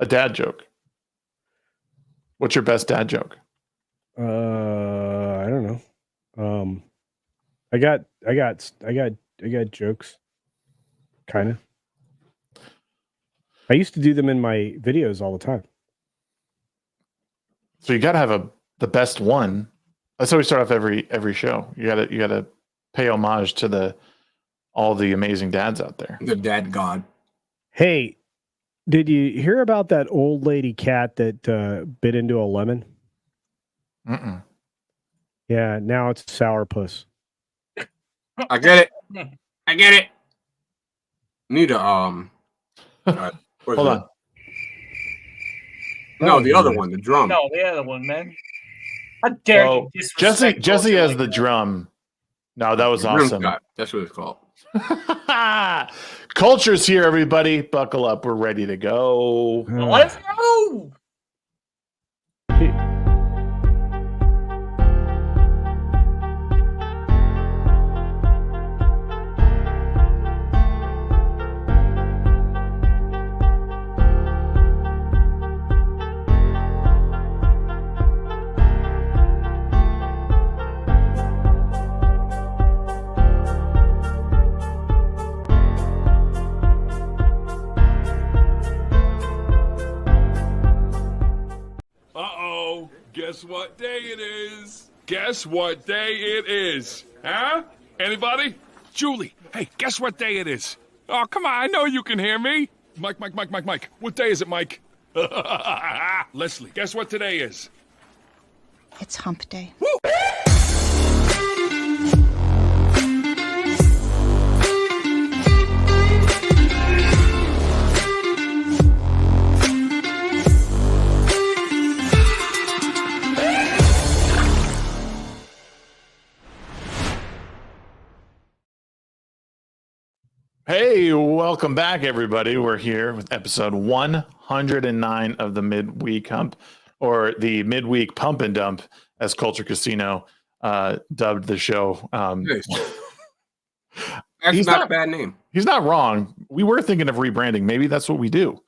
A dad joke. What's your best dad joke? I don't know. I got jokes. Kind of. I used to do them in my videos all the time. So you got to have the best one. That's how we start off every show. You gotta pay homage to all the amazing dads out there. The dad god. Hey, did you hear about that old lady cat that bit into a lemon? Mm-mm. Yeah, now it's a sourpuss. I get it. Need a Hold on. No, the other one, the drum. No, the other one, man. How dare you disrespect Jesse has like the that. drum. No, that was awesome. That's what it's called. Culture's here, everybody. Buckle up. We're ready to go. Let's go. Uh-oh. Guess what day it is? Guess what day it is? Huh? Anybody? Julie, hey, guess what day it is? Oh, come on, I know you can hear me. Mike. What day is it, Mike? Leslie, guess what today is? It's hump day. Woo! Hey, welcome back, everybody. We're here with episode 109 of the Midweek Hump, or the Midweek Pump and Dump, as Culture Casino dubbed the show. That's not a bad name. He's not wrong. We were thinking of rebranding. Maybe that's what we do.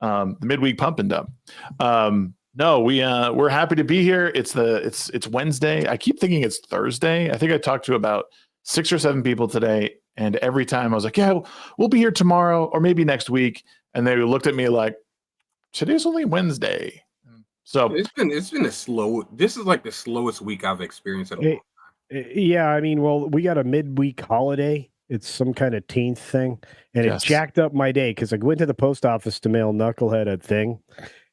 The Midweek Pump and Dump. No, we're happy to be here. It's Wednesday. I keep thinking it's Thursday. I think I talked to about 6 or 7 people today. And every time I was like, yeah, we'll be here tomorrow or maybe next week. And they looked at me like, today's only Wednesday. So it's been a slow. This is like the slowest week I've experienced in a long time. Yeah, I mean, well, we got a midweek holiday. It's some kind of teenth thing. And Yes. It jacked up my day because I went to the post office to mail Knucklehead a thing.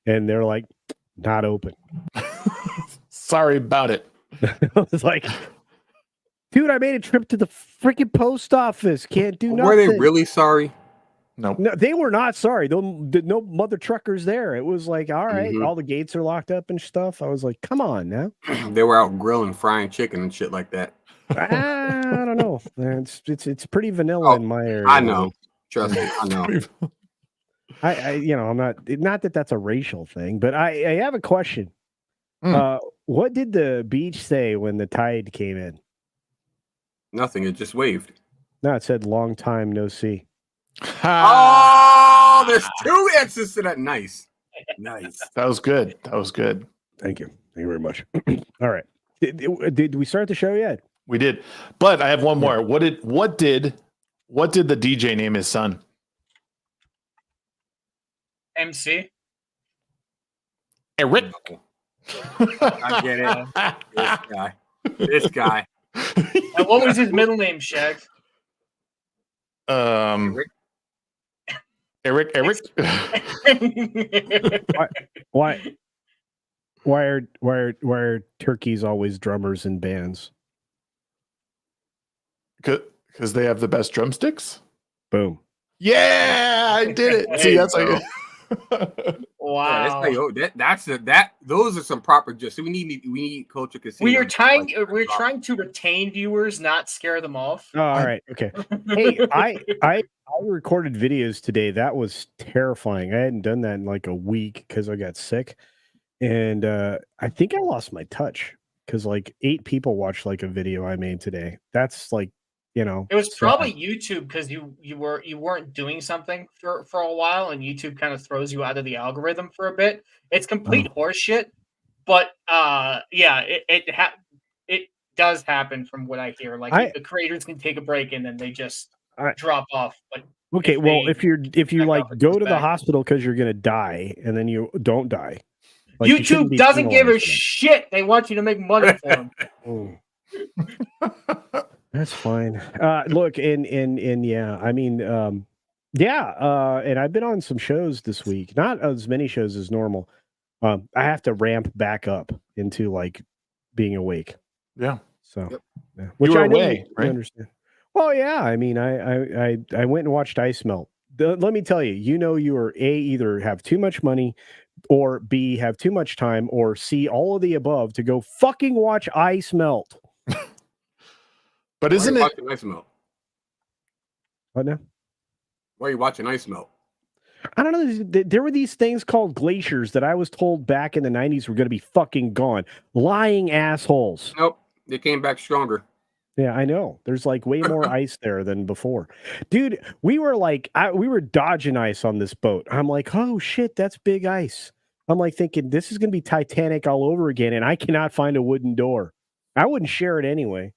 And they're like, not open. sorry about it. I was like, dude, I made a trip to the freaking post office. Can't do nothing. Were they really sorry? No, they were not sorry. No mother truckers there. It was like, all right, all the gates are locked up and stuff. I was like, come on now. They were out grilling, frying chicken and shit like that. I don't know. It's pretty vanilla in my area. I know. Trust me, I know. I'm not that that's a racial thing, but I have a question. What did the beach say when the tide came in? Nothing. It just waved. No, it said long time no see. Oh, there's 2 answers to that. Nice. That was good. Thank you very much. All right. Did we start the show yet? We did, but I have one more. What did the DJ name his son? MC. Eric. I get it. This guy. And what was his middle name, Shags? Eric. Why are turkeys always drummers in bands? Because they have the best drumsticks. Boom. Yeah, I did it. See, that's like. Wow. Those are some proper jokes. So we need Culture Casino. We're trying to retain viewers, not scare them off. Oh, all right. Okay. Hey, I recorded videos today. That was terrifying. I hadn't done that in like a week because I got sick. And I think I lost my touch because like 8 people watched like a video I made today. That's like you know. It was So- probably YouTube because you weren't doing something for a while, and YouTube kind of throws you out of the algorithm for a bit. It's complete horseshit, but yeah, it does happen from what I hear. Like the creators can take a break and then they just drop off. But okay, if you like go to the back. hospital because you're gonna die and then you don't die, like, you shouldn't YouTube be doesn't give a penalized for that. shit. They want you to make money for them. That's fine. Look, and yeah, I mean, and I've been on some shows this week, not as many shows as normal. I have to ramp back up into like being awake. Yeah. So, Yep. yeah. You were I know away, you right? understand. Well, yeah. I mean, I went and watched ice melt. Let me tell you, you are either have too much money, or B, have too much time, or C, all of the above to go fucking watch ice melt. But isn't Why are you it? watching ice melt? What now? Why are you watching ice melt? I don't know. There were these things called glaciers that I was told back in the 90s were going to be fucking gone. Lying assholes. Nope, they came back stronger. Yeah, I know. There's like way more ice there than before. Dude, we were like, we were dodging ice on this boat. I'm like, oh shit, that's big ice. I'm like thinking this is going to be Titanic all over again, and I cannot find a wooden door. I wouldn't share it anyway.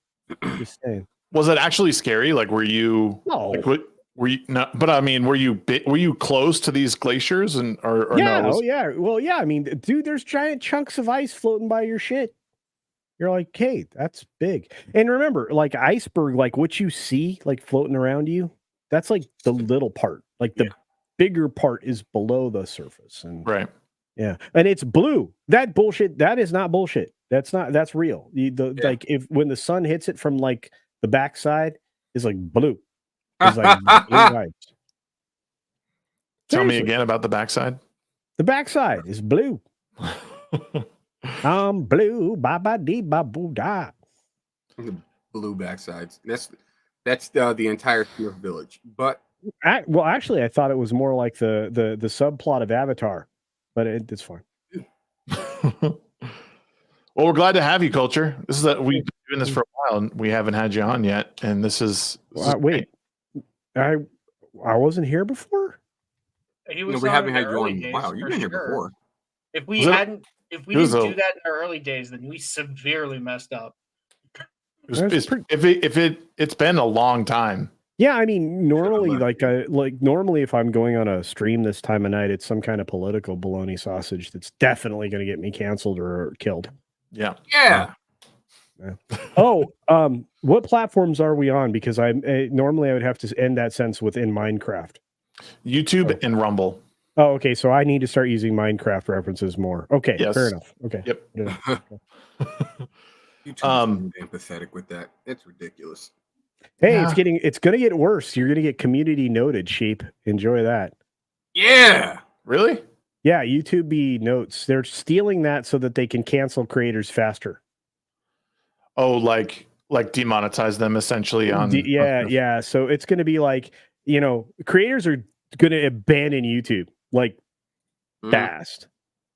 Just saying. Was it actually scary? Like, were you? No. Like, were you not? But I mean, were you close to these glaciers or Yeah. no? Oh yeah. Well, yeah. I mean, dude, there's giant chunks of ice floating by your shit. You're like, hey, that's big. And remember, like iceberg, like what you see, like floating around you, that's like the little part. Like the bigger part is below the surface. And Right. yeah, and it's blue. That bullshit. That is not bullshit. That's real. Like if when the sun hits it from like the backside, is like blue. It's like blue ice. Tell me Seriously. again about the backside. The backside is blue. I'm blue, ba ba dee ba boo da. The blue backsides. That's the entire Smith Village. But Well, actually, I thought it was more like the subplot of Avatar, but it's fine. Well, we're glad to have you, Culture. This is we've been doing this for a while, and we haven't had you on yet. And this is Wait, I wasn't here before. He was we on haven't in the had you early on. days, Wow, you've for been here sure. before. If we Was it- didn't it was do that in our early days, then we severely messed up. It's been a long time. Yeah, I mean, normally, normally, if I'm going on a stream this time of night, it's some kind of political baloney sausage that's definitely going to get me canceled or killed. Yeah. Yeah. Oh, what platforms are we on? Because normally I would have to end that sentence within Minecraft. YouTube and Rumble. Oh, okay. So I need to start using Minecraft references more. Okay, Yes. fair enough. Okay. Yep. YouTube's so damn pathetic with that. It's ridiculous. Hey, Yeah. it's gonna get worse. You're gonna get community noted, sheep. Enjoy that. Yeah. Really? Yeah, YouTube notes. They're stealing that so that they can cancel creators faster. Oh, like demonetize them essentially on. Yeah. So it's gonna be like, creators are gonna abandon YouTube like fast.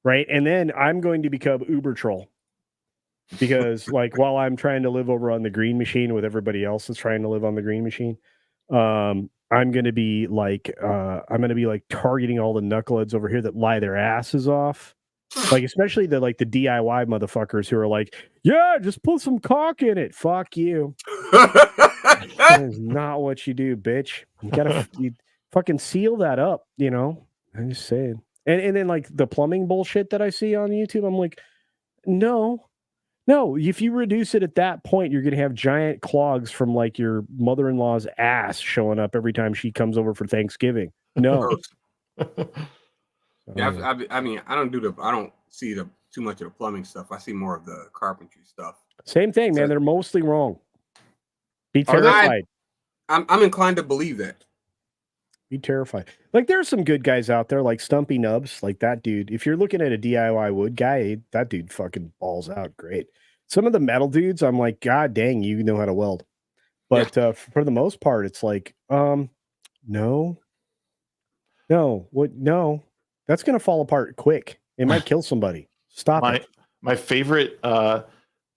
Right. And then I'm going to become Uber troll. Because like while I'm trying to live over on the green machine with everybody else that's trying to live on the green machine, I'm gonna be like targeting all the knuckleheads over here that lie their asses off. Like especially the DIY motherfuckers who are like, yeah, just put some cock in it. Fuck you. That is not what you do, bitch. You gotta you fucking seal that up, I'm just saying. And then like the plumbing bullshit that I see on YouTube, I'm like, no, if you reduce it at that point, you're going to have giant clogs from like your mother-in-law's ass showing up every time she comes over for Thanksgiving. No. Yeah, I mean, I don't see too much of the plumbing stuff. I see more of the carpentry stuff. Same thing, man. They're mostly wrong. Be Are they? terrified. I'm inclined to believe that. Be terrified. Like there's some good guys out there, like Stumpy Nubs, like that dude. If you're looking at a DIY wood guy, that dude fucking balls out great. Some of the metal dudes, I'm like, God dang, you know how to weld. But for the most part, it's like, no, that's gonna fall apart quick. It might kill somebody. Stop it. My favorite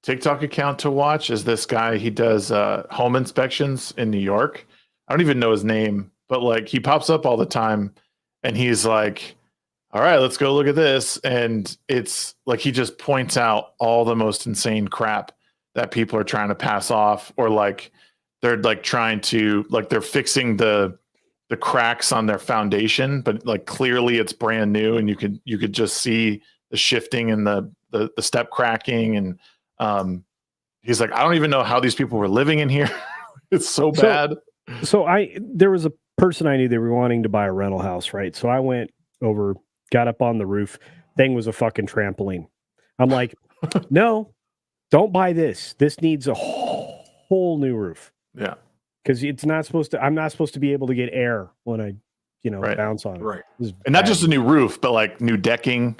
TikTok account to watch is this guy. He does home inspections in New York. I don't even know his name, but like he pops up all the time and he's like, all right, let's go look at this. And it's like he just points out all the most insane crap that people are trying to pass off, or like they're like trying to, like they're fixing the cracks on their foundation, but like clearly it's brand new and you could just see the shifting and the step cracking. And he's like, I don't even know how these people were living in here. It's so bad. So there was a person I knew, they were wanting to buy a rental house, right? So I went over, got up on the roof. Thing was a fucking trampoline. I'm like, no, don't buy this. This needs a whole new roof. Yeah. Because it's not supposed to, I'm not supposed to be able to get air when I, Right. bounce on it. Right. And not just a new roof, but like new decking,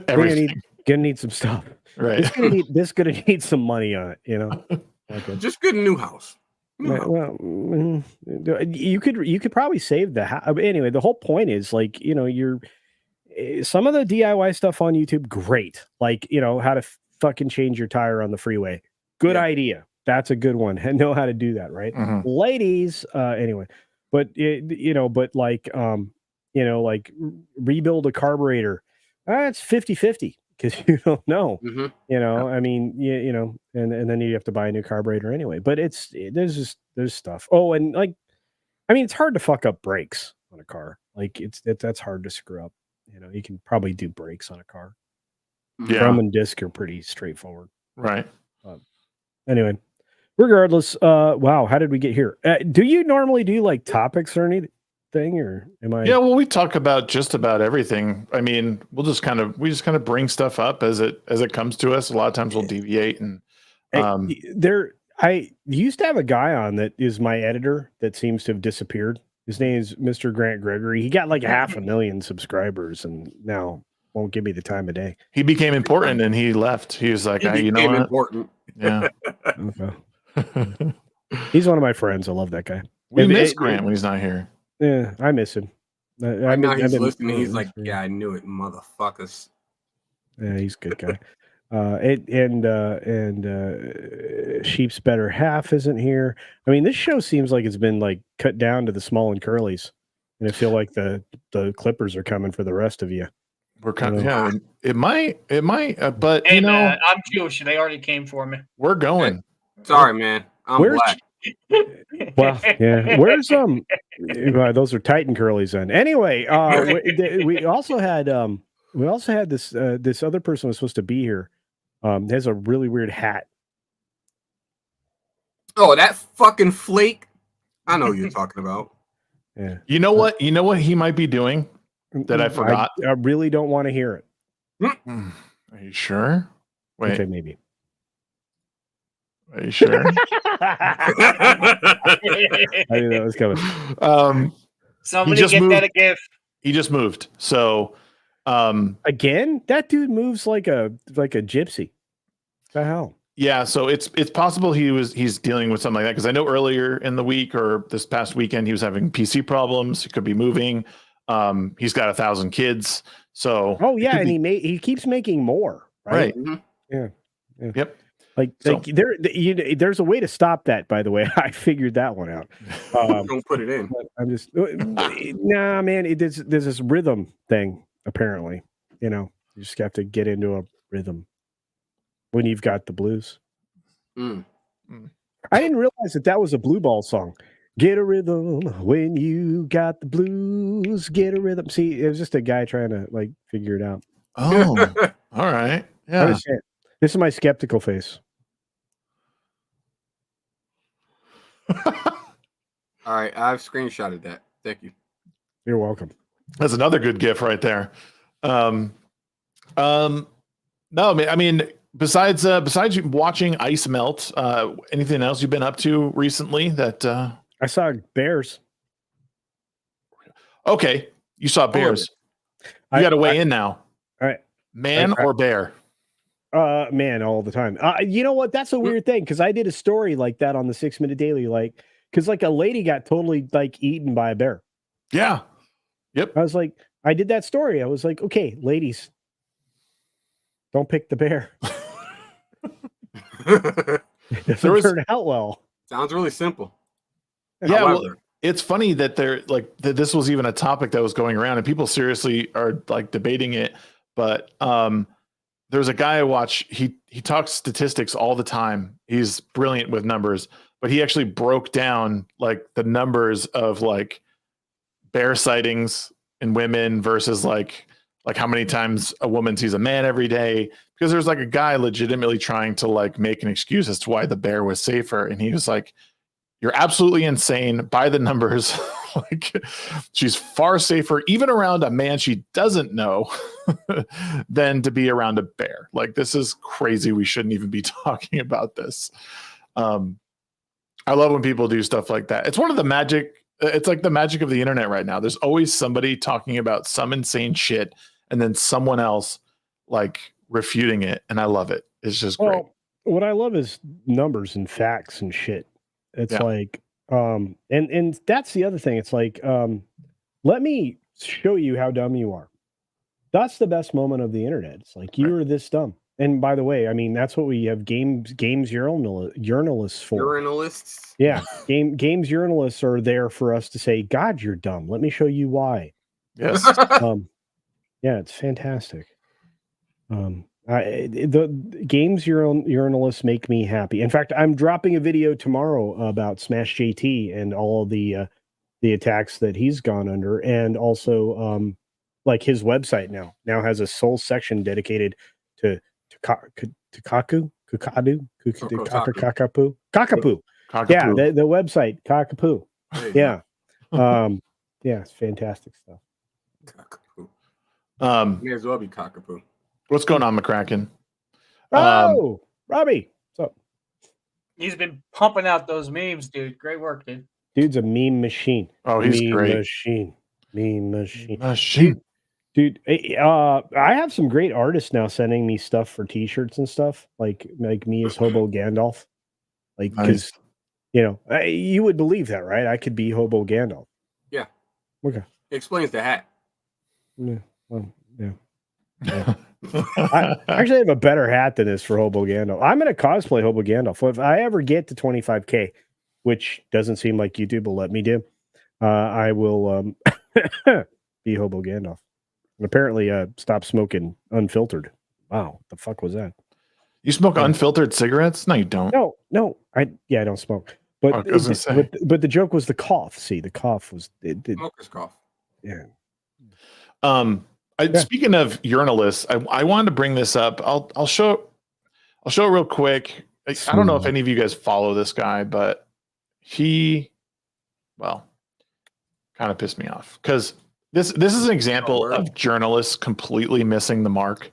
everything. Gonna need some stuff. Right. This gonna need some money on it, Okay. Just get a new house. Well, you could probably save the house. Anyway, the whole point is like, you're some of the DIY stuff on YouTube, great. Like, how to fucking change your tire on the freeway. Good idea. That's a good one. And know how to do that, right? Mhm. Ladies, anyway. But like rebuild a carburetor. It's 50-50 because you don't know. Mm-hmm. I mean, and then you have to buy a new carburetor anyway. But there's stuff. Oh, and like, I mean, it's hard to fuck up brakes on a car. Like that's hard to screw up. You can probably do brakes on a car. Yeah. Drum and disc are pretty straightforward. Right. Anyway, regardless, wow, how did we get here? Do you normally do like topics or anything, or am I? Yeah, well, we talk about just about everything. I mean, we just kind of bring stuff up as it comes to us. A lot of times we'll deviate and I used to have a guy on that is my editor that seems to have disappeared. His name is Mr. Grant Gregory. He got like 500,000 subscribers and now won't give me the time of day. he became important and he left. He was like, He you know became what? important. Yeah. Okay. He's one of my friends. I love that guy. We miss Grant when he's not here. Yeah, I miss him. Right now he's listening. He's like, yeah, I knew it, motherfuckers. Yeah, he's a good guy. Sheep's better half isn't here. I mean, this show seems like it's been like cut down to the small and curlies, and I feel like the Clippers are coming for the rest of you. We're kind of it might, but Hey man, I'm Jewish. They already came for me. we're going. Sorry, man. I'm black. Well, yeah. Where's those are Titan curlies then. Anyway, we also had this other person was supposed to be here. Has a really weird hat. Oh, that fucking flake. I know who you're talking about. Yeah. You know what? You know what he might be doing that I forgot? I really don't want to hear it. Are you sure? Wait. Okay, maybe. Are you sure? I knew that was coming. Somebody just get moved. that a gift. He just moved. So Again, that dude moves like a gypsy. The hell? yeah, so it's possible he's dealing with something like that, because I know earlier in the week or this past weekend he was having PC problems. He could be moving. He's got 1,000 kids. So and he keeps making more. Right. Right. Yeah. Yep. Like there's a way to stop that. By the way, I figured that one out. Don't put it in. I'm just nah, man. There's this rhythm thing. Apparently, you just have to get into a rhythm when you've got the blues. Mm. I didn't realize that was a Blue Ball song. Get a rhythm when you got the blues. Get a rhythm. See, it was just a guy trying to like figure it out. Oh, all right. Yeah. This is my skeptical face. All right, I've screenshotted that. Thank you. You're welcome. That's another good gift right there. No, I mean, besides you watching ice melt, anything else you've been up to recently that I saw bears. Okay, you saw bears. You got to weigh in now. All right. Man or bear? Man, all the time. You know what? That's a weird thing, because I did a story like that on the 6 Minute Daily, like because like a lady got totally like eaten by a bear. Yeah. Yep. I was like, I did that story. I was like, okay, ladies, don't pick the bear. It doesn't There was- turn out well. Sounds really simple. Yeah, well, However, it's funny that they're like that this was even a topic that was going around and people seriously are like debating it. But there's a guy I watch, he talks statistics all the time. He's brilliant with numbers, but he actually broke down like the numbers of like bear sightings in women versus like how many times a woman sees a man every day, because there's like a guy legitimately trying to like make an excuse as to why the bear was safer, and he was like, you're absolutely insane by the numbers. Like, she's far safer even around a man she doesn't know than to be around a bear. Like, this is crazy. We shouldn't even be talking about this. I love when people do stuff like that. It's one of the magic. It's like the magic of the internet right now. There's always somebody talking about some insane shit and then someone else like refuting it. And I love it. It's just great. Well, what I love is numbers and facts and shit. It's Yeah. like, and that's the other thing. It's like, let me show you how dumb you are. That's the best moment of the internet. It's like, you are this dumb. And by the way, I mean, that's what we have games journalists for. Journalists. Yeah. Games journalists are there for us to say, God, you're dumb. Let me show you why. Yes. Yeah, it's fantastic. The games journalists make me happy. In fact, I'm dropping a video tomorrow about Smash JT and all of the attacks that he's gone under, and also like his website now has a sole section dedicated to Kakapu. Yeah, the website Kakapu. There you Yeah, yeah, it's fantastic stuff. go. Cockapoo. May as well be cockapoo. What's going on, McCracken? Oh, Robbie, what's up? He's been pumping out those memes, dude. Great work, dude. Dude's a meme machine. Oh, he's meme great. Meme machine. Machine. Dude, I have some great artists now sending me stuff for T-shirts and stuff, like me as Hobo Gandalf, like because you would believe that, right? I could be Hobo Gandalf. Yeah. Okay. It explains the hat. Yeah. Well, yeah. I actually have a better hat than this for Hobo Gandalf. I'm going to cosplay Hobo Gandalf. If I ever get to 25K, which doesn't seem like YouTube will let me do, I will be Hobo Gandalf. And apparently stop smoking unfiltered. Wow, the fuck was that? You smoke unfiltered cigarettes? No, you don't. No. I don't smoke. But but the joke was the cough. See, the cough was Smoker's cough. Yeah. Speaking of journalists, I wanted to bring this up. I'll show it real quick. I don't know if any of you guys follow this guy, but he, well, kind of pissed me off because this is an example of journalists completely missing the mark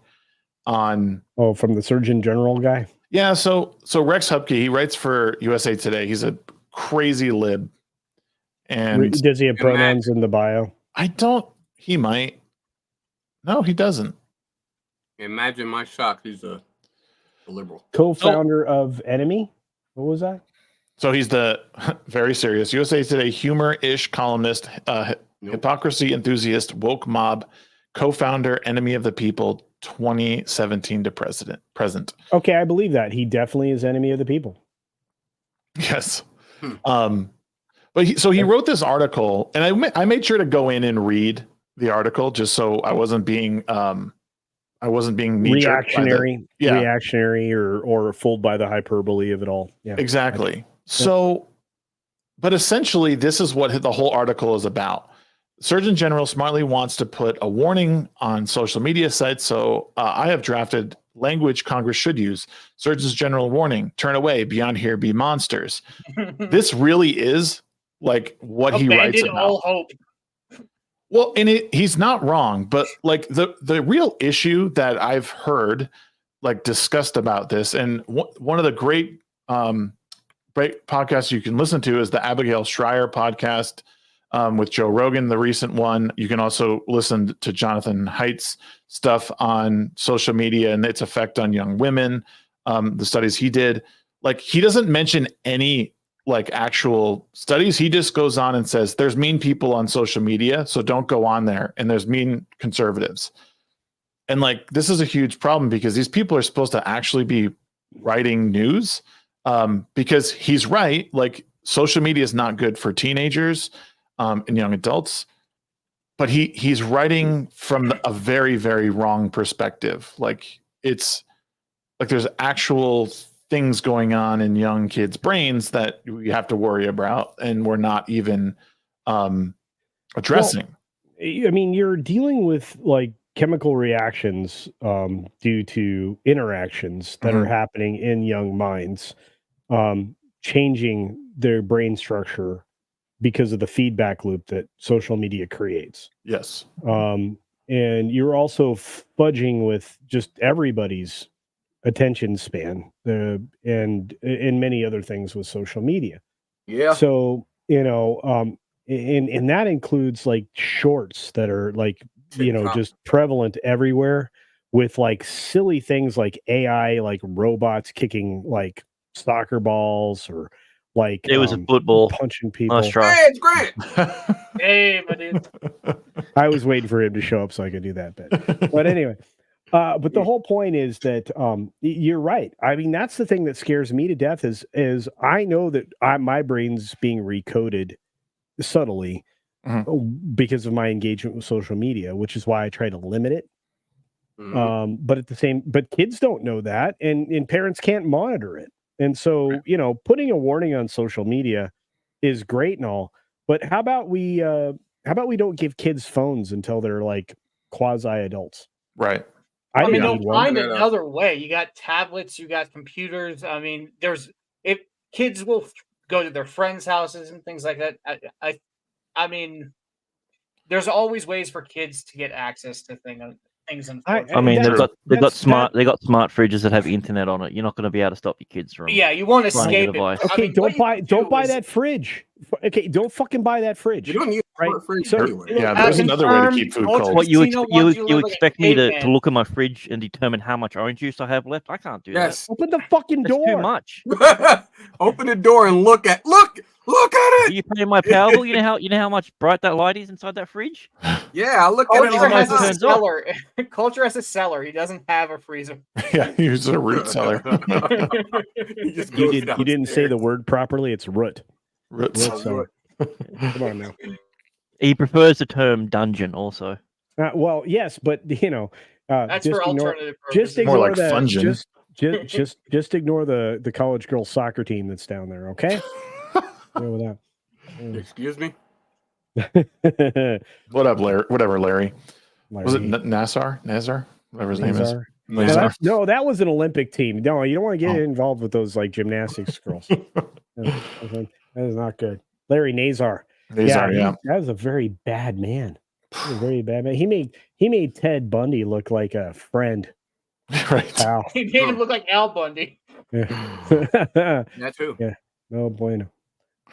on. Oh, from the Surgeon General guy. Yeah. So Rex Hupke, he writes for USA Today. He's a crazy lib. And does he have pronouns in the bio? He might. No, he doesn't. Imagine my shock. He's a liberal. Co-founder of Enemy. What was that? So he's the very serious USA Today humor-ish columnist, hypocrisy enthusiast, woke mob, co-founder, enemy of the people, 2017 to present. Okay, I believe that. He definitely is enemy of the people. Yes. But he wrote this article, and I made sure to go in and read the article just so I wasn't being reactionary or fooled by the hyperbole of it all. Yeah, exactly. So, but essentially, this is what the whole article is about. Surgeon General smartly wants to put a warning on social media sites. So I have drafted language Congress should use. Surgeon's General warning: turn away, beyond here be monsters. This really is like what he writes about. All hope. Well, and he's not wrong, but like the real issue that I've heard like discussed about this, and one of the great podcasts you can listen to is the Abigail Schreier podcast with Joe Rogan, the recent one. You can also listen to Jonathan Haidt's stuff on social media and its effect on young women, the studies he did. Like, he doesn't mention any like actual studies. He just goes on and says there's mean people on social media, so don't go on there, and there's mean conservatives. And like, this is a huge problem because these people are supposed to actually be writing news, because he's right. Like, social media is not good for teenagers and young adults, but he's writing from a very, very wrong perspective. Like, it's like there's actual things going on in young kids' brains that we have to worry about, and we're not even addressing. Well, I mean, you're dealing with like chemical reactions due to interactions that are happening in young minds, changing their brain structure because of the feedback loop that social media creates. Yes. And you're also fudging with just everybody's attention span, and many other things with social media. Yeah. So, and that includes like shorts that are like, TikTok. just prevalent everywhere, with like silly things like AI, like robots kicking like soccer balls, or like It was a football. punching people. Nice try. Hey, it's Grant. Hey, my dude. I was waiting for him to show up so I could do that bit. But anyway, but the whole point is that you're right. I mean, that's the thing that scares me to death is I know that my brain's being recoded subtly because of my engagement with social media, which is why I try to limit it. But kids don't know that, and parents can't monitor it. And so, putting a warning on social media is great and all, but how about we don't give kids phones until they're like quasi adults? Right. I mean, didn't they'll need one. find another way. You got tablets, you got computers. I mean, if kids will go to their friends' houses and things like that. I mean, there's always ways for kids to get access to things. I mean, they've got smart fridges that have internet on it. You're not going to be able to stop your kids from. Yeah, you want to finding a escape it. device. Okay, I mean, don't buy that fridge. Okay, don't fucking buy that fridge. You don't need a smart fridge So- anyway. Yeah, there's another way to keep food cold. What you Casino wants you to live like a expect me to caveman. look at my fridge and determine how much orange juice I have left? I can't do Yes. Open the fucking that. door. That's too much. Open the door and look at Are it. you paying my power bill? You know how much bright that light is inside that fridge? Yeah, I look at it Culture all has the a time. turns off. cellar. Culture has a cellar. He doesn't have a freezer. Yeah, use a root cellar. He just You goes didn't say the downstairs. word properly. It's root. Root Root cellar. Come on now. He prefers the term dungeon also. Well, yes, but That's just for ignore, alternative just purposes. More ignore like that. fungin. Just ignore the college girls soccer team that's down there. Okay. Go with Excuse me. that. What up, Larry? Whatever, Larry. Was it Larry. Nazar? Whatever his name is. Nazar. Nazar. No, that was an Olympic team. No, you don't want to get involved with those like gymnastics girls. That is not good. Larry Nazar. Nazar, yeah. That was a very bad man. He was a very bad man. He made Ted Bundy look like a friend. Right. Pal. He made him look like Al Bundy. Yeah. That too. Yeah. No bueno.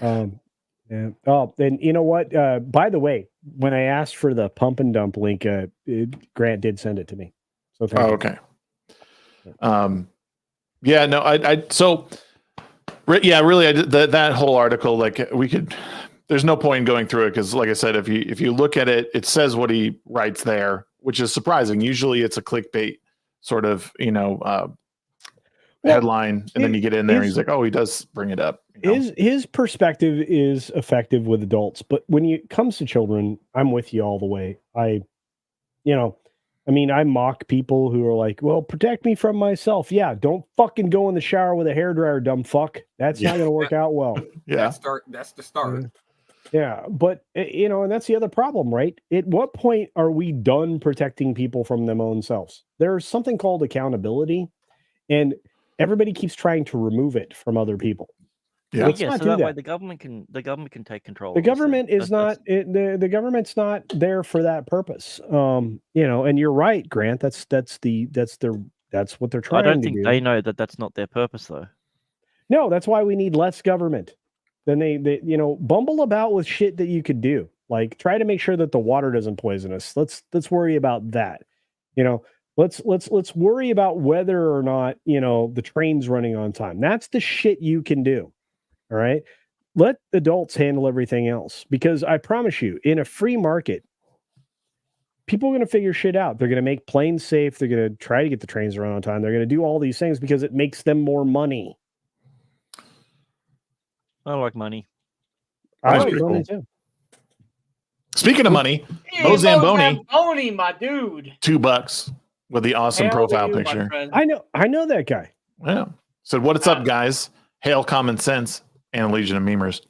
Yeah. Oh, and you know what? By the way, when I asked for the pump and dump link, Grant did send it to me. So thank you. Okay. Yeah, no, really, I did that whole article. Like, there's no point in going through it because, like I said, if you look at it, it says what he writes there, which is surprising. Usually, it's a clickbait sort of, headline, and then you get in there, and he's like, "Oh, he does bring it up." His perspective is effective with adults, but when it comes to children, I'm with you all the way. I mock people who are like, "Well, protect me from myself." Yeah, don't fucking go in the shower with a hairdryer, dumb fuck. That's not going to work out well. Yeah. That's the start. Yeah, but and that's the other problem, right? At what point are we done protecting people from their own selves? There's something called accountability, and everybody keeps trying to remove it from other people. Yeah. Let's Yeah, not so do that way that. the government can take control. The of this government thing. is That's- not the government's not there for that purpose. And you're right, Grant. That's what they're trying I don't to think do. they know that that's not their purpose, though. No, that's why we need less government. Then they bumble about with shit that you could do. Like try to make sure that the water doesn't poison us. Let's worry about that. Let's worry about whether or not, the train's running on time. That's the shit you can do. All right. Let adults handle everything else, because I promise you, in a free market, people are going to figure shit out. They're going to make planes safe. They're going to try to get the trains around on time. They're going to do all these things because it makes them more money. I like money. I That's like pretty money cool. too. Speaking of money, Hey, Mo Zamboni, Zamboni, my dude. $2 with the awesome Hail to profile you, my picture. friend. I know that guy. Yeah. Said, "What's up, guys? Hail Common Sense and Legion of Memers."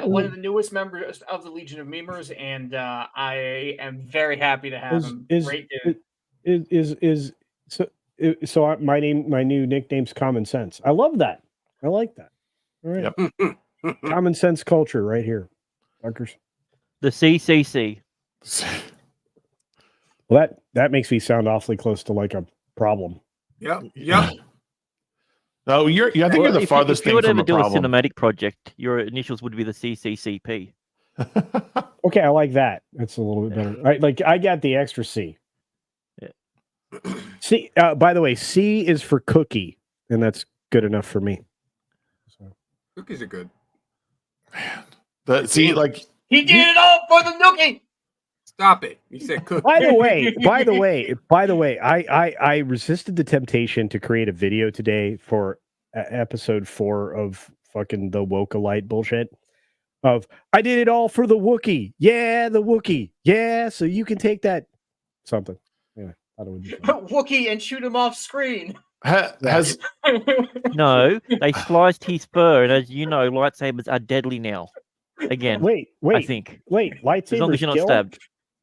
One of the newest members of the Legion of Memers, and I am very happy to have him. Great dude. My new nickname's Common Sense. I love that. I like that. All right. Yep. Common sense culture right here. Fuckers. The CCC. Well, that makes me sound awfully close to like a problem. Yep. No, I think you're the farthest if you thing would from ever a do problem. a cinematic project, your initials would be the CCCP. Okay, I like that. That's a little bit better. I got the extra C. Yeah. C. By the way, C is for cookie, and that's good enough for me. So. Cookies are good. See, like He did it all for the nookie. Stop it. You said cookie. By the way, I resisted the temptation to create a video today for episode 4 of fucking the Wokalite bullshit. Of I did it all for the Wookiee. Yeah, the Wookiee. Yeah, so you can take that something. Yeah, I don't know. Wookiee and shoot him off screen. has No, they spliced his fur, and as you know, lightsabers are deadly now. Again, Wait, I think lightsabers as long as you're not kill? stabbed.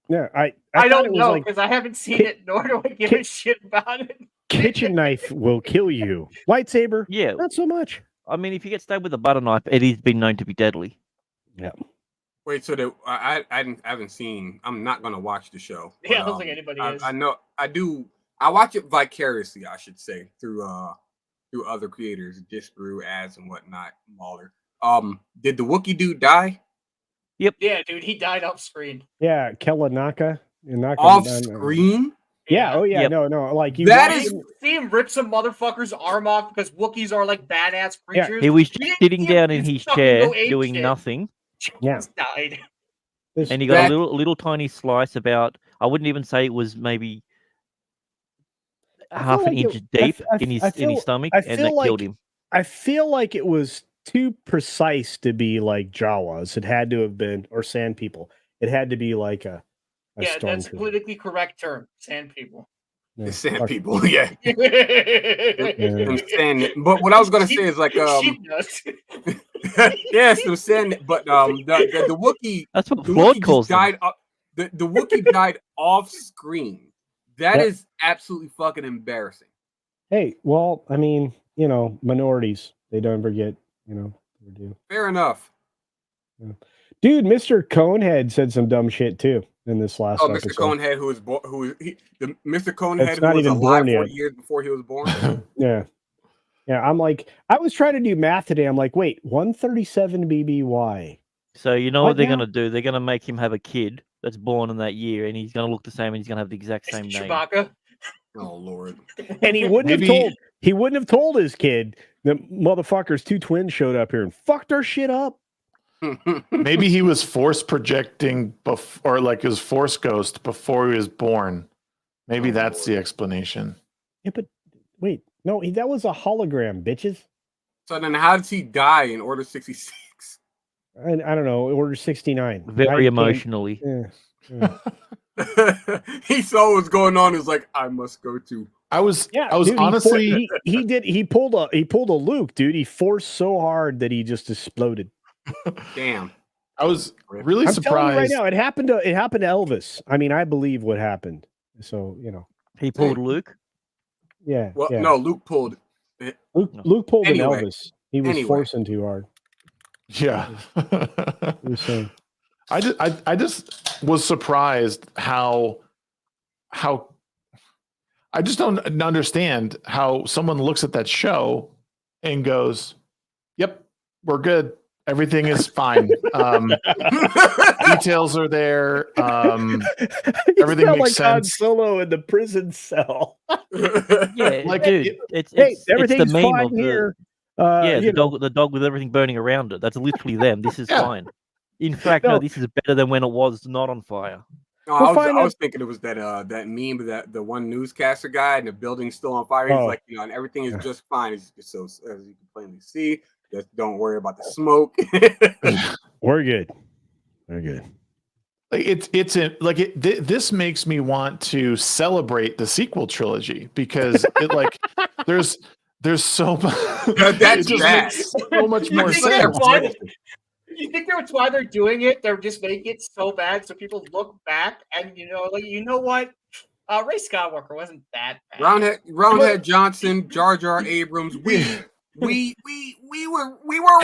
Yeah, I I thought don't it was know like because I haven't seen it, nor do I give a shit about it. kitchen knife will kill you. Lightsaber, Yeah, not so much. I mean, if you get stabbed with a butter knife, it has been known to be deadly. Yeah. Wait, so I haven't seen. I'm not gonna watch the show. Yeah, I don't think anybody is. I know. I do. I watch it vicariously, I should say, through other creators, Disbrew, ads, and whatnot. Mauler. Did the Wookiee dude die? Yeah, dude, he died off screen. Yeah, Kellanaka. Off screen? Yeah, oh yeah, Yep. no, like you. That watch is- him- See him rip some motherfucker's arm off because Wookiees are like badass Yeah, creatures. He was You didn't sitting see him down in his fucking chair go ape doing shit. nothing, Yeah. Just died. this- and he got That- a little tiny slice about. I wouldn't even say it was maybe I half feel an like inch it- deep I in feel- his stomach, I and feel that killed like- him. I feel like it was too precise to be like Jawas. It had to have been, or Sand People. It had to be like a Yeah, that's a stormtrooper. politically correct term. Sand people. Yeah, The sand fuck. people, yeah. Yeah. Some sand. But what I was gonna say is like Sheep nuts. yeah, some sand. But the Wookiee, That's what the Claude Wookiee calls just them. died. The Wookiee died off screen. That Yep. is absolutely fucking embarrassing. Hey, well, I mean, minorities, they don't forget, their due. Fair enough. Dude, Mr. Conehead said some dumb shit too in this last Oh, episode. Mr. Conehead, who was born, Mr. Conehead, That's who not was even alive born 40 yet. years before he was born. Yeah. Yeah, I'm like, I was trying to do math today. I'm like, wait, 137 BBY. So you know What what they're now? gonna do? They're gonna make him have a kid that's born in that year, and he's gonna look the same, and he's gonna have the exact same name. Chewbacca. Oh Lord. And he wouldn't Maybe- have told his kid the motherfuckers, 2 twins showed up here and fucked our shit up. maybe he was force projecting or like his force ghost before he was born. Maybe Oh, that's the Lord. explanation. Yeah, but wait, no, that was a hologram, bitches. So then, how did he die in Order 66? And I don't know, Order 69. I Very can't- emotionally. Yeah. He saw what was going on. He was like, I must go to. I was Yeah, dude, honestly he pulled a Luke, dude. He forced so hard that he just exploded. Damn. I was really I'm telling you right surprised. now, it happened to Elvis. I mean, I believe what happened. So, He pulled Luke. yeah. Well, yeah. no, Luke pulled. Luke pulled Anyway. an Elvis. He was Anyway. forcing too hard. Yeah. He was saying, I just was surprised how I just don't understand how someone looks at that show and goes, "Yep, we're good. Everything is fine. Details are there. He Everything felt makes like Han sense." Solo in the prison cell. Yeah, Like, dude, it's Hey, the everything's meme fine of the here. the dog with everything burning around it. That's literally them. This is Yeah. fine. In fact, No. no, this is better than when it was not on fire. No, I was thinking it was that that meme that the one newscaster guy and the building's still on fire. He's like, and everything is just fine. It's just so as you can plainly see. Just don't worry about the smoke. We're good. We're good. This makes me want to celebrate the sequel trilogy because there's so much. That's bad. So much more sense. You think that's why they're doing it? They're just making it so bad so people look back and you know what? Ray Skywalker wasn't that bad. Roundhead Johnson, Jar Jar Abrams, we were wrong. We were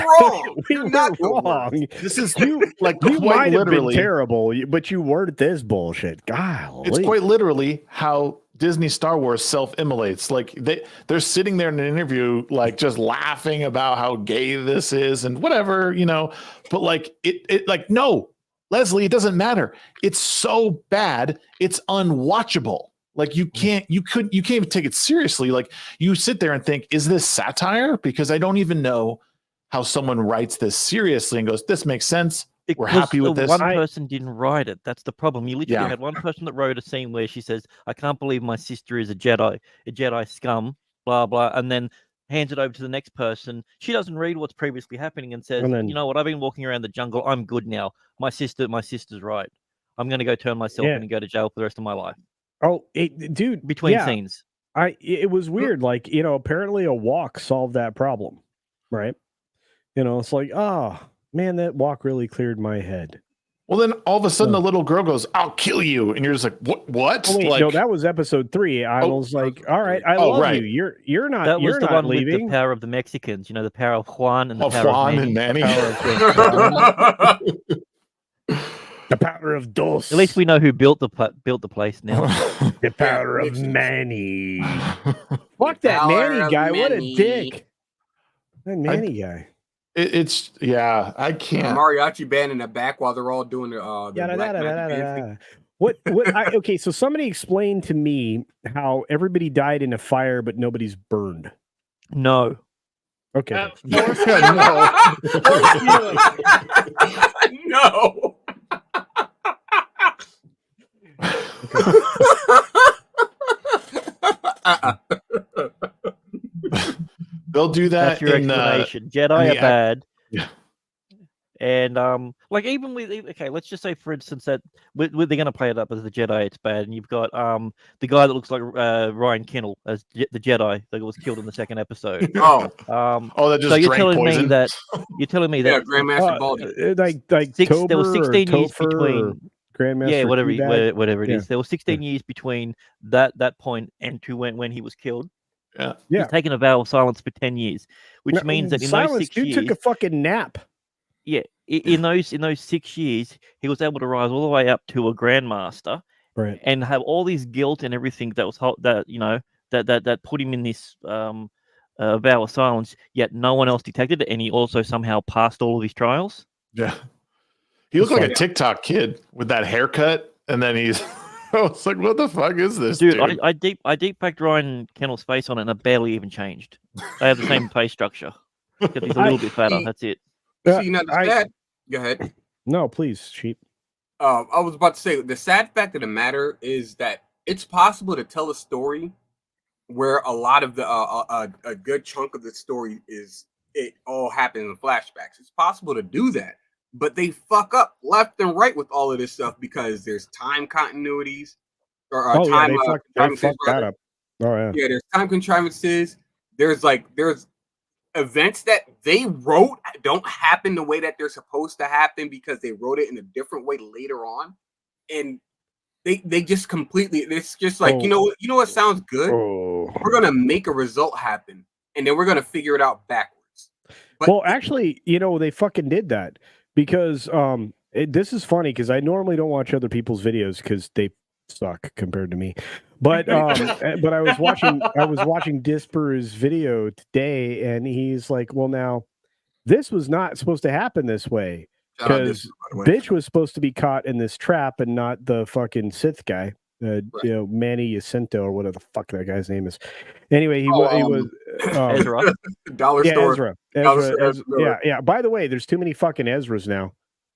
wrong. This is you quite might have been literally terrible, but you weren't this bullshit. God, it's quite literally how Disney Star Wars self-immolates. Like they're sitting there in an interview, like just laughing about how gay this is and whatever, but no, Leslie, it doesn't matter. It's so bad, it's unwatchable. Like you can't even take it seriously. Like you sit there and think, is this satire? Because I don't even know how someone writes this seriously and goes, this makes sense. We're happy with this. One person didn't write it. That's the problem. You literally had one person that wrote a scene where she says, I can't believe my sister is a Jedi scum, blah, blah, and then hands it over to the next person. She doesn't read what's previously happening and says, you know what, I've been walking around the jungle. I'm good now. My sister's right. I'm going to go turn myself in and go to jail for the rest of my life. Oh, dude. Between scenes. It was weird. Like, apparently a walk solved that problem, right? It's like, oh, man, that walk really cleared my head. Well, then all of a sudden the little girl goes, I'll kill you. And you're just like, what? Oh, wait, no, that was episode 3. I was like, all right, I love you. You're not, that was you're the not one leaving. with the power of the Mexicans, the power of Juan and the power Juan of and Manny. The power of Dos. At least we know who built the place now. The power of Manny. Fuck that Manny guy. What a dick. That Manny guy. I can't. Mariachi band in the back while they're all doing the black magic dancing. Okay, so somebody explain to me how everybody died in a fire but nobody's burned. No. Okay. No. They'll do that. That's your explanation. Jedi are bad. Yeah. And even with let's just say for instance that they're going to play it up as the Jedi, it's bad, and you've got the guy that looks like Ryan Kendall as the Jedi that was killed in the second episode. That just so you're drank telling poison. You're telling me that Grandmaster Baldy. There was 16 years between Grandmaster whatever it is. There was 16 years between that point and to when he was killed. Yeah. He's taken a vow of silence for 10 years, which means that in those 6 years, you took a fucking nap. Yeah, in those 6 years, he was able to rise all the way up to a grandmaster, right, and have all this guilt and everything that put him in this vow of silence. Yet no one else detected it, and he also somehow passed all of his trials. Yeah, he looked like a TikTok kid with that haircut, and then he's. I was like, what the fuck is this, dude? I deep faked Ryan Kendall's face on it, and it barely even changed. They have the same face structure. Except he's a little bit fatter. That's it. See, now the sad. Go ahead. No, please, Sheep. I was about to say the sad fact of the matter is that it's possible to tell a story where a lot of the a good chunk of the story is it all happened in flashbacks. It's possible to do that, but they fuck up left and right with all of this stuff because there's time continuities or time. They fucked that up. Oh yeah. Yeah, there's time contrivances. There's events that they wrote don't happen the way that they're supposed to happen because they wrote it in a different way later on, and they just completely. It's just like you know what sounds good. We're gonna make a result happen, and then we're gonna figure it out backwards. But actually, they fucking did that because this is funny because I normally don't watch other people's videos because they suck compared to me. But I was watching Disper's video today, and he's like, "Well, now this was not supposed to happen this way because bitch was supposed to be caught in this trap and not the fucking Sith guy, Manny Jacinto or whatever the fuck that guy's name is. Anyway, he was Ezra. Dollar store. Ezra. Yeah. By the way, there's too many fucking Ezras now.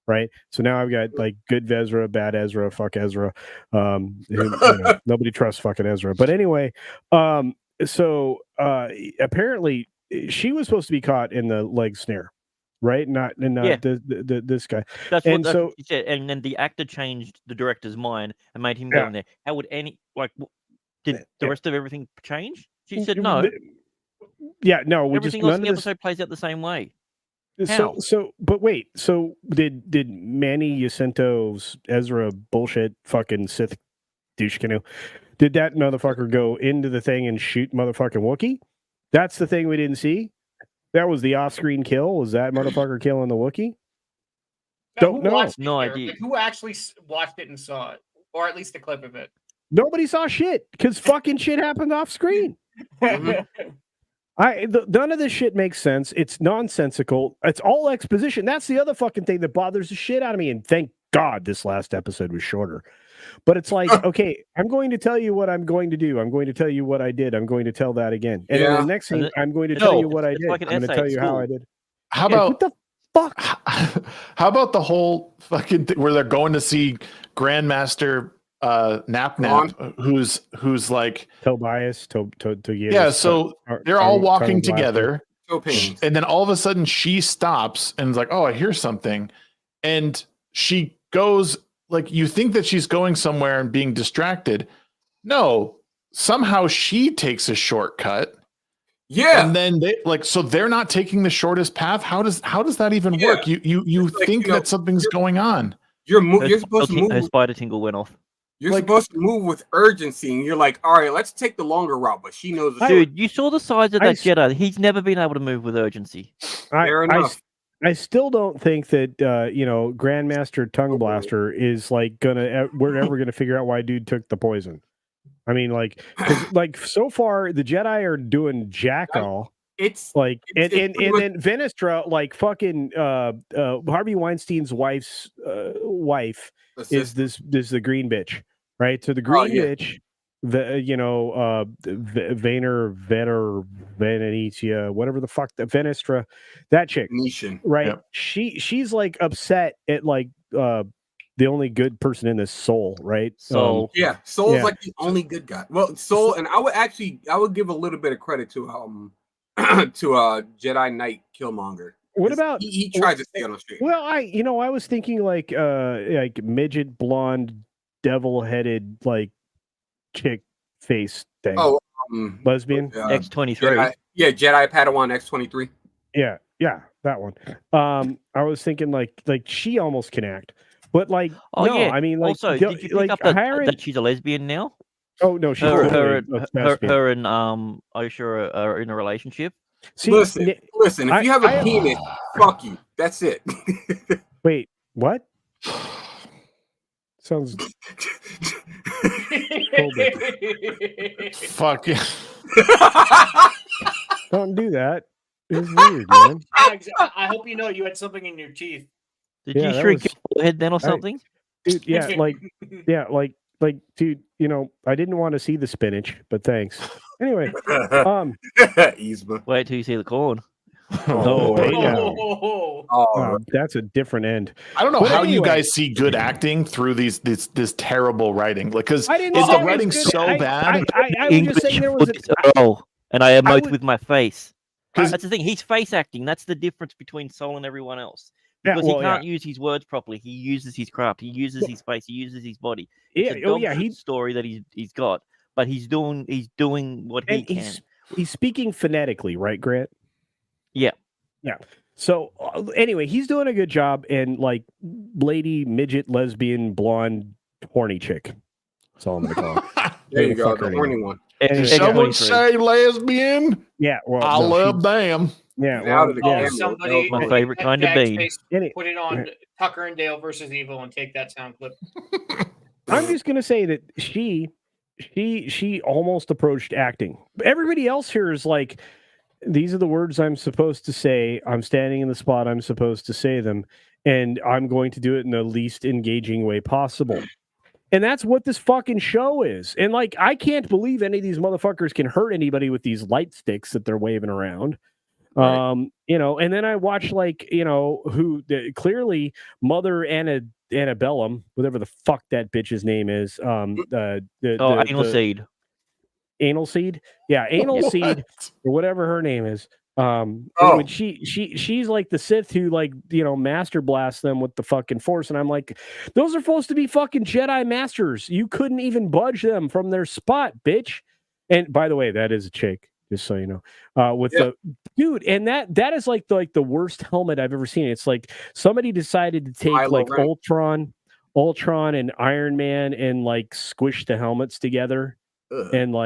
right? So now I've got like good Vezra, bad Ezra, fuck Ezra. Nobody trusts fucking Ezra. But anyway, so apparently she was supposed to be caught in the leg snare, right? Not this guy. That's And what so she said. And then the actor changed the director's mind and made him go in there. How would did the rest of everything change? She said no. Yeah, no. Everything else in the episode plays out the same way. How? But wait. So did Manny Jacinto's Ezra bullshit fucking Sith douche canoe? Did that motherfucker go into the thing and shoot motherfucking Wookiee? That's the thing we didn't see. That was the off-screen kill. Was that motherfucker killing the Wookiee? Don't know. No idea. Like, who actually watched it and saw it, or at least a clip of it? Nobody saw shit because fucking shit happened off screen. None of this shit makes sense. It's nonsensical. It's all exposition. That's the other fucking thing that bothers the shit out of me. And thank God this last episode was shorter. But it's like, okay, I'm going to tell you what I'm going to do. I'm going to tell you what I did. I'm going to tell that again. And then the next thing, I'm going to tell you what I did. Like I'm going to tell you how I did. How about what the fuck? How about the whole fucking thing where they're going to see Grandmaster Nap, who's like Tobias, yeah, so they're all walking together, and then all of a sudden she stops and is like, oh, I hear something, and she goes, like, you think that she's going somewhere and being distracted. No, somehow she takes a shortcut. Yeah, and then they're not taking the shortest path. How does that even work? You think that something's going on. You're supposed to move. Her spider tingle went off. You're supposed to move with urgency, and you're like, all right, let's take the longer route. But she knows. Dude, you saw the size of that Jedi. He's never been able to move with urgency. Fair enough. I still don't think that Grandmaster Tongue Blaster is like we're ever gonna figure out why dude took the poison. I mean, like so far the Jedi are doing jack all. It's like and then Venestra, like fucking Harvey Weinstein's wife's wife is the green bitch, right? So the green bitch, Venetia, whatever the fuck, the Venestra, that chick, Venetian, right? Yep. She's like upset at like the only good person in this Soul, right? Soul, Soul's like the only good guy. Well, Soul, and I would give a little bit of credit to Jedi Knight Killmonger. What about he tries to stay on the street? Well, I was thinking like midget blonde devil-headed like chick face thing. Oh, lesbian X-23. Jedi Padawan X-23. Yeah, that one. I was thinking like she almost can act, but like I mean, like, also, did you pick up that she's a lesbian now? Oh no, she's her and Osha are in a relationship. See, listen. If you have a penis, fuck you. That's it. Wait, what? Sounds. Fuck yeah. Don't do that. It's weird, man. I hope you know you had something in your teeth. Did you shrink your forehead then or something? Dude, dude, I didn't want to see the spinach, but thanks. Anyway, wait till you see the corn. That's a different end. I don't know how you guys see good acting through this terrible writing. Like, because is the writing so bad? I was just saying there was and I emote with my face. That's the thing. He's face acting. That's the difference between Soul and everyone else. Because he can't use his words properly. He uses his craft. He uses his face. He uses his body. It's a story that he's got, but he's doing what he can. He's speaking phonetically, right, Grant? Yeah. So anyway, he's doing a good job, and like lady, midget, lesbian, blonde, horny chick. That's all I'm gonna call her. There you go, the horny one. Someone say lesbian? Yeah, well, I love them. Yeah, somebody, my favorite kind of bean. Put it on Tucker and Dale versus Evil and take that sound clip. I'm just gonna say that she almost approached acting. Everybody else here is like, these are the words I'm supposed to say. I'm standing in the spot I'm supposed to say them, and I'm going to do it in the least engaging way possible. And that's what this fucking show is. And like, I can't believe any of these motherfuckers can hurt anybody with these light sticks that they're waving around. Right. You know, and then I watch like, you know, clearly Mother Annabellum, whatever the fuck that bitch's name is. Anal Seed. Anal Seed, yeah, Anal Seed, or whatever her name is. When she's like the Sith who, like, you know, master blasts them with the fucking Force, and I'm like, those are supposed to be fucking Jedi masters. You couldn't even budge them from their spot, bitch. And by the way, that is a chick, just so you know. The dude, and that is like the worst helmet I've ever seen. It's like somebody decided to take Kylo like Ren. Ultron and Iron Man and like squish the helmets together. And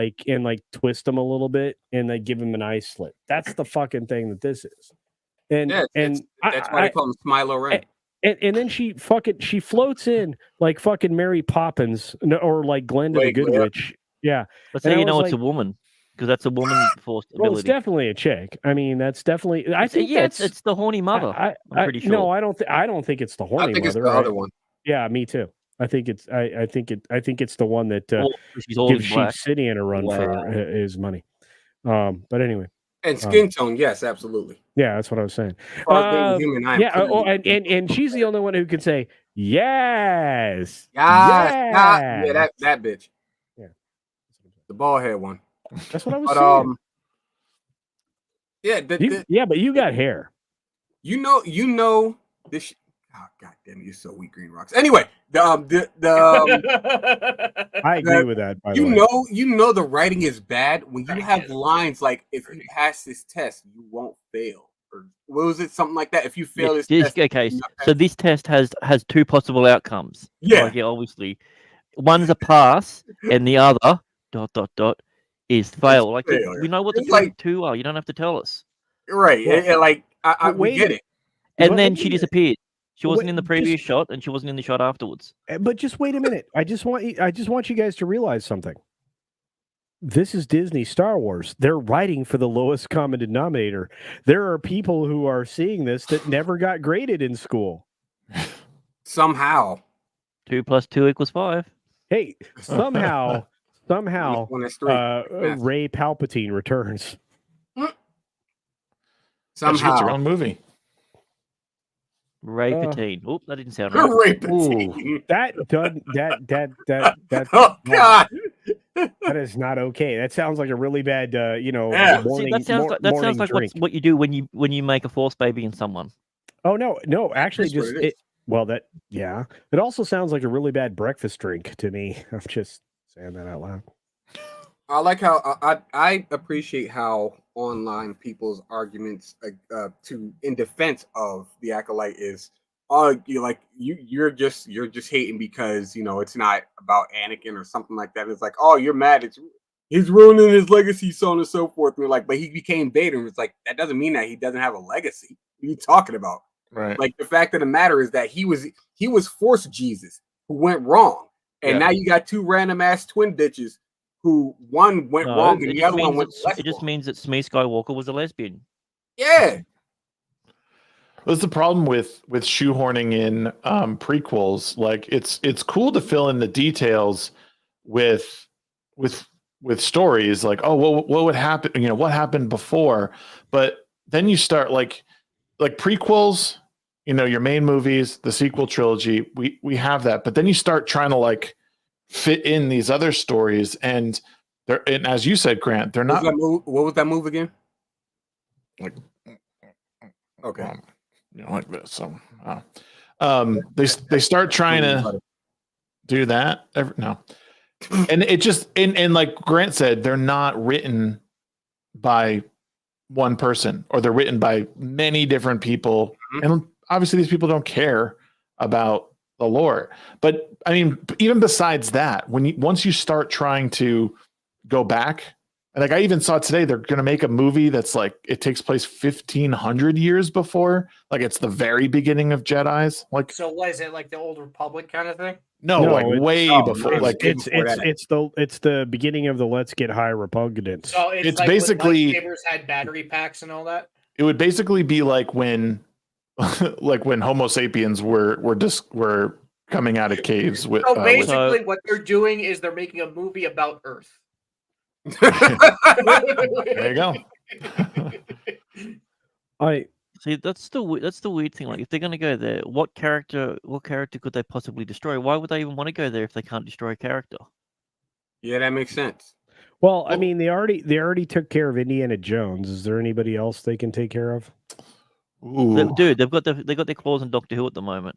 twist them a little bit and then give him an eye slit. That's the fucking thing that this is. And that's why they call him Smilo Ren. And then she floats in like fucking Mary Poppins or like Glenda the Good Witch. Yeah. Let's say, you know, it's a woman, because that's a woman forced ability. Well, it's definitely a chick. I mean, that's definitely. I think it's the horny mother. I'm pretty sure. No, I don't think it's the horny mother. I think it's the other one. Yeah, me too. I think it's the one that gives Chief Sidian a run for his money. But anyway. And skin tone, yes, absolutely. Yeah, that's what I was saying. Human, and she's the only one who can say yes. Yeah, that bitch. Yeah, the bald head one. That's what I was saying. But you got hair. You know this. Oh, God damn it, you're so weak, Nogreenrocks. Anyway, I agree with that. By the way. You know the writing is bad when you have lines like, if you pass this test, you won't fail. Or what was it? Something like that. If you fail this test. Okay, so this test has two possible outcomes. Yeah. Like, obviously. One's a pass, and the other ... is fail. Like, we know what the two are. You don't have to tell us. Right. We get it. And then she disappeared. She wasn't in the previous shot, and she wasn't in the shot afterwards. But just wait a minute. I just want you guys to realize something. This is Disney Star Wars. They're writing for the lowest common denominator. There are people who are seeing this that never got graded in school. Somehow. 2 + 2 = 5. Hey, somehow, Ray Palpatine returns. Somehow. It's her own movie. Ray Patine. Oh, that didn't sound right. Ray Patine. That. Oh God. That is not okay. That sounds like a really bad, morning. That sounds like what you do when you make a force baby in someone. Oh no! Actually, it also sounds like a really bad breakfast drink to me. I'm just saying that out loud. I like how I appreciate how online people's arguments in defense of the Acolyte is, you're just hating because it's not about Anakin or something like that. It's like, oh, you're mad, he's ruining his legacy, so on and so forth. And we're like, but he became Vader, and it's like, that doesn't mean that he doesn't have a legacy. What are you talking about? Right. Like, the fact of the matter is that he was Force Jesus who went wrong, and now you got two random ass twin bitches who one went wrong and the other one went less. It just means that Smee Skywalker was a lesbian. Yeah. That's the problem with shoehorning in prequels. Like, it's cool to fill in the details with stories like, oh, what would happen? What happened before? But then you start like prequels. Your main movies, the sequel trilogy. We have that, but then you start trying to fit in these other stories, and as you said, Grant, they're not. What was that move again? Like, okay, like this. So, they start trying to do that. No, and it just and like Grant said, they're not written by one person, or they're written by many different people, and obviously these people don't care about the lore. But I mean, even besides that, once you start trying to go back, and I even saw today, they're going to make a movie that's like, it takes place 1,500 years before, like it's the very beginning of Jedi's. Like, so what is it, like the Old Republic kind of thing? No, way before. It's the beginning of the Let's Get High repugnance. So it's like basically lightsabers had battery packs and all that. It would basically be like when Homo sapiens were coming out of caves with. So basically, what they're doing is they're making a movie about Earth. There you go. See, that's the weird thing. Like, if they're gonna go there, what character could they possibly destroy? Why would they even want to go there if they can't destroy a character? Yeah, that makes sense. Well, I mean, they already took care of Indiana Jones. Is there anybody else they can take care of? Ooh. Dude, they've got their claws in Doctor Who at the moment.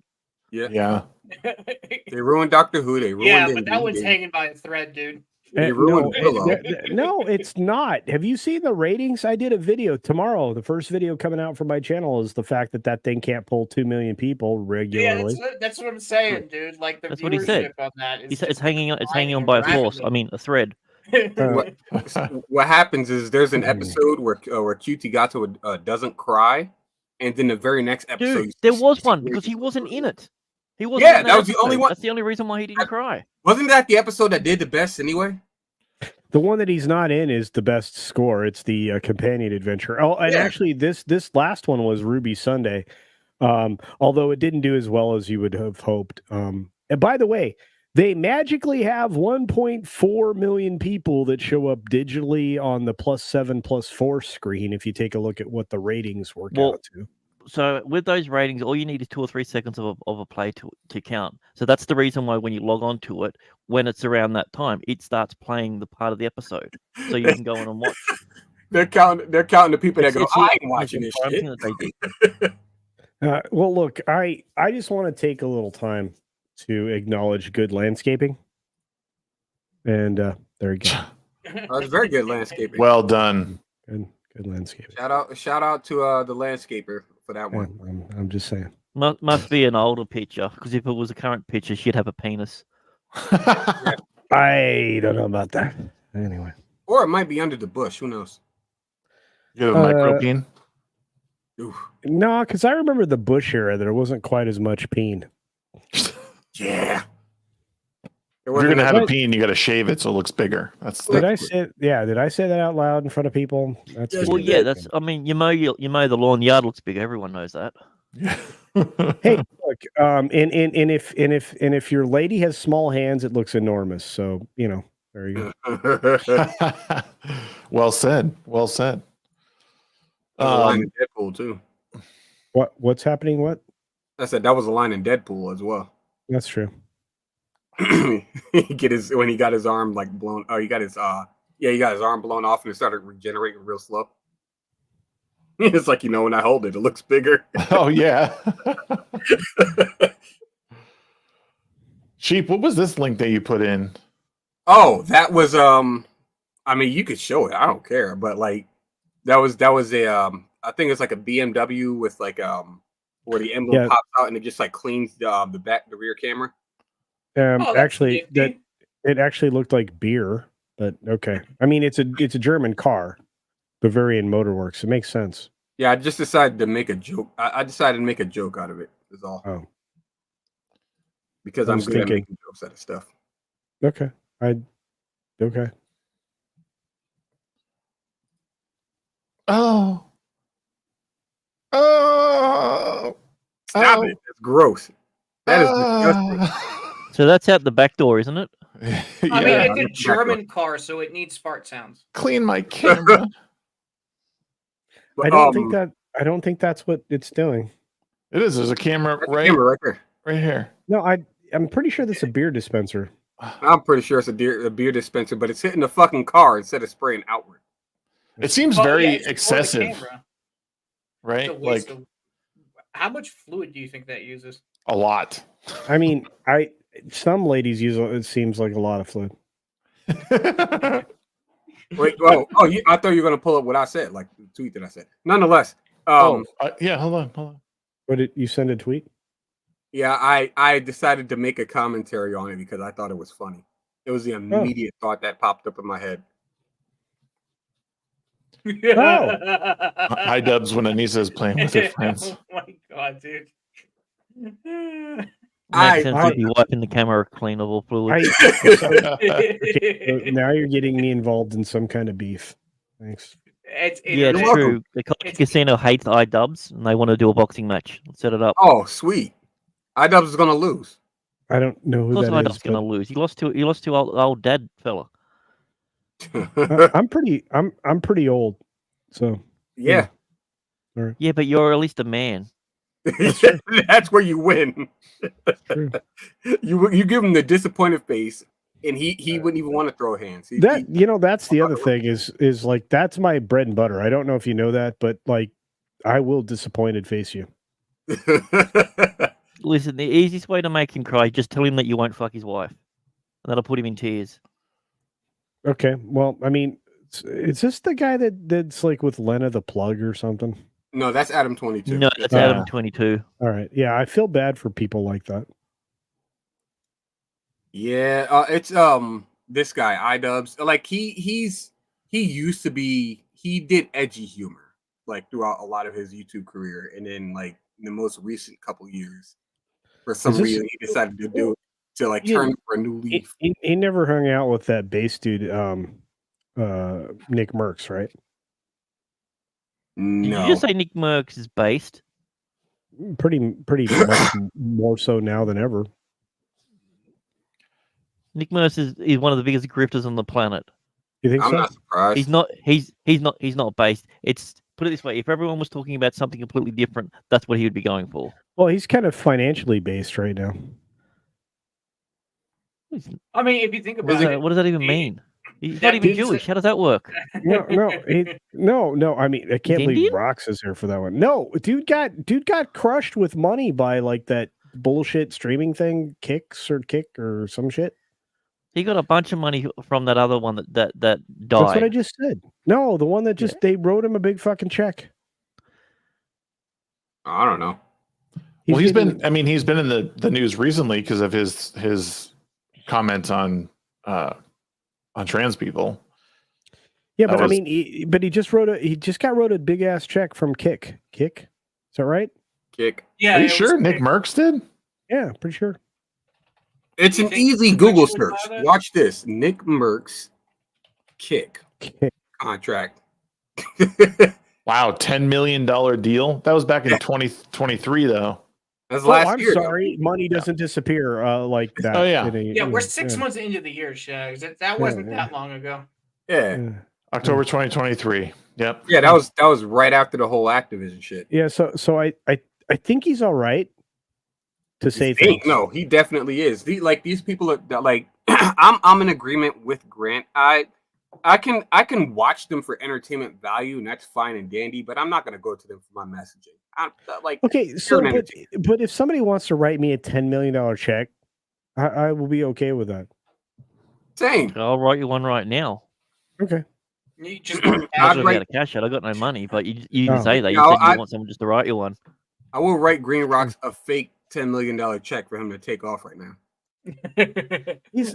Yeah. Yeah. They ruined Doctor Who. They ruined Yeah, it. but that one's hanging by a thread, dude. They ruined Willow. No, it's not. Have you seen the ratings? I did a video tomorrow. The first video coming out from my channel is the fact that thing can't pull 2 million people regularly. Yeah, that's what I'm saying, dude. Like the That's what he viewership said. on that is He said it's just hanging on declining by a force. rapidly. I mean, a thread. What happens is there's an episode where QT Gato doesn't cry, and then the very next episode, Dude, there was one because he wasn't in it. He wasn't. Yeah, in that was the only episode. one. That's the only reason why he didn't cry. Wasn't that the episode that did the best anyway? The one that he's not in is the best score. It's the companion adventure. Oh, and actually, this last one was Ruby Sunday, although it didn't do as well as you would have hoped. And by the way, they magically have 1.4 million people that show up digitally on the +7/+4 screen. If you take a look at what the ratings work out to. So with those ratings, all you need is 2 or 3 seconds of a play to count. So that's the reason why when you log on to it, when it's around that time, it starts playing the part of the episode, so you can go in and watch. They're counting the people that go, It's I ain't watching this prime shit. thing that they do. Well, look, I just want to take a little time to acknowledge good landscaping, and there you go. It's very good landscaping. Well done. Good landscaping. Shout out to the landscaper for that one. I'm just saying. Must be an older picture, because if it was a current picture, she'd have a penis. I don't know about that. Anyway. Or it might be under the bush. Who knows? You have a micro peen? No, because I remember the Bush era. There wasn't quite as much peen. Yeah. If you're gonna have a peen, you got to shave it so it looks bigger. Did I say that out loud in front of people? That's Well, yeah, that's. I mean, you mow the lawn, the yard looks big. Everyone knows that. Hey, look, and if your lady has small hands, it looks enormous. So there you go. Well said. Well said. That was a line in Deadpool too. What's happening? What? I said that was a line in Deadpool as well. That's true. When he got his arm like blown. Oh, he got his arm blown off and it started regenerating real slow. It's like, when I hold it, it looks bigger. Oh yeah. Sheep, what was this link that you put in? Oh, that was I mean, you could show it. I don't care, but like that was a I think it's like a BMW with like where the emblem pops out and it just like cleans the rear camera. Actually, it actually looked like beer, but okay. I mean, it's a German car, Bavarian Motorworks. It makes sense. Yeah, I just decided to make a joke. I decided to make a joke out of it. Is all. Oh, because I'm good at making jokes out of stuff. Okay, okay. Oh. Stop it! It's gross. That is disgusting. So that's out the back door, isn't it? Yeah. I mean, it's a German car, so it needs fart sounds. Clean my camera. I don't think that's what it's doing. It is. There's a camera right there. Right here. No, I'm pretty sure that's a beer dispenser. I'm pretty sure it's a beer dispenser, but it's hitting the fucking car instead of spraying outward. It seems very excessive. Right? Like, how much fluid do you think that uses? A lot. I mean, some ladies use it seems like a lot of fluid. Wait, I thought you were gonna pull up what I said, like the tweet that I said. Nonetheless, yeah, hold on. What did you send a tweet? Yeah, I decided to make a commentary on it because I thought it was funny. It was the immediate thought that popped up in my head. Hi, Dubs, when Anissa is playing with her friends. Oh my god, dude. Makes sense if you wiping the camera clean of all fluid. Now you're getting me involved in some kind of beef. Thanks. It's true. The College Casino hates iDubbbz and they want to do a boxing match. Let's set it up. Oh, sweet. iDubbbz is gonna lose. I don't know who that is. Of course iDubbbz gonna lose. He lost to old dad fella. I'm pretty old. So yeah. Yeah, but you're at least a man. That's where you win. True. You give him the disappointed face, and he wouldn't even want to throw hands. That's the other thing is like that's my bread and butter. I don't know if you know that, but like I will disappointed face you. Listen, the easiest way to make him cry, just tell him that you won't fuck his wife, and that'll put him in tears. Okay, well, I mean, is this the guy that's like with Lena the Plug or something? No, that's Adam 22. No, that's Adam 22. All right, yeah, I feel bad for people like that. Yeah, it's this guy iDubbbz. Like he used to be, he did edgy humor like throughout a lot of his YouTube career, and then like in the most recent couple years, for some reason he decided to do it to like turn for a new leaf. He never hung out with that bass dude, Nick Merckx, right? Did No, you just say Nick Merckx is based? Pretty much more so now than ever. Nick Merckx is one of the biggest grifters on the planet. You think I'm so? not surprised. He's not based. It's put it this way: if everyone was talking about something completely different, that's what he would be going for. Well, he's kind of financially based right now. I mean, if you think about it, What does that even mean? He's that not even dude's Jewish. How does that work? No. I mean, I can't believe Indian? Rox is here for that one. No, dude got crushed with money by like that bullshit streaming thing, Kick or some shit. He got a bunch of money from that other one that died. That's what I just said. No, the one that just they wrote him a big fucking check. I don't know. He's been in the news recently because of his comments on trans people. Yeah, but I mean, he just got wrote a big ass check from Kick. Kick, is that right? Kick. yeah, Are you it sure was- Nick Merckx did? Yeah, pretty sure. It's You an think easy he's Google sexual search. about it? Watch this. Nick Merckx Kick Kick. contract. Wow, $10 million deal. That was back in 2023 though. That's Oh, last I'm year. though. sorry. Money doesn't disappear like that. Oh, yeah. Yeah, we're 6 months into the year, Shags. That wasn't that long ago. Yeah. October 2023. Yep. Yeah, that was right after the whole Activision shit. Yeah, so I think he's all right to say things. No, he definitely is. These people are like I'm in agreement with Grant. I can watch them for entertainment value, and that's fine and dandy, but I'm not gonna go to them for my messaging. Okay, so but if somebody wants to write me a $10 million check, I will be okay with that. Same. I'll write you one right now. Okay. You just I was about to cash out. I got no money, but you didn't say that. You No, said you want someone just to write you one. I will write Greenrocks a fake $10 million check for him to take off right now.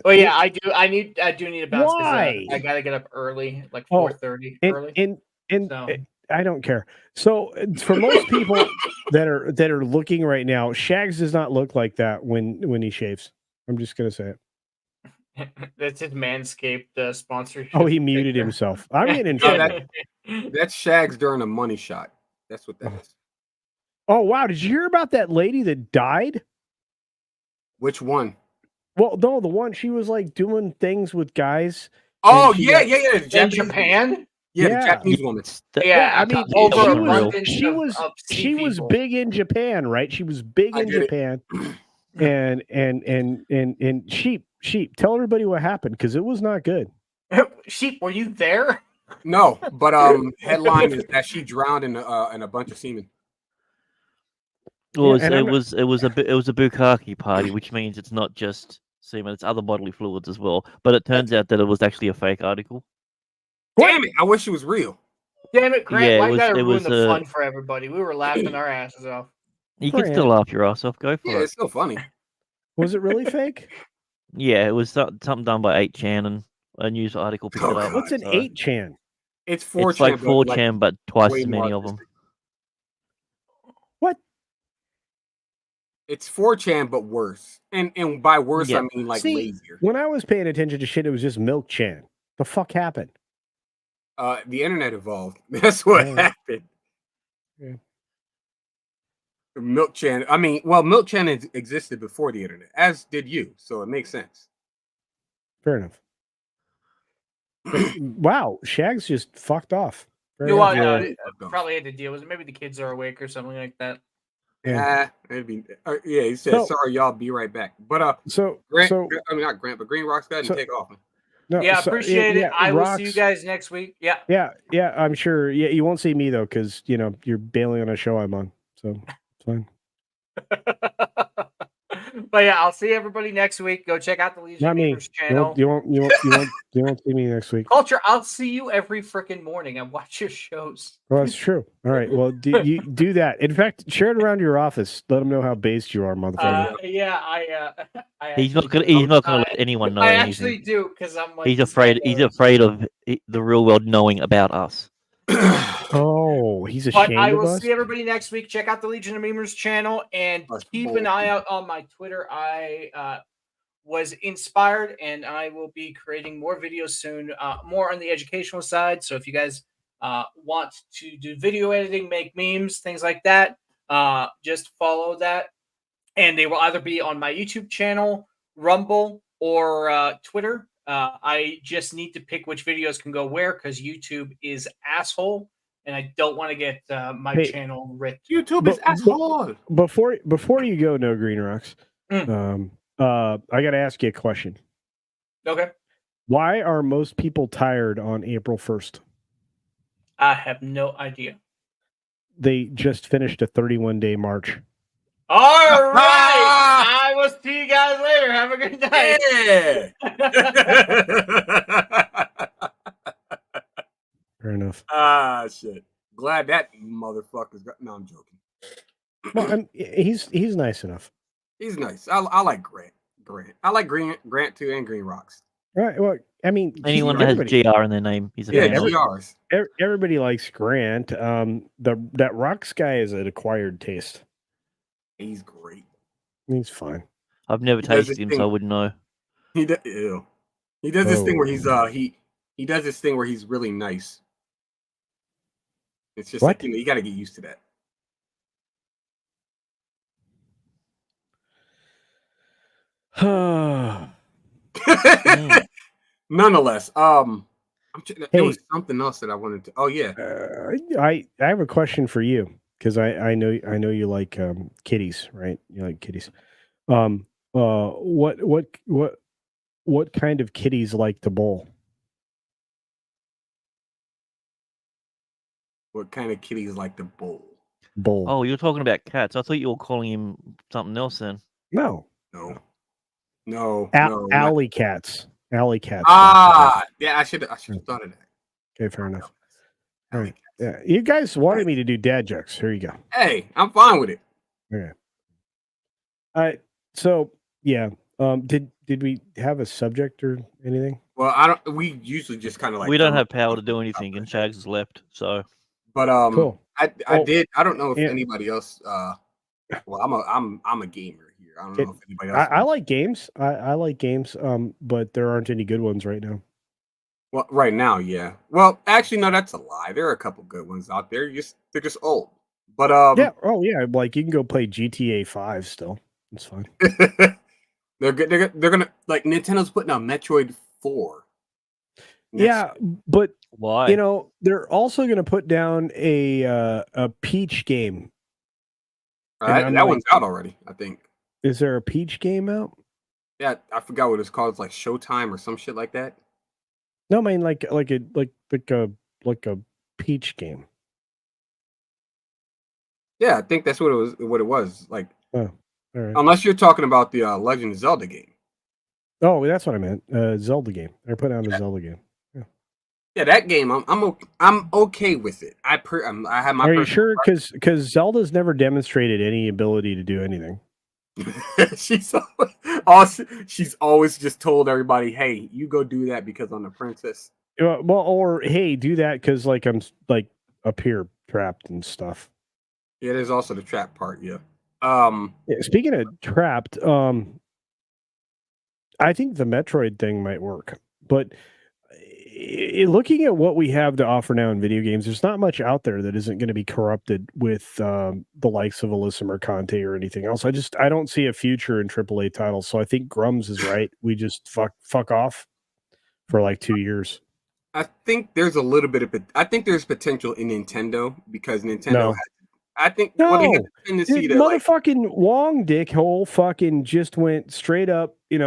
Well, yeah, I do need to bounce. Why? I gotta get up early, like Oh, 4:30 and, early. and So. I don't care. So for most people that are looking right now, Shags does not look like that when he shaves. I'm just gonna say it. That's his Manscaped sponsorship. Oh, he muted picture. himself. I'm getting in No, trouble. That's Shags during a money shot. That's what that is. Oh wow! Did you hear about that lady that died? Which one? Well, no, the one she was like doing things with guys. Oh she yeah, got- yeah. The In Japanese, Japan? yeah, the Yeah. Japanese woman. Yeah, I mean, Yeah, she real. was big in Japan, right? She was big I in get it. Japan, and sheep. Tell everybody what happened because it was not good. Sheep, were you there? No, but headline is that she drowned in a bunch of semen. Well, and it was a bukkake party, which means it's not just semen; it's other bodily fluids as well. But it turns out that it was actually a fake article. Damn it! I wish it was real. Damn it, Grant! Yeah, Why it you gotta was- it ruin was, the fun for everybody? We were laughing our asses off. You can still laugh your ass off. Go for Yeah, it. it's so funny. Was it really fake? Yeah, it was something done by 8chan, and a news article picked it up. What's an so- 8chan? It's 4chan. It's like but, 4chan, but twice way as more many of them. artistic. What? It's 4chan, but worse. And by worse, Yeah. I mean like See, lazier. when I was paying attention to shit, it was just Milk Chan. The fuck happened? The internet evolved. That's what Yeah. happened. Yeah. Milk Chan. I mean, well, Milk Chan existed before the internet, as did you. So it makes sense. Fair enough. Wow, Shags just fucked off Very You know what? happy. Probably had to deal with it. Maybe the kids are awake or something like that. Yeah, it'd be. Yeah, he said, So- "Sorry, y'all. Be right back." But Grant, I mean not Grant, but Green Rocks got to take off. No, Yeah, appreciate it. I will Rocks, see you guys next week. Yeah. Yeah, I'm sure. Yeah, you won't see me though, because you're bailing on a show I'm on, so it's fine. But yeah, I'll see everybody next week. Go check out the Legion Not me. Gamers channel. You won't see me next week. Culture, I'll see you every freaking morning and watch your shows. Well, that's true. All right. Well, you do that. In fact, share it around your office. Let them know how based you are, motherfucker. Yeah, I He's not gonna let anyone know I anything. actually do because I'm like He's afraid of the real world knowing about us. Oh, he's But ashamed I of will us. see everybody next week. Check out the Legion of Memers channel and keep an eye out on my Twitter. I was inspired and I will be creating more videos soon, more on the educational side. So if you guys want to do video editing, make memes, things like that, just follow that. And they will either be on my YouTube channel, Rumble, or Twitter. I just need to pick which videos can go where because YouTube is asshole. And I don't want to get my channel ripped. YouTube is asshole. Before you go, Nogreenrocks, I got to ask you a question. Okay. Why are most people tired on April 1st? I have no idea. They just finished a 31-day march. All right. I will see you guys later. Have a good night. Fair enough. Shit. Glad that motherfucker's got. No, I'm joking. Well, he's nice enough. He's nice. I like Grant. I like Grant too, and Green Rocks. Right. Well, I mean, Anyone that has GR in their name, he's a fan. GRs. Everybody likes Grant. That Rocks guy is an acquired taste. He's great. He's fine. I've never tasted him, so I wouldn't know. He does. He does this thing where he's he does this thing where he's really nice. It's just like you got to get used to that. Nonetheless, there was something else that I wanted to. Oh yeah, I have a question for you because I know you like kitties, right? You like kitties. What kind of kitties like to bowl? What kind of kitties like to bowl? Bowl. Oh, you're talking about cats. I thought you were calling him something else then. No. Alley cats. Alley cats. Yeah, I should have thought of that. Okay, fair enough. All right. Yeah, you guys wanted me to do dad jokes. Here you go. Hey, I'm fine with it. Okay. All right. So yeah. Did we have a subject or anything? Well, I don't. We usually just kind of like. We don't have power to do anything, and Shags has left. So. But cool. I did. I don't know if anybody else. Well, I'm a gamer here. I don't know if anybody else. I like games. I like games. But there aren't any good ones right now. Well, right now, yeah. Well, actually, no, that's a lie. There are a couple good ones out there. They're just old. But yeah. Oh yeah. Like you can go play GTA 5 still. It's fine. They're good. They're gonna like Nintendo's putting out Metroid 4. Yeah, but why? You know, they're also going to put down a Peach game. That one's out already, I think. Is there a Peach game out? Yeah, I forgot what it's called. It's like Showtime or some shit like that. No, I mean like a Peach game. Yeah, I think that's what it was. Like, all right. Unless you're talking about the Legend of Zelda game. Oh, that's what I meant. Zelda game. They're putting out a Zelda game. Yeah, that game. I'm okay with it. I have my. Are you sure? Because Zelda's never demonstrated any ability to do anything. she's always just told everybody, "Hey, you go do that because I'm the princess." Well, or hey, do that because like I'm like up here trapped and stuff. Yeah, there's also the trap part. Yeah. Speaking of trapped, I think the Metroid thing might work, but looking at what we have to offer now in video games, there's not much out there that isn't going to be corrupted with the likes of Alyssa Mercante or anything else. I don't see a future in AAA titles. So I think Grums is right. We just fuck off for like 2 years. I think there's a little bit of I think there's potential in Nintendo because Nintendo No. has, I think No, they have a tendency dude, to like, motherfucking Wong dickhole fucking just went straight up, I'm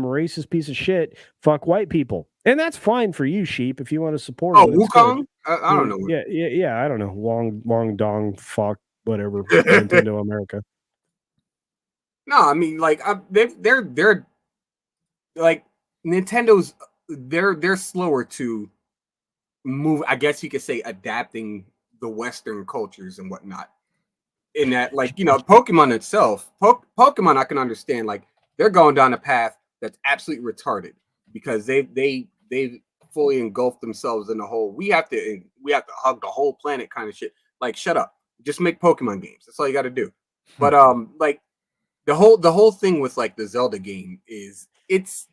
a racist piece of shit. Fuck white people. And that's fine for you, sheep, if you want to support him. It's good. Wukong? I don't know. Yeah, I don't know. Wong dong fuck whatever. Nintendo America. No, I mean like they're like Nintendo's they're slower to move. I guess you could say adapting the Western cultures and whatnot. In that, like Pokemon itself, Pokemon, I can understand. Like they're going down a path that's absolutely retarded because they fully engulfed themselves in the whole. We have to hug the whole planet kind of shit. Like shut up, just make Pokemon games. That's all you got to do. But like the whole thing with like the Zelda game is it's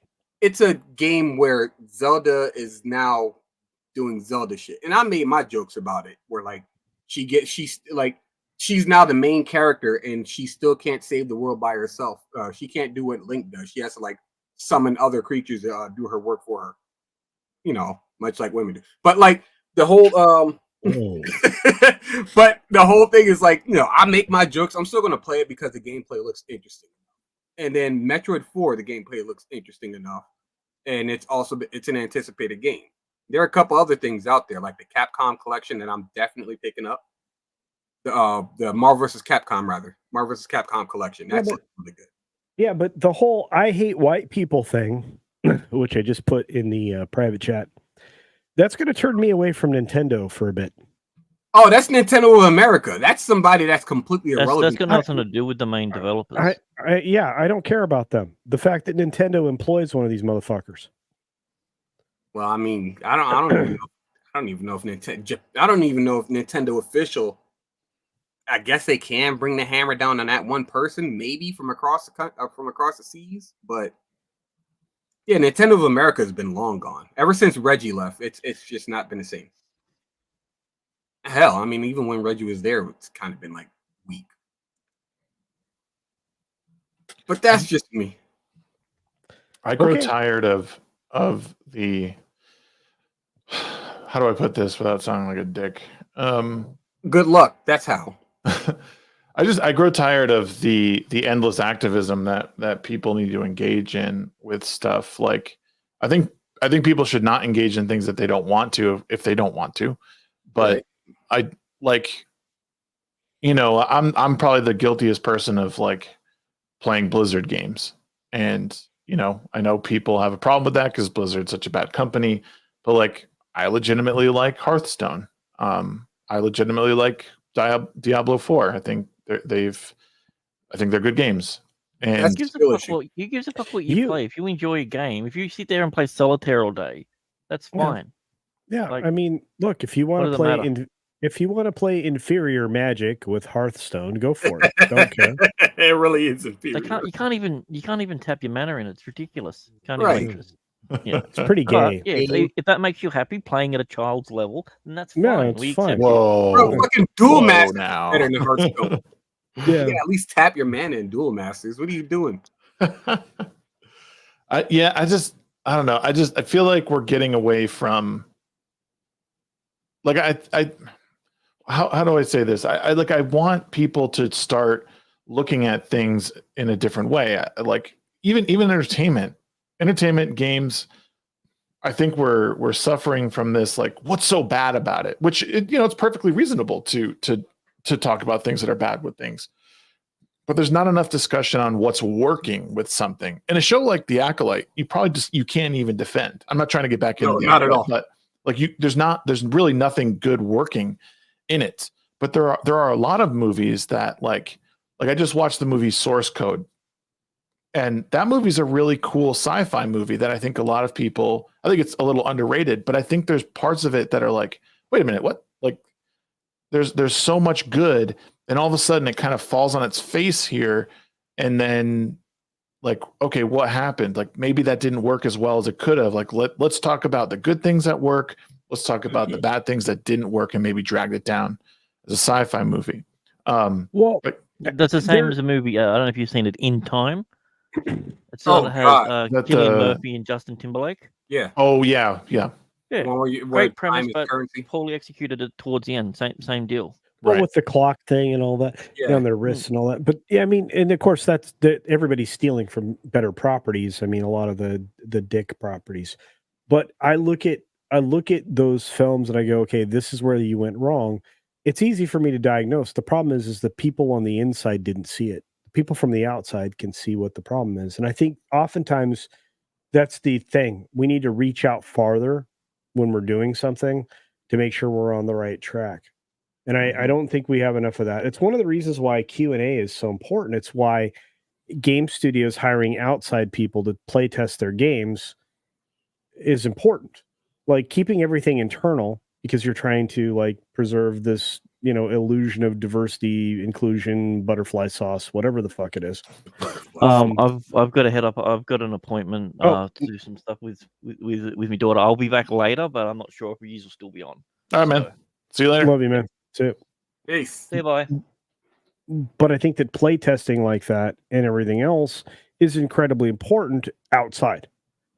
a game where Zelda is now doing Zelda shit, and I made my jokes about it where like she's now the main character and she still can't save the world by herself. She can't do what Link does. She has to like summon other creatures to do her work for her, much like women do. But like the whole but the whole thing is like, I make my jokes. I'm still going to play it because the gameplay looks interesting. And then Metroid 4, the gameplay looks interesting enough. And it's an anticipated game. There are a couple other things out there, like the Capcom collection that I'm definitely picking up. The Marvel vs. Capcom collection. That's really good. Yeah, but the whole I hate white people thing, which I just put in the private chat, that's going to turn me away from Nintendo for a bit. Oh, that's Nintendo of America. That's somebody that's completely irrelevant. That's got nothing to do with the main developers. I don't care about them. The fact that Nintendo employs one of these motherfuckers. Well, I mean, I don't even know if Nintendo official. I guess they can bring the hammer down on that one person, maybe from across the seas. But yeah, Nintendo of America has been long gone. Ever since Reggie left, it's just not been the same. Hell, I mean, even when Reggie was there, it's kind of been like weak. But that's just me. I grow tired of the. How do I put this without sounding like a dick? Good luck. That's how. I grow tired of the endless activism that people need to engage in with stuff. Like I think people should not engage in things that they don't want to if they don't want to. But right. I'm probably the guiltiest person of like playing Blizzard games. And, I know people have a problem with that because Blizzard's such a bad company, but like I legitimately like Hearthstone. I legitimately like Diablo 4. I think they're good games. And who gives a fuck what you play? If you enjoy a game, if you sit there and play solitaire all day, that's fine. Yeah, I mean, look, if you want to play inferior Magic with Hearthstone, go for it. Don't care. It really is inferior. You can't even tap your mana in. It's ridiculous. Right. Yeah, it's pretty gay. If that makes you happy playing at a child's level, then that's fine. No, it's fine. Whoa, bro, fucking Duel Masters now. Better than Hearthstone. Yeah. You can at least tap your mana in Duel Masters. What are you doing? I don't know. I feel like we're getting away from. Like how do I say this? I want people to start looking at things in a different way. Like even entertainment games. I think we're suffering from this. Like, what's so bad about it? Which it's perfectly reasonable to talk about things that are bad with things, but there's not enough discussion on what's working with something. In a show like The Acolyte, you can't even defend. I'm not trying to get back into not at all. But like there's really nothing good working in it. But there are a lot of movies that like I just watched the movie Source Code, and that movie's a really cool sci-fi movie that I think a lot of people, I think it's a little underrated, but I think there's parts of it that are like, wait a minute, what? Like there's so much good, and all of a sudden it kind of falls on its face here, and then like, okay, what happened? Like maybe that didn't work as well as it could have. Like let's talk about the good things that work. Let's talk about the bad things that didn't work and maybe dragged it down as a sci-fi movie. That's the same as a movie. I don't know if you've seen it, In Time. It's the one that has That, Cillian Murphy and Justin Timberlake. Yeah. Oh yeah. Yeah, Where great time premise, is but currency. poorly executed towards the end. Same deal. Well, Right. with the clock thing and all that, Yeah. on their wrists and all that. But yeah, I mean, and of course, everybody's stealing from better properties. I mean, a lot of the dick properties. But I look at those films and I go, okay, this is where you went wrong. It's easy for me to diagnose. The problem is the people on the inside didn't see it. People from the outside can see what the problem is, and I think oftentimes that's the thing. We need to reach out farther when we're doing something to make sure we're on the right track. And I don't think we have enough of that. It's one of the reasons why Q&A is so important. It's why game studios hiring outside people to play test their games is important. Like keeping everything internal because you're trying to like preserve this, illusion of diversity, inclusion, butterfly sauce, whatever the fuck it is. I've got to head up. I've got an appointment to do some stuff with my daughter. I'll be back later, but I'm not sure if you will still be on. All right, man. See you later. Love you, man. See you. Peace. See you, bye. But I think that play testing like that and everything else is incredibly important outside,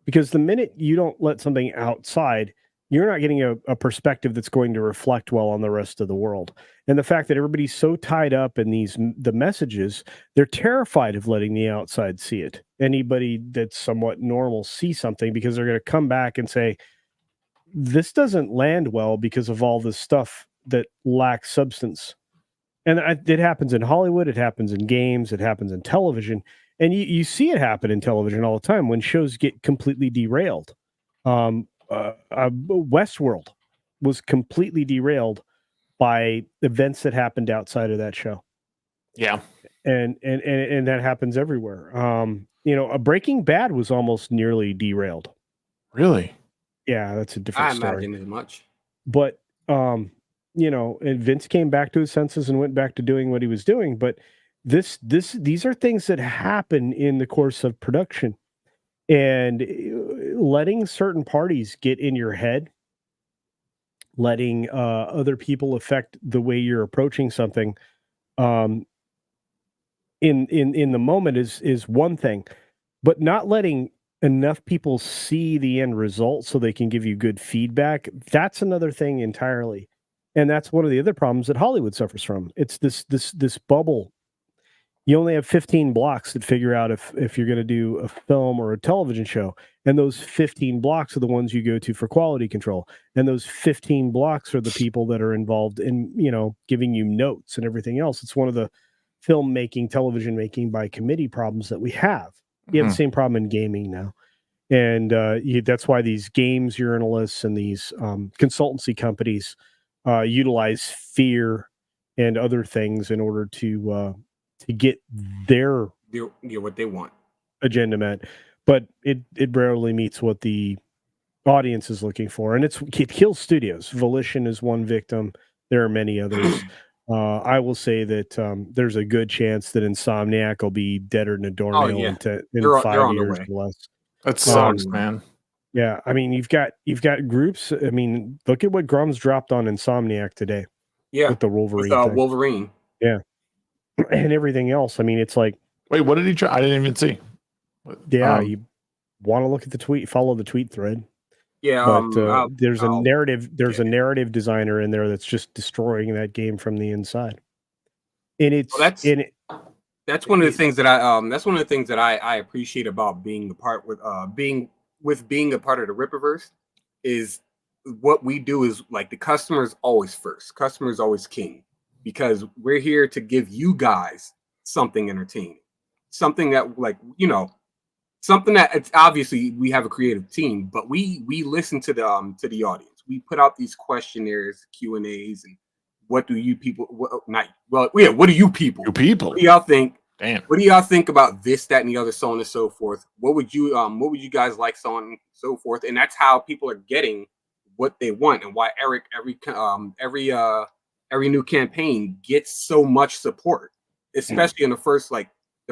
because the minute you don't let something outside, you're not getting a perspective that's going to reflect well on the rest of the world. And the fact that everybody's so tied up in the messages, they're terrified of letting the outside see it. Anybody that's somewhat normal see something because they're going to come back and say, this doesn't land well because of all this stuff that lacks substance. And it happens in Hollywood, it happens in games, it happens in television. And you see it happen in television all the time when shows get completely derailed. Westworld was completely derailed by events that happened outside of that show. Yeah. And that happens everywhere. A Breaking Bad was almost nearly derailed. Really? Yeah, that's a different story. I imagine as much. But and Vince came back to his senses and went back to doing what he was doing. But these are things that happen in the course of production, and letting certain parties get in your head, letting other people affect the way you're approaching something, in the moment is one thing, but not letting enough people see the end result so they can give you good feedback, that's another thing entirely. And that's one of the other problems that Hollywood suffers from. It's this bubble. You only have 15 blocks that figure out if you're going to do a film or a television show. And those 15 blocks are the ones you go to for quality control. And those 15 blocks are the people that are involved in, giving you notes and everything else. It's one of the filmmaking, television making by committee problems that we have. You have the same problem in gaming now. And that's why these games journalists and these consultancy companies utilize fear and other things in order to get their what they want agenda met. But it rarely meets what the audience is looking for. And it kills studios. Volition is one victim. There are many others. I will say that there's a good chance that Insomniac will be deader than a doornail in 5 years or less. That sucks, man. Yeah, I mean, you've got groups. I mean, look at what Grum's dropped on Insomniac today. Yeah, with the Wolverine. Wolverine. Yeah, and everything else. I mean, it's like, wait, what did he try? I didn't even see. Yeah, you want to look at the tweet, follow the tweet thread. Yeah, but there's a narrative. There's a narrative designer in there that's just destroying that game from the inside. And it's that's one of the things that I appreciate about being a part being a part of the Rippaverse is what we do is like the customer is always first. Customer is always king, because we're here to give you guys something entertaining, something that something that it's obviously we have a creative team, but we listen to the audience. We put out these questionnaires, Q&As, and what do you people? What do you people? You people. What do y'all think? Damn. What do y'all think about this, that, and the other, so on and so forth? What would you guys like, so on and so forth? And that's how people are getting what they want, and why Eric every new campaign gets so much support, especially in the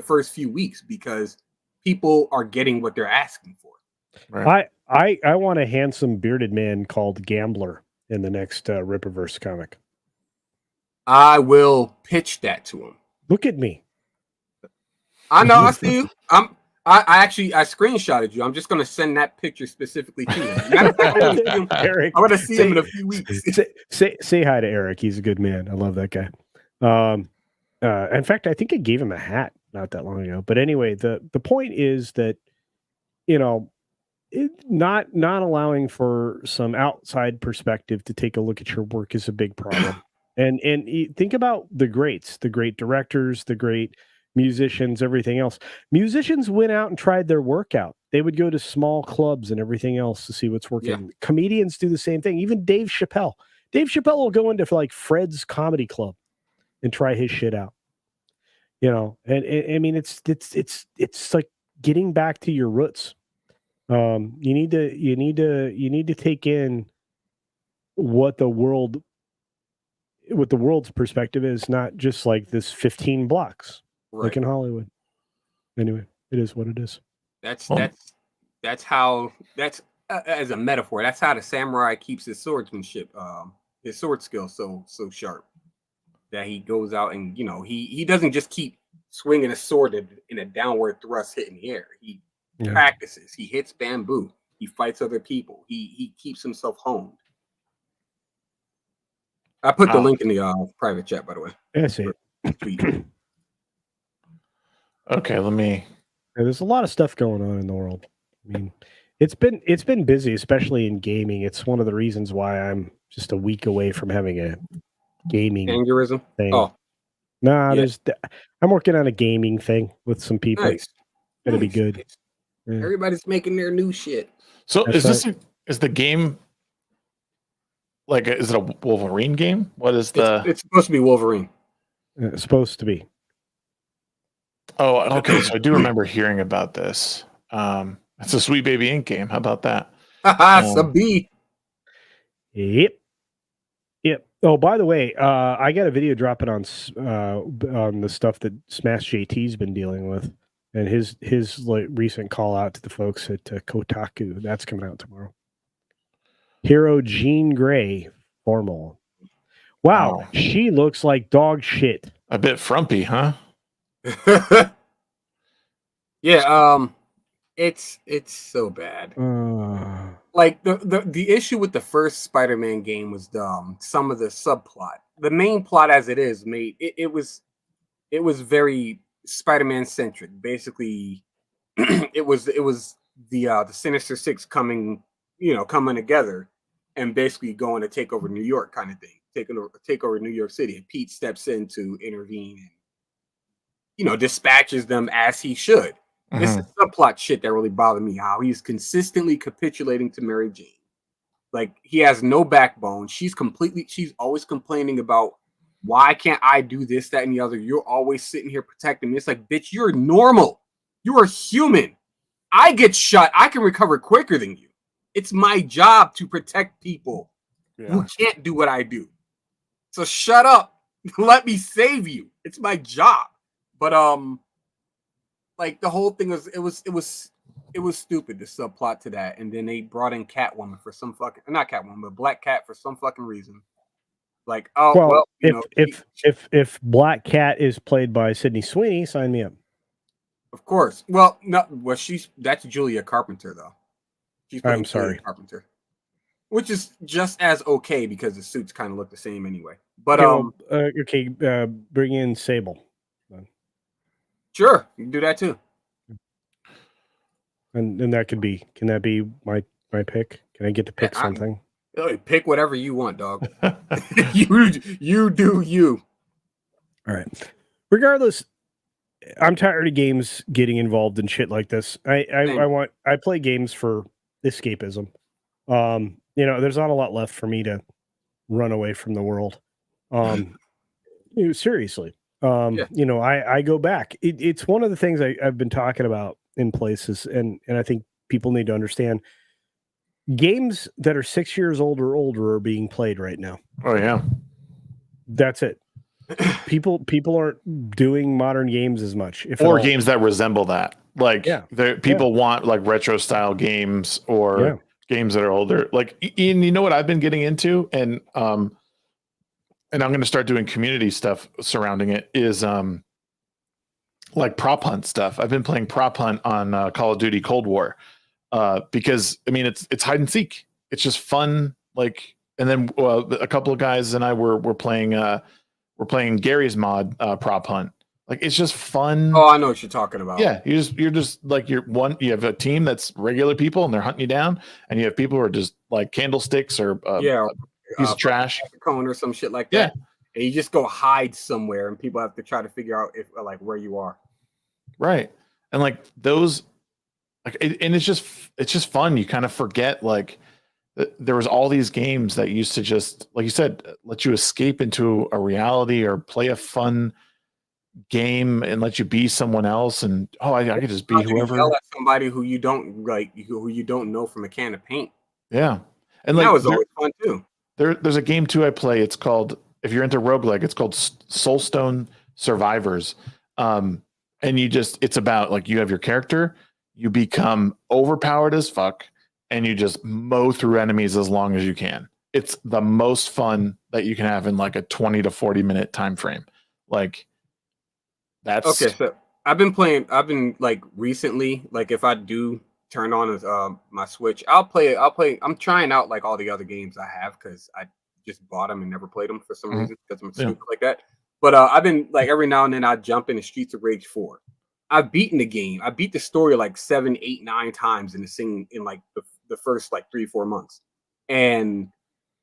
first few weeks, because people are getting what they're asking for. Right. I want a handsome bearded man called Gambler in the next Rippaverse comic. I will pitch that to him. Look at me. I know. I see you. I screenshotted you. I'm just gonna send that picture specifically to you. Eric, I want to see him in a few weeks. Say hi to Eric. He's a good man. I love that guy. In fact, I think I gave him a hat not that long ago. But anyway, the point is that, you know, not allowing for some outside perspective to take a look at your work is a big problem. and think about the greats, the great directors, the great musicians, everything else. Musicians went out and tried their work out. They would go to small clubs and everything else to see what's working. Yeah. Comedians do the same thing. Even Dave Chappelle. Dave Chappelle will go into like Fred's Comedy Club and try his shit out. You know, and I mean, it's like getting back to your roots. You need to take in what the world's perspective is, not just like this 15 blocks, right, like in Hollywood. Anyway, it is what it is. That's how as a metaphor. That's how the samurai keeps his swordsmanship, his sword skill so sharp, that he goes out and, you know, he doesn't just keep swinging a sword in a downward thrust hitting the air. He practices. He hits bamboo. He fights other people. He keeps himself honed. I put the link in the private chat, by the way. I see it. Okay, let me. There's a lot of stuff going on in the world. I mean, it's been busy, especially in gaming. It's one of the reasons why I'm just a week away from having a gaming aneurysm thing. Oh, nah, I'm working on a gaming thing with some people. Nice. It'll be good. Nice. Yeah. Everybody's making their new shit. So is the game like, is it a Wolverine game? What is it's supposed to be Wolverine. It's supposed to be. Oh, okay. So I do remember hearing about this. It's a Sweet Baby Inc. game. How about that? Sabi. Yep. Oh, by the way, I got a video dropping on the stuff that Smash JT's been dealing with, and his like recent call out to the folks at Kotaku. That's coming out tomorrow. Hero Jean Grey, formal. Wow, she looks like dog shit. A bit frumpy, huh? Yeah, it's so bad. Like the issue with the first Spider-Man game was some of the subplot. The main plot, as it is, it was very Spider-Man centric. Basically, it was the Sinister Six coming together and basically going to take over New York, kind of thing. Take over New York City, and Pete steps in to intervene and, you know, dispatches them as he should. This is subplot shit that really bothered me. How he's consistently capitulating to Mary Jane. Like, he has no backbone. She's always complaining about, why can't I do this, that, and the other? You're always sitting here protecting me. It's like, bitch, you're normal. You are human. I get shot. I can recover quicker than you. It's my job to protect people who can't do what I do. So shut up. Let me save you. It's my job. But like, the whole thing was stupid, the subplot to that. And then they brought in Catwoman for some fucking, not Catwoman, but Black Cat for some fucking reason. Like, if Black Cat is played by Sydney Sweeney, sign me up. Of course. Well, no, that's Julia Carpenter though. I'm sorry, Julia Carpenter, which is just as okay because the suits kind of look the same anyway. But bring in Sable. Sure, you can do that too. And can that be my pick? Can I get to pick something? Pick whatever you want, dog. you do you. All right. Regardless, I'm tired of games getting involved in shit like this. I play games for escapism. You know, there's not a lot left for me to run away from the world. Seriously. You know, I go back. It's one of the things I've been talking about in places, and I think people need to understand. Games that are 6 years old or older are being played right now. Oh yeah, that's it. People aren't doing modern games as much, or games that resemble that. Like, people want like retro style games or games that are older. Like, Ian, you know what I've been getting into, and I'm going to start doing community stuff surrounding it. Is like prop hunt stuff. I've been playing prop hunt on Call of Duty Cold War because I mean it's hide and seek. It's just fun. Like, and then a couple of guys and I were playing Gary's mod prop hunt. Like, it's just fun. Oh, I know what you're talking about. Yeah, you're just like you have a team that's regular people and they're hunting you down, and you have people who are just like candlesticks or a piece of trash, cone or some shit like that. And you just go hide somewhere, and people have to try to figure out if like where you are. Right, and like those, like, and it's just fun. You kind of forget like there was all these games that used to just, like you said, let you escape into a reality or play a fun game and let you be someone else, and I could just be whoever. Yell at somebody who you don't like, who you don't know from a can of paint. Yeah, and like that was always fun too. There's a game too I play. It's called, if you're into roguelike, it's called Soulstone Survivors. And it's about like you have your character, you become overpowered as fuck, and you just mow through enemies as long as you can. It's the most fun that you can have in like a 20 to 40 minute time frame. Like, that's okay. So I've been like recently, like if I do turn on my Switch, I'll play. I'm trying out like all the other games I have because I just bought them and never played them for some reason because I'm stupid like that. But I've been like every now and then I jump into Streets of Rage 4. I've beaten the game. I beat the story like 7, 8, 9 times in like the first like 3-4 months, and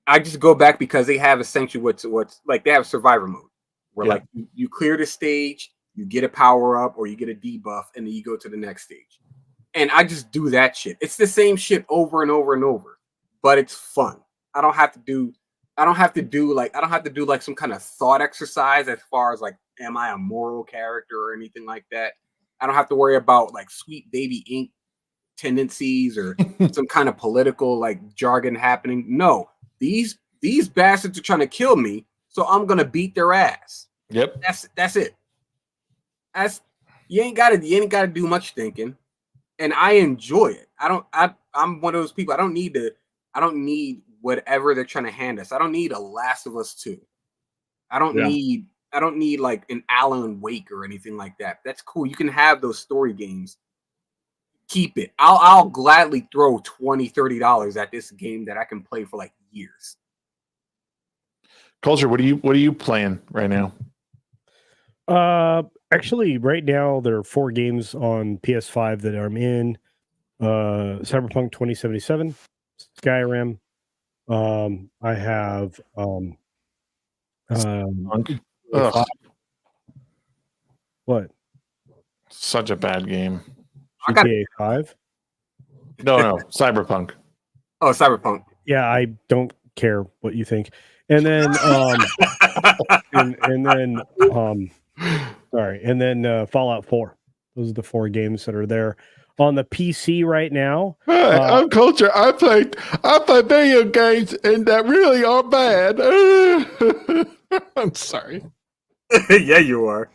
I just go back because they have essentially what's like they have survivor mode where like you clear the stage, you get a power up or you get a debuff, and then you go to the next stage. And I just do that shit. It's the same shit over and over and over, but it's fun. I don't have to do like some kind of thought exercise as far as like, am I a moral character or anything like that? I don't have to worry about like Sweet Baby Inc. tendencies or some kind of political like jargon happening. No, these bastards are trying to kill me, so I'm gonna beat their ass. Yep. That's it. You ain't gotta do much thinking, and I enjoy it. I'm one of those people. I don't need whatever they're trying to hand us. I don't need a Last of Us 2. I don't need like an Alan Wake or anything like that. That's cool. You can have those story games. Keep it. I'll gladly throw $20, $30 at this game that I can play for like years. Culture, what are you playing right now? Actually, right now there are 4 games on PS5 that I'm in. Cyberpunk 2077, Skyrim. I have what? Such a bad game. GTA 5? No, Cyberpunk. Oh, Cyberpunk. Yeah, I don't care what you think. And then and then Fallout 4. Those are the 4 games that are there on the PC right now. I'm Culture. I play video games and that really are bad. I'm sorry. Yeah, you are.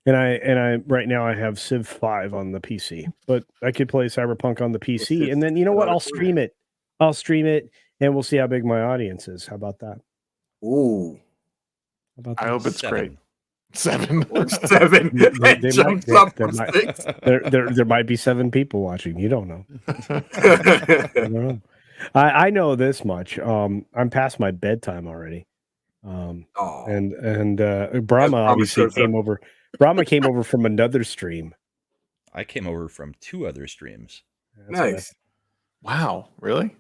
And I right now I have Civ 5 on the PC, but I could play Cyberpunk on the PC. And then you know what? I'll stream it, and we'll see how big my audience is. How about that? Ooh. I hope it's 7. great. 7. 7. There might be 7 people watching. You don't know. I don't know. I know this much. I'm past my bedtime already. And Brahma obviously came over. Brahma came over from another stream. I came over from 2 other streams. Nice. Wow, really?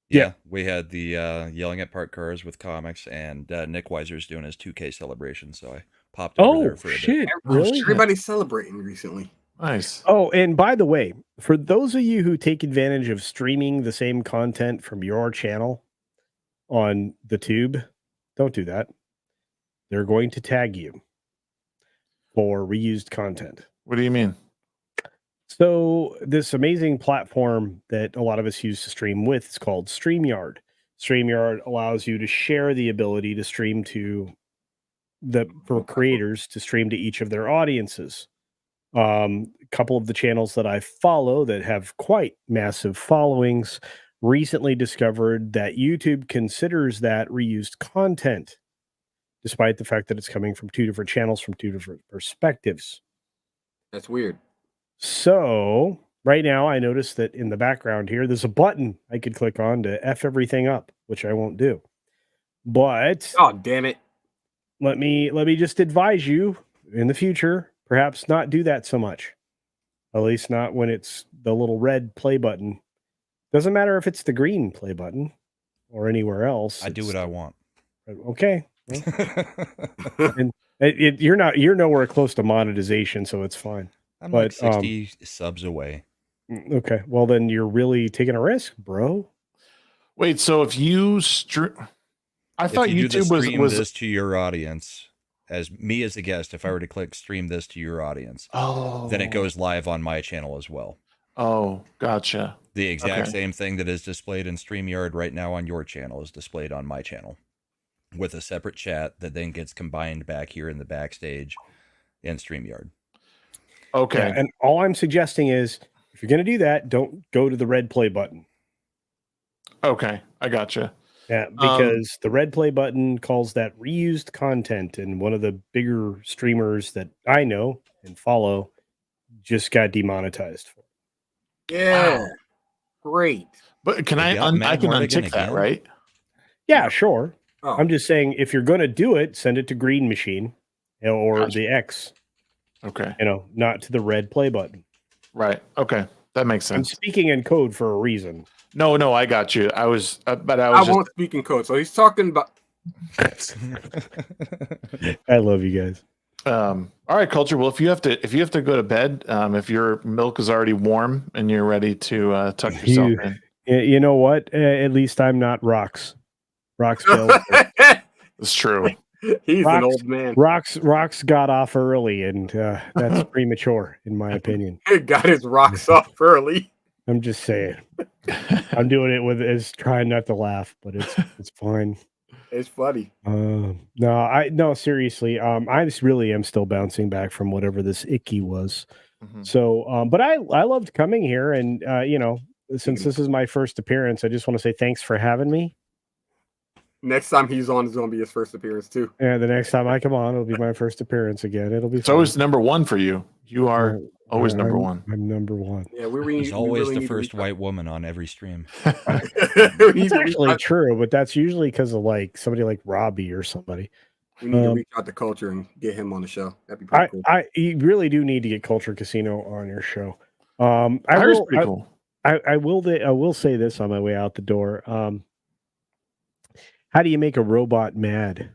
Yeah, we had the Yelling at Parked Cars with comics, and Nick Weiser's doing his 2K celebration, so I popped over there for a bit. Really? Everybody's celebrating recently. Nice. Oh, and by the way, for those of you who take advantage of streaming the same content from your channel on the tube, don't do that. They're going to tag you for reused content. What do you mean? So this amazing platform that a lot of us use to stream with is called StreamYard. StreamYard allows you to share the ability to stream for creators to stream to each of their audiences. A couple of the channels that I follow that have quite massive followings recently discovered that YouTube considers that reused content. despite the fact that it's coming from two different channels from two different perspectives. That's weird. So right now I notice that in the background here, there's a button I could click on to F everything up, which I won't do. But oh, damn it. Let me just advise you in the future, perhaps not do that so much. At least not when it's the little red play button. Doesn't matter if it's the green play button or anywhere else. I do what I want. Okay. And you're nowhere close to monetization, so it's fine. I'm like 60 subs away. Okay. Well, then you're really taking a risk, bro. Wait, so if you I thought YouTube was this to your audience as me as a guest. If I were to click stream this to your audience, then it goes live on my channel as well. Oh, gotcha. The exact same thing that is displayed in StreamYard right now on your channel is displayed on my channel with a separate chat that then gets combined back here in the backstage in StreamYard. Okay. Yeah, and all I'm suggesting is if you're going to do that, don't go to the red play button. Okay. I gotcha. Yeah, because the red play button calls that reused content, and one of the bigger streamers that I know and follow just got demonetized for it. Yeah. Wow. Great. But can I can untick that, right? Yeah, sure. Oh. I'm just saying if you're going to do it, send it to Green Machine or the X. Okay. Not to the red play button. Right. Okay. That makes sense. I'm speaking in code for a reason. No, I got you. I won't speak in code. So he's talking about. I love you guys. All right, Culture. Well, if you have to go to bed, if your milk is already warm and you're ready to tuck yourself in. You know what? At least I'm not Rocks. Rocks failed. It's true. He's an old man. Rocks got off early, and that's premature, in my opinion. He got his rocks off early. I'm just saying. I'm doing it as trying not to laugh, but it's fine. It's funny. No, seriously. I just really am still bouncing back from whatever this icky was. Mm-hmm. So, but I loved coming here, and since this is my first appearance, I just want to say thanks for having me. Next time he's on, it's going to be his first appearance too. Yeah, the next time I come on, it'll be my first appearance again. It'll be. It's always number one for you. You are always number one. I'm number one. Yeah, he's always the first white woman on every stream. It's actually true, but that's usually because of like somebody like Robbie or somebody. We need to reach out to Culture and get him on the show. That'd be pretty cool. You really do need to get Culture Casino on your show. Pretty cool. I will say this on my way out the door. How do you make a robot mad?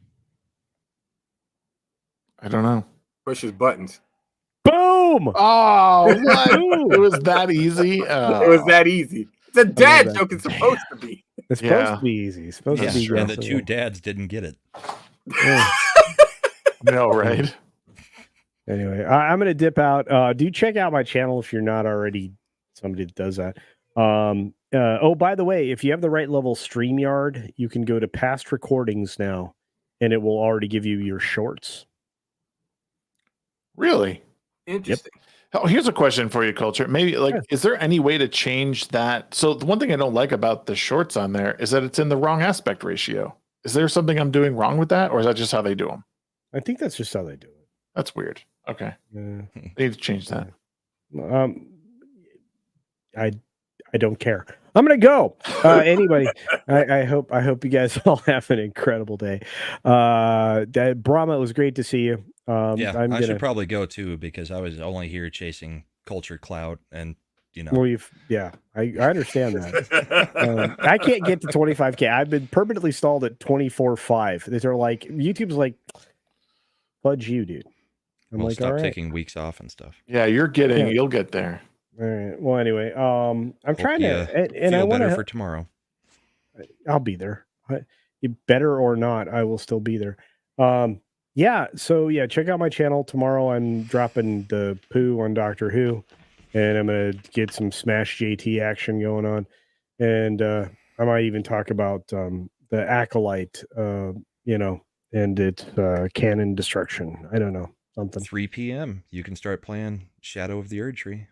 I don't know. Push his buttons. Boom! Oh, what? It was that easy. It was that easy. It's a dad joke. It's supposed to be. It's supposed to be easy. It's supposed to be. And the two dads didn't get it. No, right? Anyway, I'm going to dip out. Do check out my channel if you're not already somebody that does that. By the way, if you have the right level StreamYard, you can go to past recordings now, and it will already give you your shorts. Really? Interesting. Yep. Oh, here's a question for you, Culture. Maybe is there any way to change that? So the one thing I don't like about the shorts on there is that it's in the wrong aspect ratio. Is there something I'm doing wrong with that, or is that just how they do them? I think that's just how they do it. That's weird. Okay. Yeah. They need to change that. I don't care. I'm gonna go. Anybody, I hope you guys all have an incredible day. Brahma, it was great to see you. I should probably go too because I was only here chasing culture clout and Well, I understand that. I can't get to 25K. I've been permanently stalled at 24.5. They're like YouTube's like, fudge you, dude. I'm like, stop all right. taking weeks off and stuff. Yeah, you'll get there. All right. Well, anyway, I'm trying to, and I want better for tomorrow. I'll be there. Better or not, I will still be there. So check out my channel tomorrow. I'm dropping the poo on Doctor Who, and I'm gonna get some Smash JT action going on, and I might even talk about the Acolyte, and its canon destruction. I don't know, something. 3 p.m. You can start playing Shadow of the Erd Tree.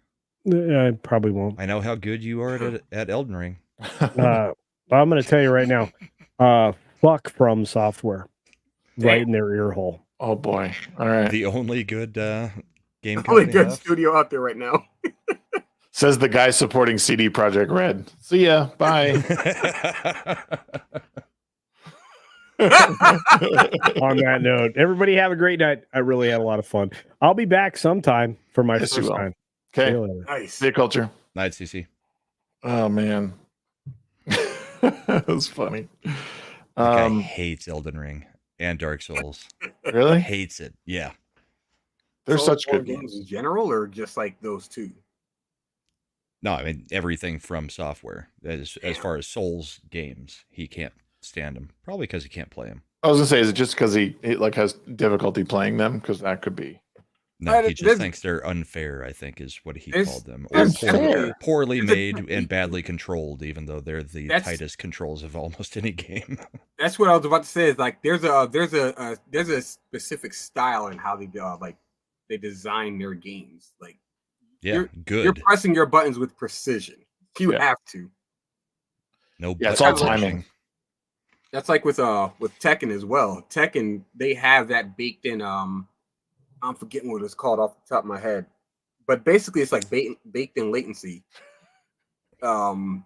I probably won't. I know how good you are at Elden Ring. I'm going to tell you right now. Fuck From Software. right in their ear hole. Oh boy! All right. The only good game Only company good left. studio out there right now. Says the guy supporting CD Projekt Red. See ya. Bye. On that note, everybody have a great night. I really had a lot of fun. I'll be back sometime for my Yes, you first will. time. See Okay. you later. Nice. Via culture. Night, CC. Oh man, that was funny. That guy hates Elden Ring and Dark Souls. Really? Hates it. Yeah. They're Soul such good games games. in general, or just like those two? No, I mean everything from software. As far as Souls games, he can't stand them. Probably because he can't play them. I was gonna say, is it just because he like has difficulty playing them? Because that could be. No, he just thinks they're unfair, I think is what he called them. Or poorly made and badly controlled, even though they're the tightest controls of almost any game. That's what I was about to say. Is like there's a specific style in how they design their games. Like yeah, you're pressing your buttons with precision. You have to. No, yeah, it's all timing. That's like with Tekken as well. Tekken, they have that baked in. I'm forgetting what it's called off the top of my head, but basically it's like baked in latency. And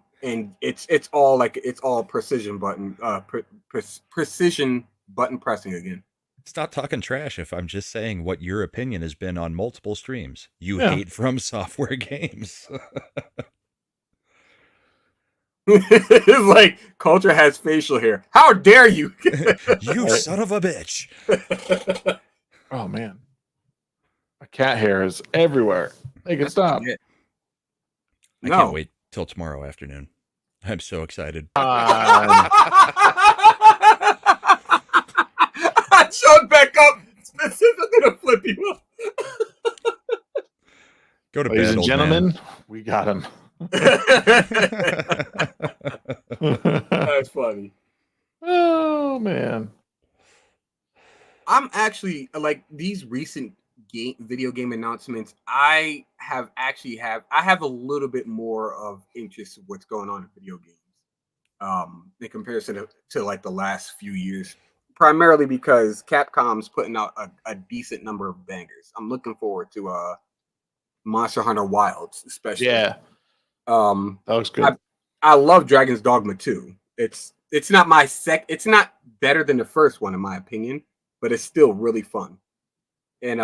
it's all precision button precision button pressing again. Stop talking trash if I'm just saying what your opinion has been on multiple streams. You hate From Software games. It's like culture has facial hair. How dare you? You son of a bitch. Oh man. My cat hair is everywhere. Make it stop. I can't wait till tomorrow afternoon. I'm so excited. I showed back up specifically to flip you up. Go to Ladies bed, and old gentlemen, man. we got him. That's funny. Oh man. I'm actually like these recent video game announcements. I have a little bit more of interest in what's going on in video games, in comparison to like the last few years. Primarily because Capcom's putting out a decent number of bangers. I'm looking forward to Monster Hunter Wilds, especially. Yeah. That looks good. I love Dragon's Dogma 2. It's not it's not better than the first one in my opinion, but it's still really fun. And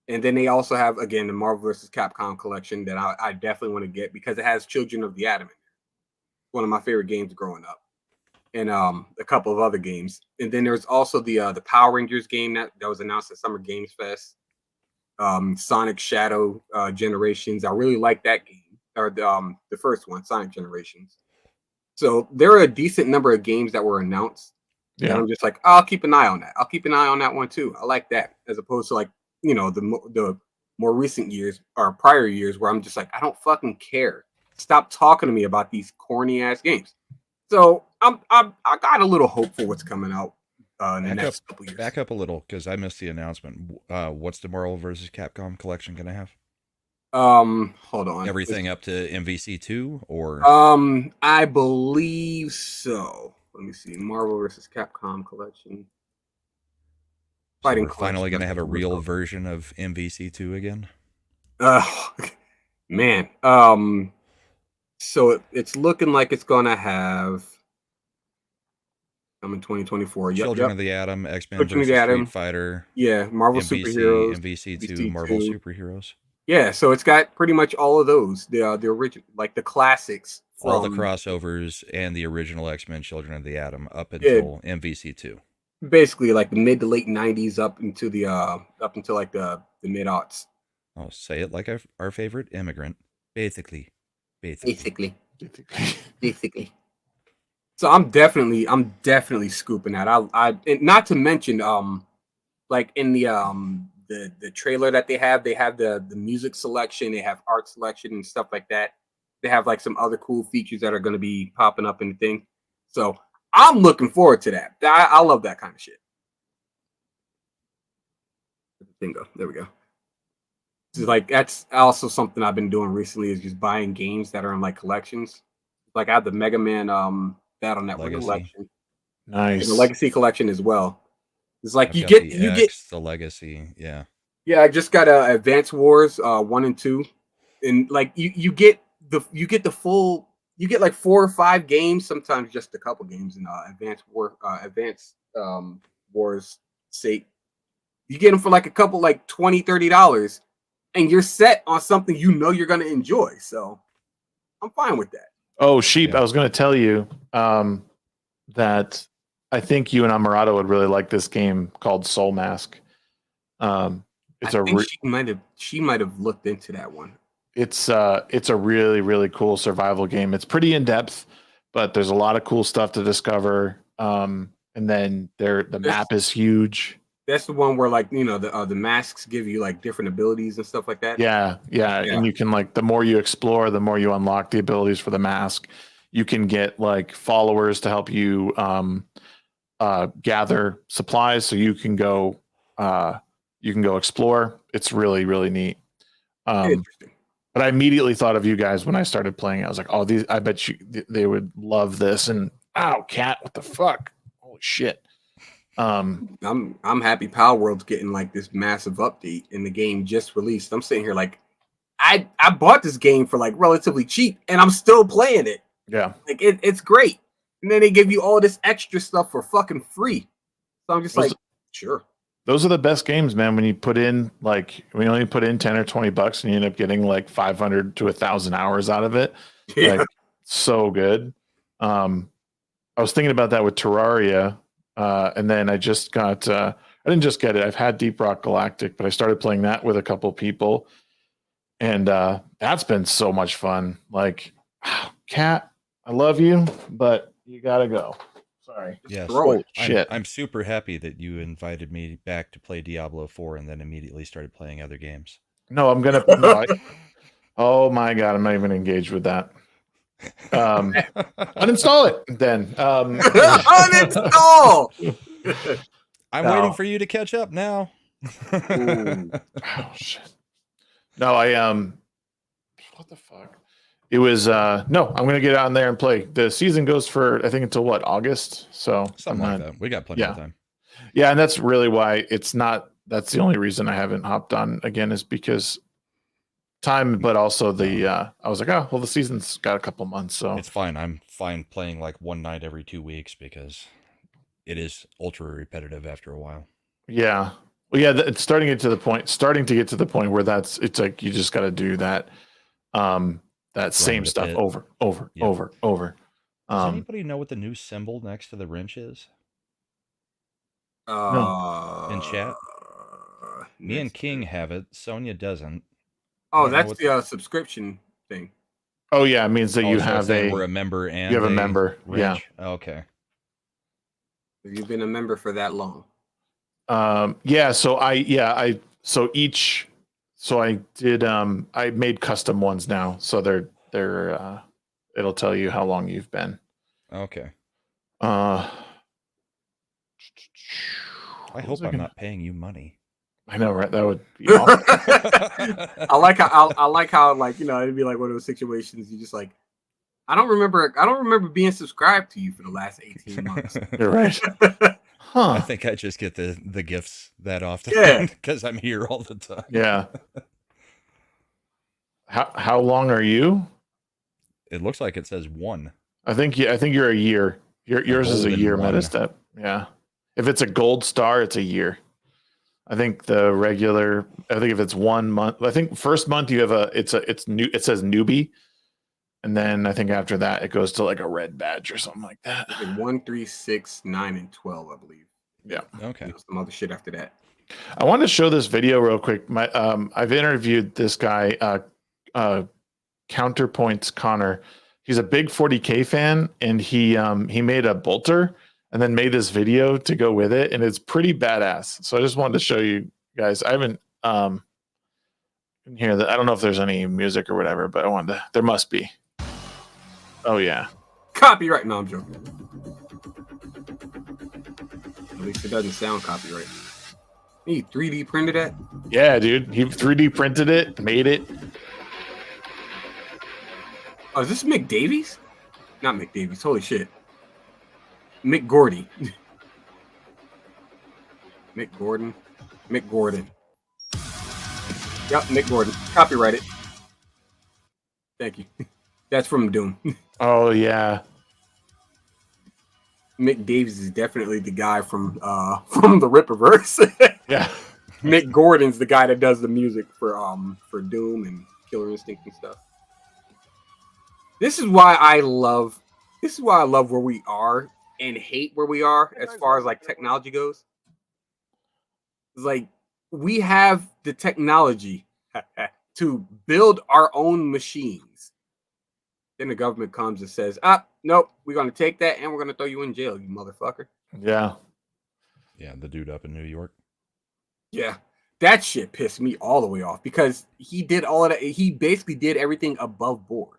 then they also have again the Marvel vs. Capcom collection that I definitely want to get because it has Children of the Atom in it. One of my favorite games growing up. And a couple of other games. And then there's also the Power Rangers game that was announced at Summer Games Fest. Sonic Shadow Generations. I really like that game. Or the first one, Sonic Generations. So there are a decent number of games that were announced. Yeah. And I'm just like, I'll keep an eye on that. I'll keep an eye on that one too. I like that. As opposed to like, the more recent years or prior years where I'm just like, I don't fucking care. Stop talking to me about these corny ass games. So I got a little hope for what's coming out in the next couple years. Back up a little because I missed the announcement. What's the Marvel vs. Capcom collection gonna have? Hold on. Everything up to MVC2 or I believe so. Let me see. Marvel vs. Capcom collection. Fighting. So we're finally gonna have a real version of MVC2 again. Man. So it's looking like it's gonna have. I'm in 2024. Children of the Atom, X-Men vs. Street Fighter. Yeah, Marvel MVC, Superheroes. MVC2, Marvel Superheroes. Yeah, so it's got pretty much all of those. The original, like the classics. All the crossovers and the original X-Men Children of the Atom up until MVC2. Basically like the mid to late 90s up until like the mid-aughts. Oh, say it like our favorite immigrant. Basically. So I'm definitely scooping that. I not to mention like in the trailer that they have the music selection, they have art selection and stuff like that. They have like some other cool features that are going to be popping up in the thing. So I'm looking forward to that. I love that kind of shit. Bingo. There we go. Like that's also something I've been doing recently is just buying games that are in like collections. Like I have the Mega Man Battle Network collection. Nice. And the Legacy collection as well. It's like I've you got get the the Legacy. Yeah. Yeah, I just got Advance Wars 1 and 2, and like you get the full, you get like 4 or 5 games, sometimes just a couple games in Advance Wars sake. You get them for like a couple, like $20-$30, and you're set on something you know you're gonna enjoy. So I'm fine with that. Oh, Sheep, Yeah. I was going to tell you that I think you and Amarato would really like this game called Soul Mask. It's I think she might have looked into that one. It's a really, really cool survival game. It's pretty in depth, but there's a lot of cool stuff to discover. And then the map is huge. That's the one where, like, the masks give you like different abilities and stuff like that. Yeah. And you can, like, the more you explore, the more you unlock the abilities for the mask. You can get like followers to help you gather supplies, so you can go explore. It's really, really neat. Interesting. But I immediately thought of you guys when I started playing. I was like, "Oh, I bet they would love this." And cat, what the fuck? Holy shit! I'm happy Power World's getting like this massive update, and the game just released. I'm sitting here like, I bought this game for like relatively cheap, and I'm still playing it. Yeah, like it's great. And then they give you all this extra stuff for fucking free. So I'm just like, sure. Those are the best games, man. When you put in when you only put in $10 or $20 and you end up getting like 500 to 1,000 hours out of it. Yeah. Like, so good. I was thinking about that with Terraria. And then I just got, I didn't just get it. I've had Deep Rock Galactic, but I started playing that with a couple people. And that's been so much fun. Like, Cat, I love you, but you got to go. Sorry. Yes. Throw it. Shit. I'm super happy that you invited me back to play Diablo 4 and then immediately started playing other games. No, I'm going to. Oh my God. I'm not even engaged with that. Uninstall it then. Uninstall. I'm waiting for you to catch up now. Oh shit. No, what the fuck? It was no, I'm gonna get out in there and play. The season goes for I think until what, August? So Something like that. We got plenty of time. Yeah, and that's really why it's not, that's the only reason I haven't hopped on again, is because time, but also I was like, oh well, the season's got a couple months, so It's fine. I'm fine playing like one night every 2 weeks because it is ultra repetitive after a while. yeah. Well, yeah, it's starting to get to the point where it's like you just got to do that that same the stuff pit. over. Does anybody know what the new symbol next to the wrench is? In chat? Me and King have it. Sonia doesn't. Oh, that's the subscription thing. Oh yeah, it means that you so have we're a member and you have a member. wrench? Yeah. Okay. Have you been a member for that long? Yeah. So I did. I made custom ones now, so they're it'll tell you how long you've been. Okay. I hope I'm not paying you money. I know, right? That would be awesome. I like how like, it'd be like one of those situations you just like, I don't remember being subscribed to you for the last 18 months. You're right. I think I just get the gifts that often. Yeah. Because I'm here all the time. Yeah. How long are you? It looks like it says 1. I think you're a year. Yours is a year, Metastep. Yeah. If it's a gold star, it's a year. I think if it's 1 month, I think first month you have it says newbie. And then I think after that it goes to like a red badge or something like that. 1, 3, 6, 9, and 12, I believe. Yeah. Okay. Some other shit after that. I wanted to show this video real quick. I've interviewed this guy, Counterpoints Connor. He's a big 40K fan, and he made a bolter and then made this video to go with it, and it's pretty badass. So I just wanted to show you guys. I haven't hear that. I don't know if there's any music or whatever, but I wanted to. There must be. Oh yeah. Copyright. No, I'm joking. At least it doesn't sound copyright. He 3D printed that? Yeah, dude. He 3D printed it, made it. Oh, is this Mick Davies? Not Mick Davies. Holy shit. Mick Gordy. Mick Gordon. Mick Gordon. Yep, Mick Gordon. Copyrighted. Thank you. That's from Doom. Oh yeah. Mick Davies is definitely the guy from the Rippaverse. Yeah. Mick Gordon's the guy that does the music for Doom and Killer Instinct and stuff. This is why I love where we are and hate where we are as far as like technology goes. It's like we have the technology to build our own machines. Then the government comes and says, nope, we're going to take that and we're going to throw you in jail, you motherfucker. Yeah. Yeah, the dude up in New York. Yeah, that shit pissed me all the way off because he did all of that. He basically did everything above board.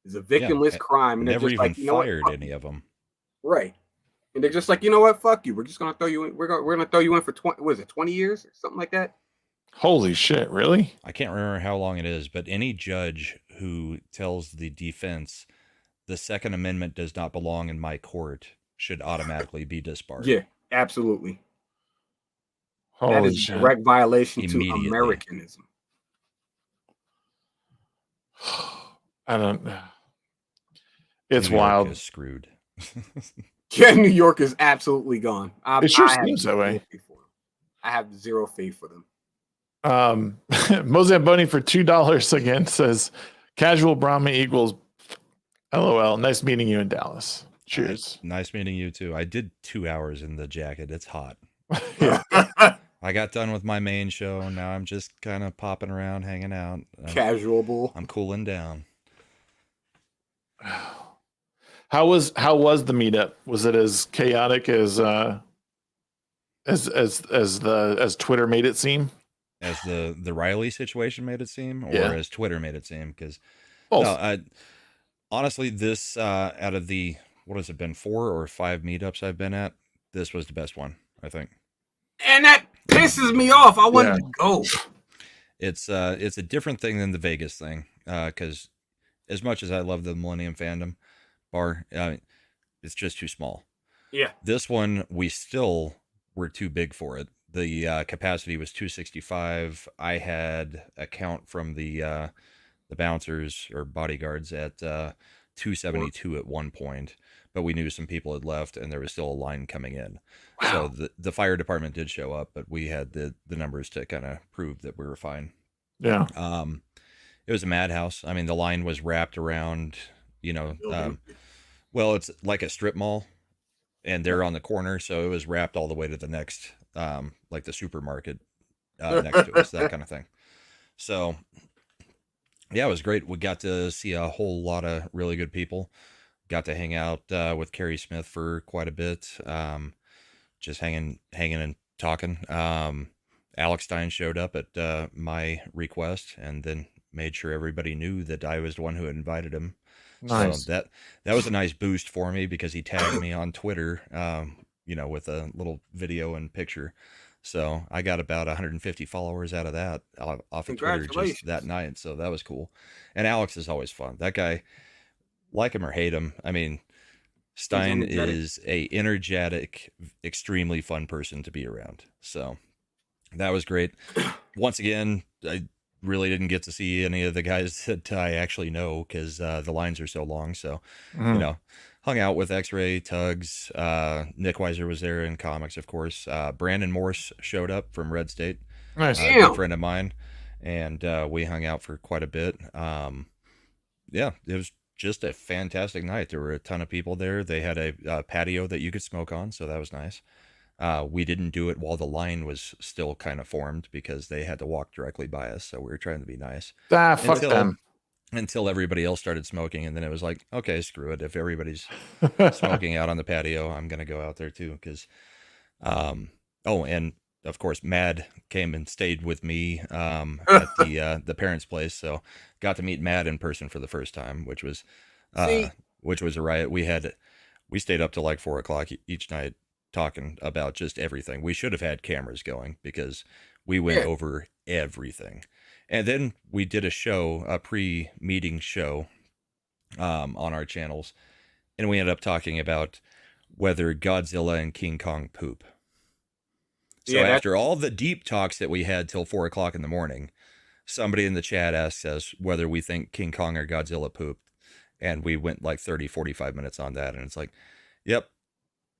It's a victimless crime. And never just even like, you know fired what? any of them. Right. And they're just like, you know what? Fuck you. We're just going to throw you in. We're going to throw you in for 20 years or something like that? Holy shit, really? I can't remember how long it is, but any judge who tells the defense the Second Amendment does not belong in my court should automatically be disbarred. Yeah, absolutely. Holy that is shit. a direct violation to Americanism. I don't know. It's New York wild. is screwed. Yeah, New York is absolutely gone. It sure seems that way. I have zero faith for them. Mozamboni for $2 again says casual Brahma equals LOL. Nice meeting you in Dallas. Cheers. Nice meeting you too. I did 2 hours in the jacket. It's hot. Yeah. I got done with my main show. Now I'm just kind of popping around, hanging out. Casual. I'm cooling down. How was the meetup? Was it as chaotic as Twitter made it seem? As the Riley situation made it seem, or Yeah. as Twitter made it seem? Because Both. honestly, this out of the, what has it been, 4 or 5 meetups I've been at, this was the best one, I think. And that pisses me off. I wanted to go. It's a different thing than the Vegas thing, because as much as I love the Millennium Fandom bar, it's just too small. Yeah. This one, we still were too big for it. The capacity was 265. I had a count from the bouncers or bodyguards at 272 at one point, but we knew some people had left and there was still a line coming in. Wow. So the fire department did show up, but we had the numbers to kind of prove that we were fine. Yeah. It was a madhouse. I mean, the line was wrapped around, well, it's like a strip mall and they're on the corner. So it was wrapped all the way to the next, like the supermarket next to us, that kind of thing. So yeah, it was great. We got to see a whole lot of really good people. Got to hang out with Carrie Smith for quite a bit. Just hanging and talking. Alex Stein showed up at my request and then made sure everybody knew that I was the one who had invited him. Nice. So that was a nice boost for me because he tagged me on Twitter, with a little video and picture. So I got about 150 followers out of that off of Twitter just that night. So that was cool. And Alex is always fun. That guy, like him or hate him, I mean, Stein is a energetic, extremely fun person to be around. So that was great. Once again, I really didn't get to see any of the guys that I actually know because the lines are so long. So, hung out with X-Ray, Tugs. Nick Weiser was there in comics, of course. Brandon Morse showed up from Red State. Nice. A good friend of mine. And we hung out for quite a bit. Yeah, it was just a fantastic night. There were a ton of people there. They had a patio that you could smoke on, so that was nice. We didn't do it while the line was still kind of formed because they had to walk directly by us, so we were trying to be nice. Fuck them. Until everybody else started smoking, and then it was like, okay, screw it. If everybody's smoking out on the patio, I'm going to go out there too. Because, and of course, Mad came and stayed with me at the parents' place, so got to meet Mad in person for the first time, which was a riot. We stayed up till like 4:00 each night talking about just everything. We should have had cameras going because we went over everything. And then we did a pre-meeting show on our channels, and we ended up talking about whether Godzilla and King Kong poop. So after all the deep talks that we had till 4 o'clock in the morning, somebody in the chat asks us whether we think King Kong or Godzilla pooped. And we went like 30, 45 minutes on that. And it's like, yep,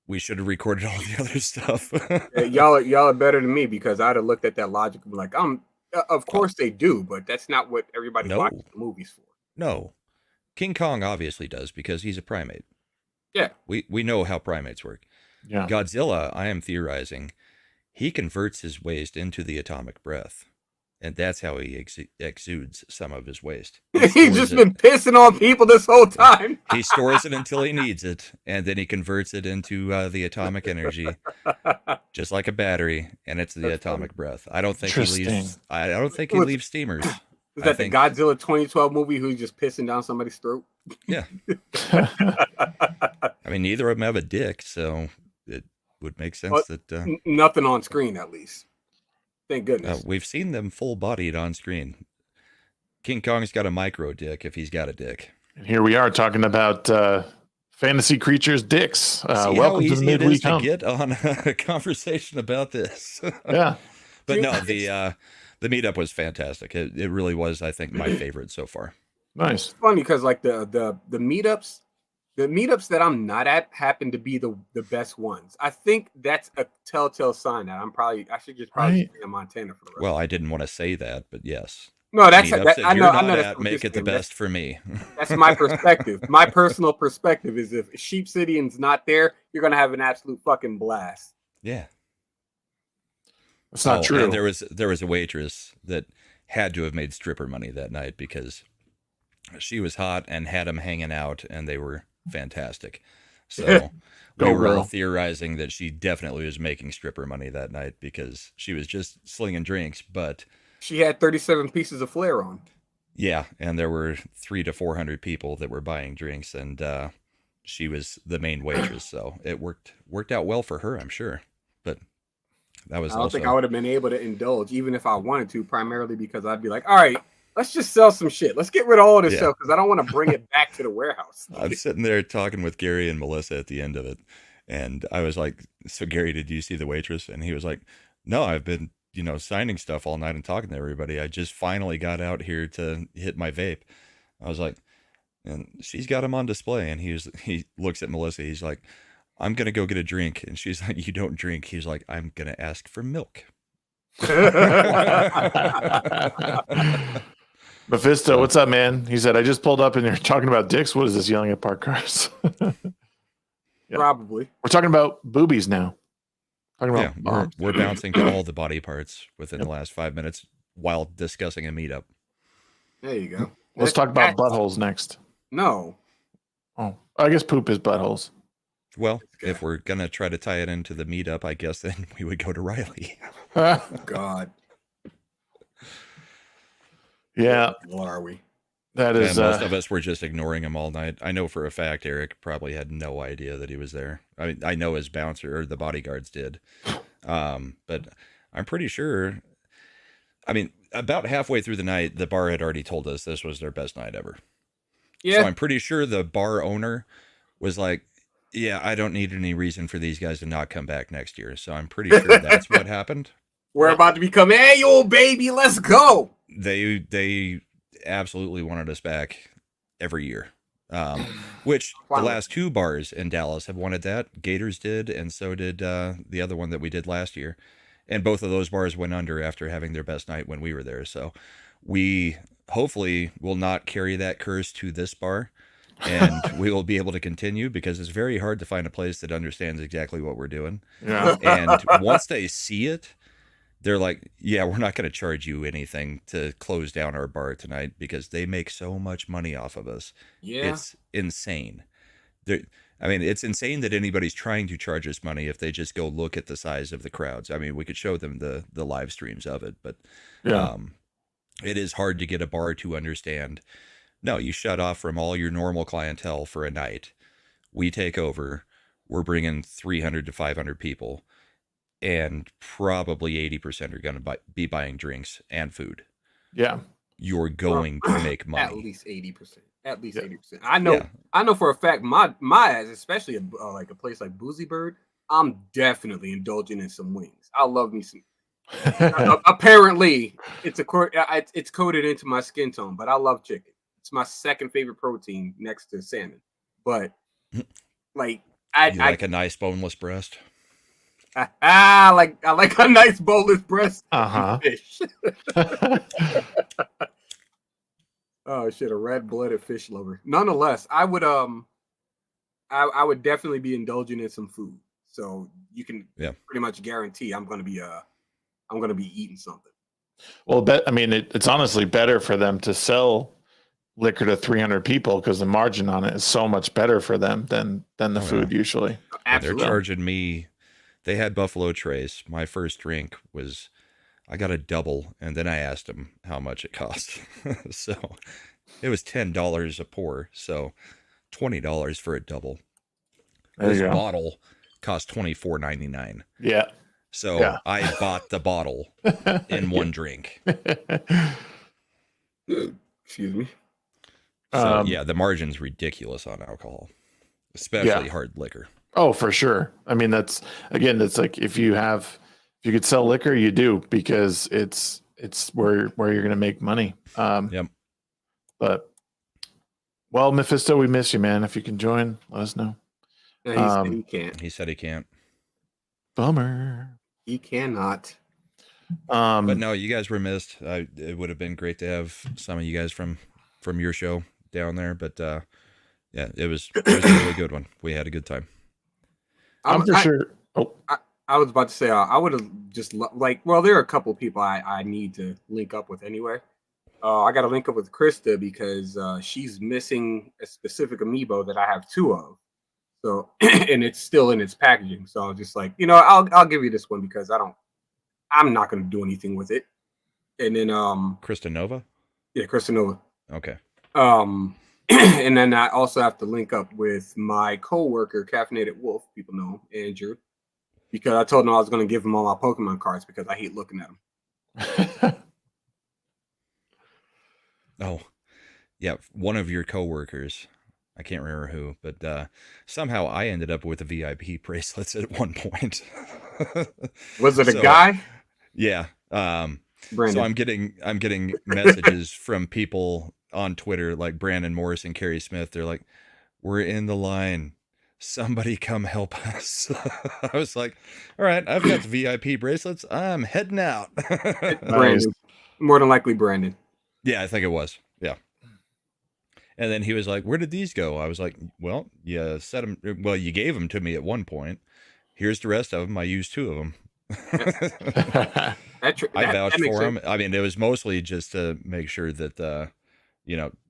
we should have recorded all the other stuff. Y'all are better than me because I'd have looked at that logic and be like, of course they do, but that's not what everybody watches the movies for. No. King Kong obviously does because he's a primate. Yeah. We know how primates work. Yeah. Godzilla, I am theorizing, he converts his waste into the atomic breath. And that's how he exudes some of his waste. He's just been pissing on people this whole time. He stores it until he needs it, and then he converts it into the atomic energy, just like a battery, and it's the atomic breath. I don't think he leaves. I don't think he leaves steamers. Is that the Godzilla 2012 movie who's just pissing down somebody's throat? Yeah. I mean, neither of them have a dick, so it would make sense that nothing on screen, at least. Thank goodness. We've seen them full-bodied on screen. King Kong's got a micro dick if he's got a dick. And here we are talking about fantasy creatures' dicks. Welcome to the Midweek Hump. To get on a conversation about this. Yeah. But no, the meetup was fantastic. It really was, I think, my favorite so far. Nice. It's funny because like the meetups that I'm not at happen to be the best ones. I think that's a telltale sign that I should just stay in Montana for the rest. Well, I didn't want to say that, but yes. No, I know. Make it the best for me. That's my perspective. My personal perspective is if Sheep City's not there, you're gonna have an absolute fucking blast. Yeah. That's not true. And there was a waitress that had to have made stripper money that night because she was hot and had them hanging out, and they were fantastic. So we were all theorizing that she definitely was making stripper money that night because she was just slinging drinks, but she had 37 pieces of flair on. Yeah, and there were 300 to 400 people that were buying drinks, and she was the main waitress, so it worked out well for her, I'm sure. But that was I don't think I would have been able to indulge, even if I wanted to, primarily because I'd be like, all right, let's just sell some shit. Let's get rid of all this stuff because I don't want to bring it back to the warehouse. I'm sitting there talking with Gary and Melissa at the end of it. And I was like, so Gary, did you see the waitress? And he was like, no, I've been, signing stuff all night and talking to everybody. I just finally got out here to hit my vape. I was like, and she's got him on display. And he looks at Melissa. He's like, I'm going to go get a drink. And she's like, you don't drink. He's like, I'm going to ask for milk. Mephisto, what's up, man? He said, I just pulled up and you're talking about dicks. What is this, yelling at parked cars? Yeah. Probably. We're talking about boobies now. We're bouncing to all the body parts within the last 5 minutes while discussing a meetup. There you go. Let's talk about buttholes next. No. Oh, I guess poop is buttholes. Well, if we're going to try to tie it into the meetup, I guess then we would go to Riley. God. Yeah. What are we? That is. Most of us were just ignoring him all night. I know for a fact Eric probably had no idea that he was there. I mean, I know his bouncer or the bodyguards did. But I'm pretty sure. I mean, about halfway through the night, the bar had already told us this was their best night ever. Yeah. So I'm pretty sure the bar owner was like, yeah, I don't need any reason for these guys to not come back next year. So I'm pretty sure that's what happened. We're about to become annual, baby. Let's go. They absolutely wanted us back every year. Which the last two bars in Dallas have wanted that. Gators did, and so did the other one that we did last year. And both of those bars went under after having their best night when we were there. So we hopefully will not carry that curse to this bar. And we will be able to continue because it's very hard to find a place that understands exactly what we're doing. Yeah. And once they see it, they're like, yeah, we're not going to charge you anything to close down our bar tonight because they make so much money off of us. Yeah. It's insane. It's insane that anybody's trying to charge us money if they just go look at the size of the crowds. I mean, we could show them the live streams of it, but it is hard to get a bar to understand. No, you shut off from all your normal clientele for a night. We take over. We're bringing 300 to 500 people. And probably 80% are going to be buying drinks and food. Yeah. You're going to make money. At least 80%. At least 80%. I know for a fact, my ass, especially like a place like Boozy Bird, I'm definitely indulging in some wings. I love me some. Apparently, it's coded into my skin tone, but I love chicken. It's my second favorite protein next to salmon. But like, you like a nice boneless breast. I like a nice boneless breast fish. Oh shit, a red-blooded fish lover. Nonetheless, I would definitely be indulging in some food. So you can pretty much guarantee I'm gonna be eating something. Well, it's honestly better for them to sell liquor to 300 people because the margin on it is so much better for them than the food usually. Absolutely. They're charging me. They had Buffalo Trace. My first drink was, I got a double, and then I asked them how much it cost. So it was $10 a pour, so $20 for a double. This bottle cost $24.99. Yeah. So I bought the bottle in one drink. Excuse me. So the margin's ridiculous on alcohol, especially hard liquor. Oh, for sure. I mean, that's like if you could sell liquor, you do, because it's where you're going to make money. But well, Mephisto, we miss you, man. If you can join, let us know. Yeah, he can't. He said he can't. Bummer. He cannot. But no, you guys were missed. It would have been great to have some of you guys from your show down there. But it was a really good one. We had a good time. I'm for sure. Oh, I was about to say I would have just there are a couple people I need to link up with anyway. I got to link up with Krista because she's missing a specific amiibo that I have 2 of. So and it's still in its packaging. So I was just like, I'll give you this one because I'm not going to do anything with it. And then Krista Nova? Yeah, Krista Nova. Okay. And then I also have to link up with my coworker, Caffeinated Wolf, people know him, Andrew, because I told him I was going to give him all my Pokemon cards because I hate looking at them. Oh, yeah. One of your coworkers, I can't remember who, but somehow I ended up with the VIP bracelets at one point. Was it a guy? Yeah. Brandon. So I'm getting messages from people on Twitter like Brandon Morris and Carrie Smith. They're like, "We're in the line. Somebody come help us." I was like, "All right, I've got the VIP bracelets. I'm heading out." Brandon. More than likely Brandon. Yeah, I think it was. Yeah. And then he was like, "Where did these go?" I was like, "Well, you set them. Well, you gave them to me at one point. Here's the rest of them. I used 2 of them." I vouched for them. I mean, it was mostly just to make sure that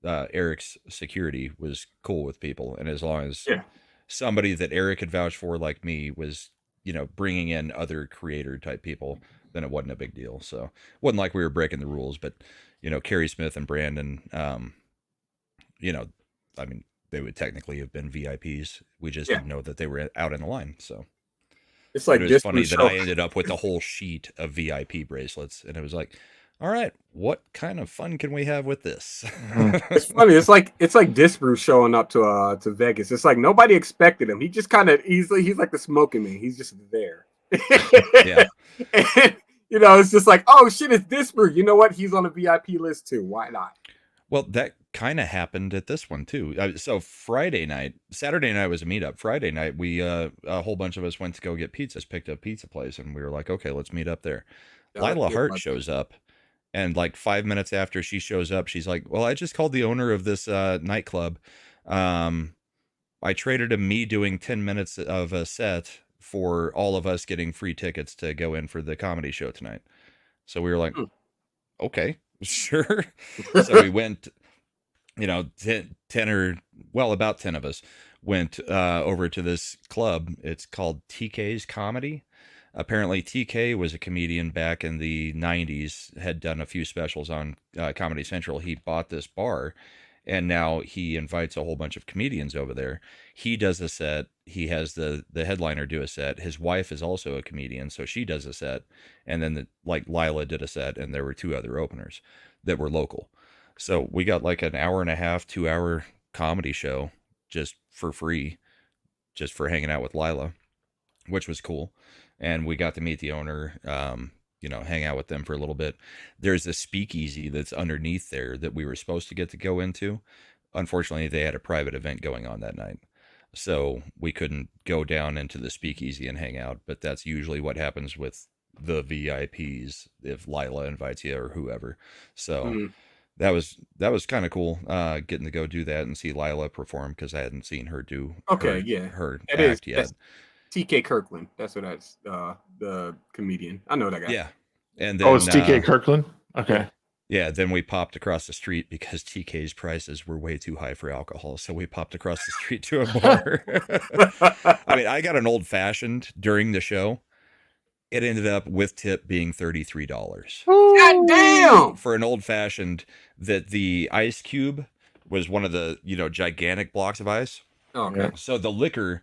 Eric's security was cool with people, and as long as somebody that Eric had vouched for, like me, was bringing in other creator type people, then it wasn't a big deal. So it wasn't like we were breaking the rules. But Carrie Smith and Brandon, I mean, they would technically have been VIPs. We just didn't know that they were out in the line. So it's like, it was funny that I ended up with a whole sheet of VIP bracelets, and it was like, all right, what kind of fun can we have with this? It's funny. It's like Disbrew showing up to Vegas. It's like nobody expected him. He just kind of he's like the smoking man. He's just there. Yeah. And, it's just like, oh shit, it's Disbrew. You know what? He's on the VIP list too. Why not? Well, that kind of happened at this one too. So Saturday night was a meetup. Friday night, we a whole bunch of us went to go get pizzas, picked up pizza place, and we were like, okay, let's meet up there. Lila Hart shows up, and like 5 minutes after she shows up, she's like, well, I just called the owner of this nightclub. I traded him me doing 10 minutes of a set for all of us getting free tickets to go in for the comedy show tonight. So we were like, okay, sure. So we went, about 10 of us went over to this club. It's called TK's Comedy. Apparently TK was a comedian back in the 90s, had done a few specials on Comedy Central. He bought this bar, and now he invites a whole bunch of comedians over there. He does a set. He has the headliner do a set. His wife is also a comedian, so she does a set. And then Lila did a set, and there were 2 other openers that were local. So we got like an hour and a half, 2-hour comedy show just for free, just for hanging out with Lila. which was cool. And we got to meet the owner, hang out with them for a little bit. There's a speakeasy that's underneath there that we were supposed to get to go into. Unfortunately, they had a private event going on that night, so we couldn't go down into the speakeasy and hang out. But that's usually what happens with the VIPs if Lila invites you or whoever. So that was kind of cool, getting to go do that and see Lila perform, because I hadn't seen her do her act yet. TK Kirkland. That's what that's the comedian. I know that guy. Yeah. And then, it's TK Kirkland. Okay. Yeah, then we popped across the street because TK's prices were way too high for alcohol. So we popped across the street to a bar. I mean, I got an old fashioned during the show. It ended up with tip being $33. God damn! For an old fashioned that the ice cube was one of the, gigantic blocks of ice. Okay. So the liquor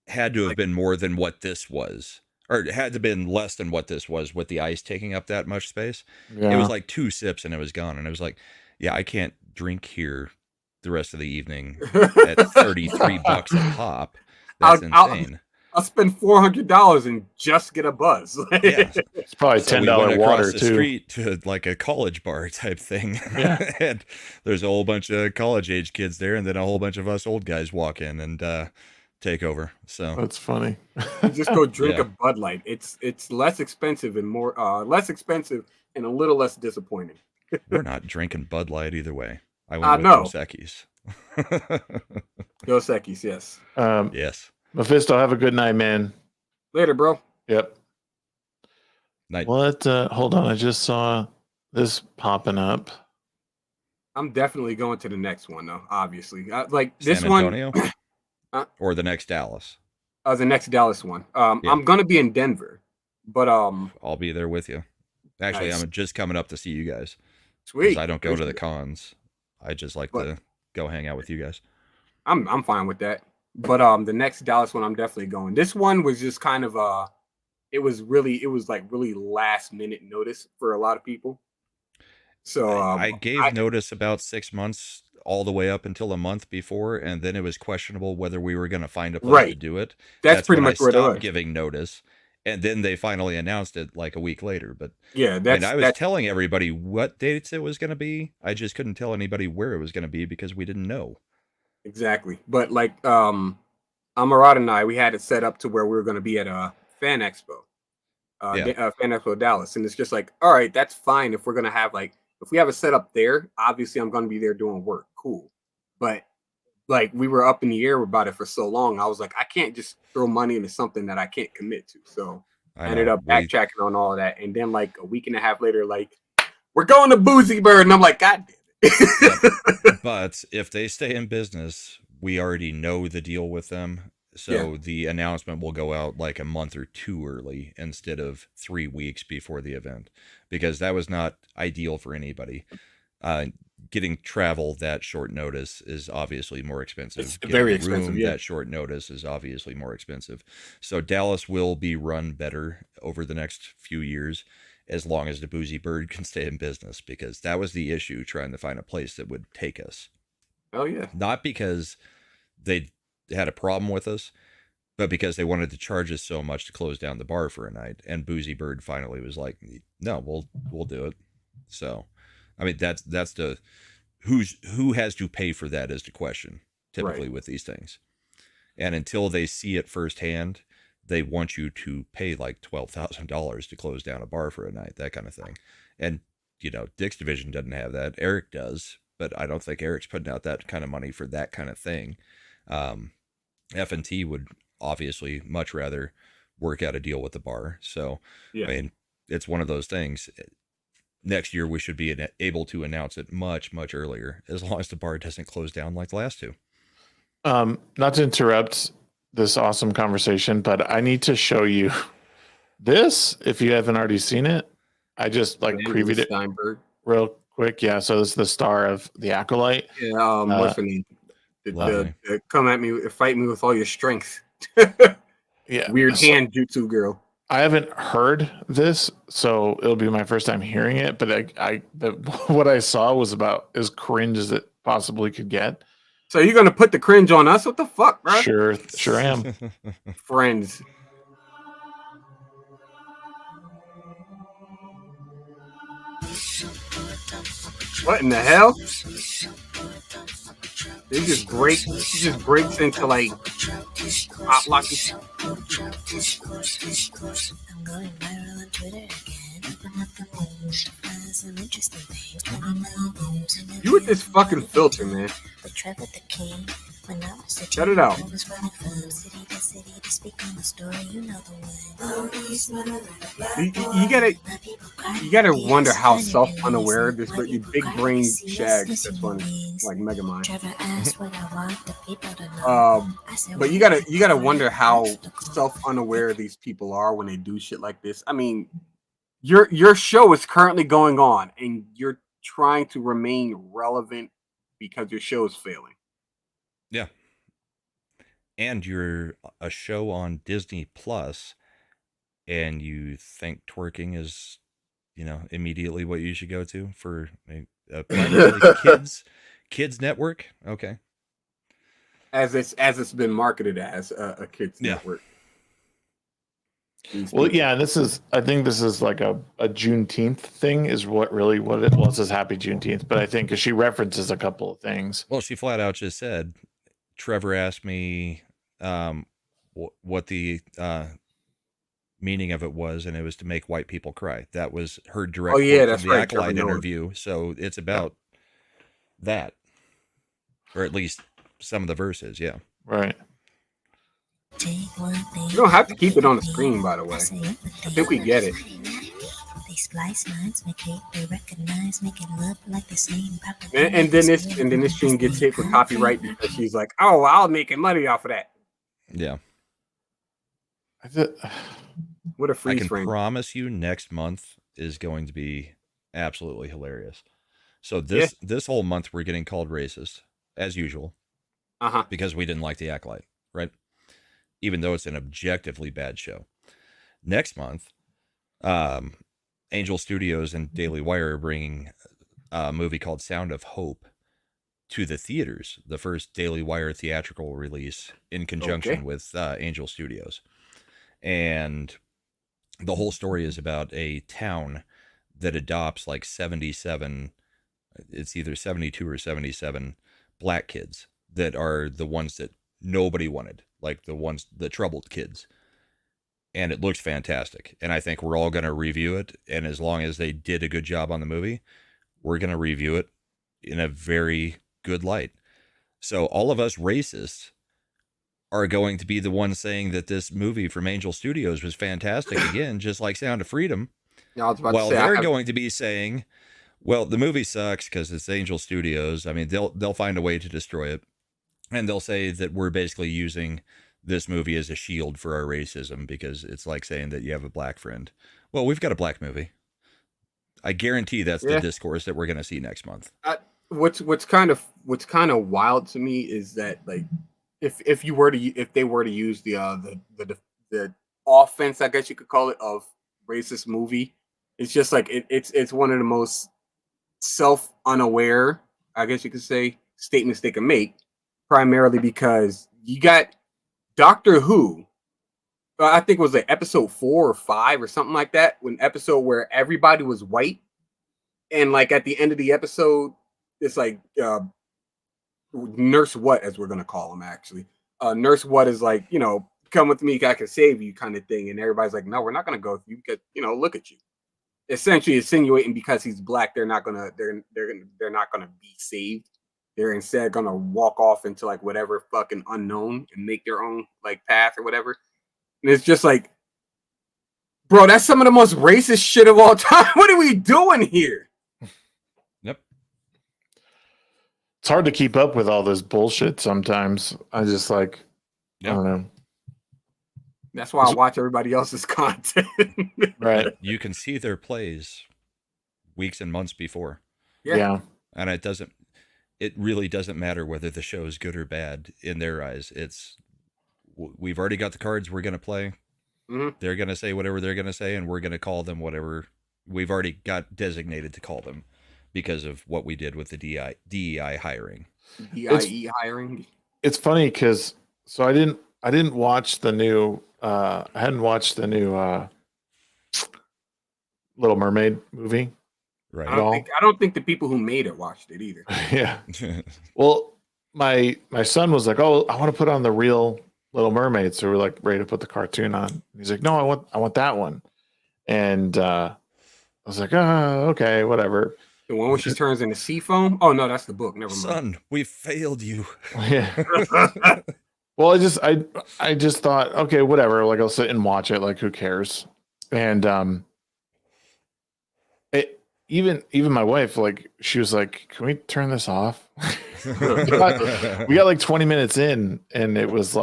had to have been more than what this was. Or it had to have been less than what this was, with the ice taking up that much space. Yeah. It was like 2 sips and it was gone. And it was like, yeah, I can't drink here the rest of the evening at $33 a pop. That's insane. I'll spend $400 and just get a buzz. Yeah. It's probably $10 water the too. Street to like a college bar type thing. Yeah. And there's a whole bunch of college age kids there, and then a whole bunch of us old guys walk in and take over. So that's funny. You just go drink a Bud Light. It's less expensive and more less expensive and a little less disappointing. We're not drinking Bud Light either way. I went with Dos Equis. Dos Equis, yes. Yes. Mephisto, have a good night, man. Later, bro. Yep. Night. What? Hold on. I just saw this popping up. I'm definitely going to the next one, though, obviously. Like San this Antonio? one. Or the next Dallas? The next Dallas one. I'm going to be in Denver, but I'll be there with you. Actually, nice. I'm just coming up to see you guys. Sweet. I don't go to the cons. I just like to go hang out with you guys. I'm fine with that. But the next Dallas one, I'm definitely going. This one was just kind of it was like really last minute notice for a lot of people. So I gave notice about 6 months all the way up until a month before, and then it was questionable whether we were going to find a place to do it. That's pretty much when I what it stopped was. giving notice, and then they finally announced it like a week later. But yeah, I was telling everybody what dates it was going to be. I just couldn't tell anybody where it was going to be because we didn't know. Exactly. But like Amarad and I, we had it set up to where we were going to be at a Fan Expo. Fan Expo Dallas. And it's just like, all right, that's fine if we're going to have if we have a setup there, obviously I'm going to be there doing work. Cool. But like we were up in the air about it for so long, I was like, I can't just throw money into something that I can't commit to. So I ended up backtracking on all of that. And then like a week and a half later, like, we're going to Boozy Bird. And I'm like, God damn it. But if they stay in business, we already know the deal with them. So the announcement will go out like a month or two early instead of 3 weeks before the event, because that was not ideal for anybody. Getting travel that short notice is obviously more expensive. It's very expensive. That short notice is obviously more expensive. So Dallas will be run better over the next few years, as long as the Boozy Bird can stay in business, because that was the issue, trying to find a place that would take us. Oh yeah. Not because they had a problem with us, but because they wanted to charge us so much to close down the bar for a night. And Boozy Bird finally was like, no, we'll do it. So, I mean, that's the, who has to pay for that is the question typically with these things. And until they see it firsthand, they want you to pay like $12,000 to close down a bar for a night, that kind of thing. And, Dick's division doesn't have that. Eric does, but I don't think Eric's putting out that kind of money for that kind of thing. F&T would obviously much rather work out a deal with the bar. So, I mean, it's one of those things. Next year, we should be able to announce it much, much earlier, as long as the bar doesn't close down like the last two. Not to interrupt this awesome conversation, but I need to show you this if you haven't already seen it. I just previewed it Steinberg. real quick. Yeah, so it's the star of The Acolyte. Yeah, what's her name? Come at me, fight me with all your strength. Yeah, weird hand jutsu girl. I haven't heard this, so it'll be my first time hearing it. But what I saw was about as cringe as it possibly could get. So you're gonna put the cringe on us? What the fuck, bro? Sure am. Friends. What in the hell? They just break. She just breaks into like hot locking. You with this fucking filter, man. Shut it out. You gotta wonder how self-unaware this your big brain Shags. That's funny, like Megamind. But you gotta wonder how self-unaware these people are when they do shit like this. I mean, your show is currently going on, and you're trying to remain relevant because your show is failing. Yeah. And you're a show on Disney Plus, and you think twerking is, immediately what you should go to for a primarily kids network. Okay. As it's been marketed as a kids network. Well, yeah, I think this is like a Juneteenth thing is what it was. It says Happy Juneteenth, but I think because she references a couple of things. Well, she flat out just said, Trevor asked me what the meaning of it was, and it was to make white people cry. That was her direct quote from the Acolyte interview. So it's about that, or at least some of the verses. Yeah, right. You don't have to keep it on the screen, by the way. I think we get it. And then this stream gets hit for copyright because she's like, "Oh, I'll making money off of that." Yeah. What a freeze I can frame. promise you, next month is going to be absolutely hilarious. So this whole month we're getting called racist as usual, because we didn't like the Acolyte, right? Even though it's an objectively bad show. Next month, Angel Studios and Daily Wire are bringing a movie called Sound of Hope to the theaters, the first Daily Wire theatrical release in conjunction with Angel Studios. And the whole story is about a town that adopts like 77, it's either 72 or 77 black kids that are the ones that nobody wanted, like the troubled kids. And it looks fantastic. And I think we're all going to review it. And as long as they did a good job on the movie, we're going to review it in a very good light. So all of us racists are going to be the ones saying that this movie from Angel Studios was fantastic again, just like Sound of Freedom. While they're going to be saying, well, the movie sucks because it's Angel Studios. I mean, they'll find a way to destroy it. And they'll say that we're basically using this movie as a shield for our racism because it's like saying that you have a black friend. Well, we've got a black movie. I guarantee that's the discourse that we're going to see next month. What's kind of wild to me is that, like, if they were to use the offense, I guess you could call it, of racist movie, it's just like it's one of the most self-unaware, I guess you could say, statements they can make, primarily because you got Doctor Who, I think it was like episode 4 or 5 or something like that, an episode where everybody was white, and like at the end of the episode, it's like Nurse What, as we're gonna call him, actually. Nurse What is like, come with me, I can save you, kind of thing, and everybody's like, no, we're not gonna go with you because look at you. Essentially insinuating because he's black, they're not gonna be saved. They're instead gonna walk off into like whatever fucking unknown and make their own like path or whatever. And it's just like, bro, that's some of the most racist shit of all time. What are we doing here? Yep. It's hard to keep up with all this bullshit sometimes. I just like, I don't know. That's why I watch everybody else's content. Right. You can see their plays weeks and months before. Yeah. And it really doesn't matter whether the show is good or bad in their eyes. We've already got the cards we're going to play. Mm-hmm. They're going to say whatever they're going to say, and we're going to call them whatever we've already got designated to call them because of what we did with the DEI hiring. DIE hiring. It's funny because I didn't watch the new I hadn't watched the new Little Mermaid movie. Right. I don't think the people who made it watched it either. Yeah. Well, my son was like, "Oh, I want to put on the real Little Mermaid," so we're like ready to put the cartoon on. He's like, "No, I want that one," and I was like, "Oh, okay, whatever." The one where she turns into sea foam? Oh no, that's the book. Never mind. Son, we failed you. Yeah. Well, I just thought, okay, whatever. Like I'll sit and watch it. Like who cares? And even my wife, like she was like, "Can we turn this off?" we got like 20 minutes in, and it was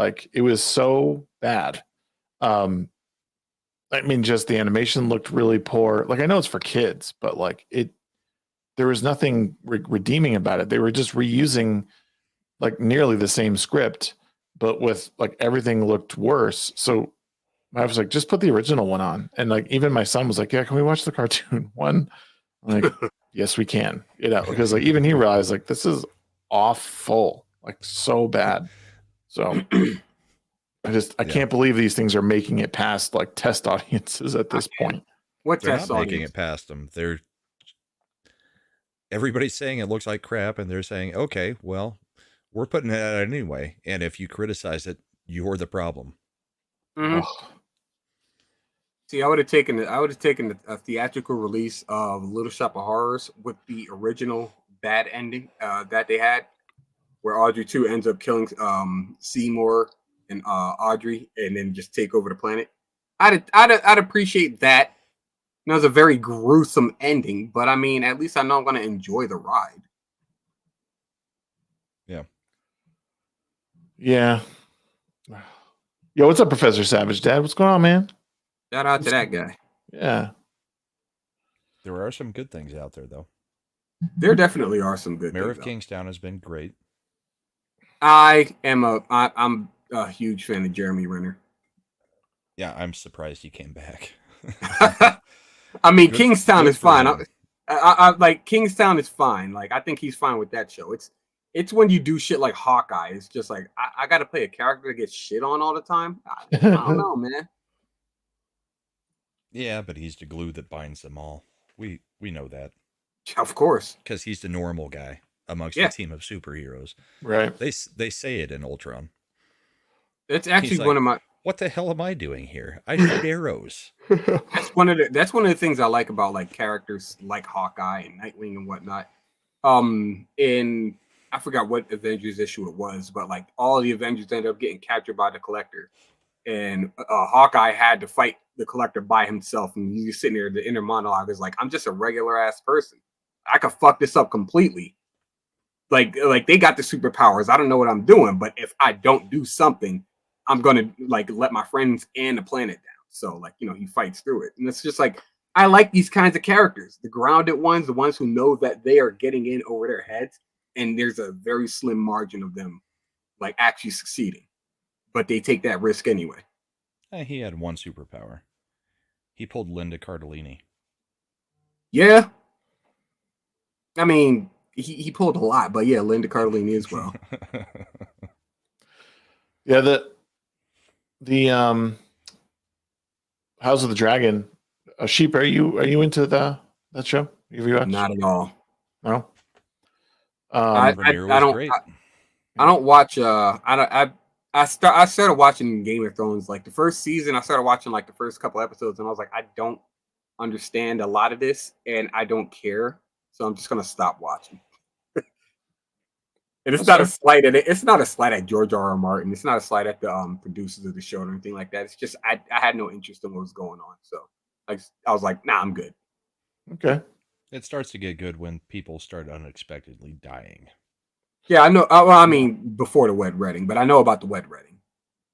so bad. I mean, just the animation looked really poor. Like I know it's for kids, but like there was nothing redeeming about it. They were just reusing like nearly the same script, but with like everything looked worse. So I was like, just put the original one on. And like even my son was like, "Yeah, can we watch the cartoon one?" I'm like, yes, we can. Because like even he realized like this is awful, like so bad. So I can't believe these things are making it past like test audiences at this point. What They're test not audience? making it past them. Everybody's saying it looks like crap, and they're saying, okay, well, we're putting it out anyway. And if you criticize it, you're the problem. Mm-hmm. See, I would have taken a theatrical release of Little Shop of Horrors with the original bad ending that they had, where Audrey 2 ends up killing Seymour and Audrey, and then just take over the planet. I'd appreciate that. It was a very gruesome ending, but I mean, at least I know I'm going to enjoy the ride. Yeah. Yeah. Yo, what's up, Professor Savage Dad? What's going on, man? Shout out to that guy. Yeah. There are some good things out there, though. There definitely are some good Mayor things. of Kingstown has been great. I'm a huge fan of Jeremy Renner. Yeah, I'm surprised he came back. I mean, Good- Kingstown good is for fine. him. I like Kingstown is fine. Like I think he's fine with that show. It's when you do shit like Hawkeye. It's just like I got to play a character that gets shit on all the time. I don't know, man. Yeah, but he's the glue that binds them all. We know that. Of course, because he's the normal guy amongst Yeah. the team of superheroes. Right. They say it in Ultron. it's actually He's like, one of my. What the hell am I doing here? I shoot arrows. That's one of the things I like about like characters like Hawkeye and Nightwing and whatnot. In I forgot what Avengers issue it was, but like all the Avengers ended up getting captured by the Collector, and Hawkeye had to fight the Collector by himself. And he's sitting there. The inner monologue is like, "I'm just a regular ass person. I could fuck this up completely. Like they got the superpowers. I don't know what I'm doing, but if I don't do something, I'm gonna like let my friends and the planet down." So like, he fights through it. And it's just like, I like these kinds of characters, the grounded ones, the ones who know that they are getting in over their heads, and there's a very slim margin of them like actually succeeding, but they take that risk anyway. He had one superpower. He pulled Linda Cardellini. Yeah. I mean, he pulled a lot, but yeah, Linda Cardellini as well. Yeah, the House of the Dragon. Sheep, are you into that show? Have you watched? Not at all. No. I don't watch. I started watching Game of Thrones like the first season. I started watching like the first couple episodes, and I was like, I don't understand a lot of this, and I don't care, so I'm just gonna stop watching. And it's not a slight at it. It's not a slight at George R.R. Martin. It's not a slight at the producers of the show or anything like that. It's just I had no interest in what was going on, so I was like, nah, I'm good. Okay. It starts to get good when people start unexpectedly dying. Yeah, I know. Well, I mean, before the wed wedding, but I know about the wed wedding.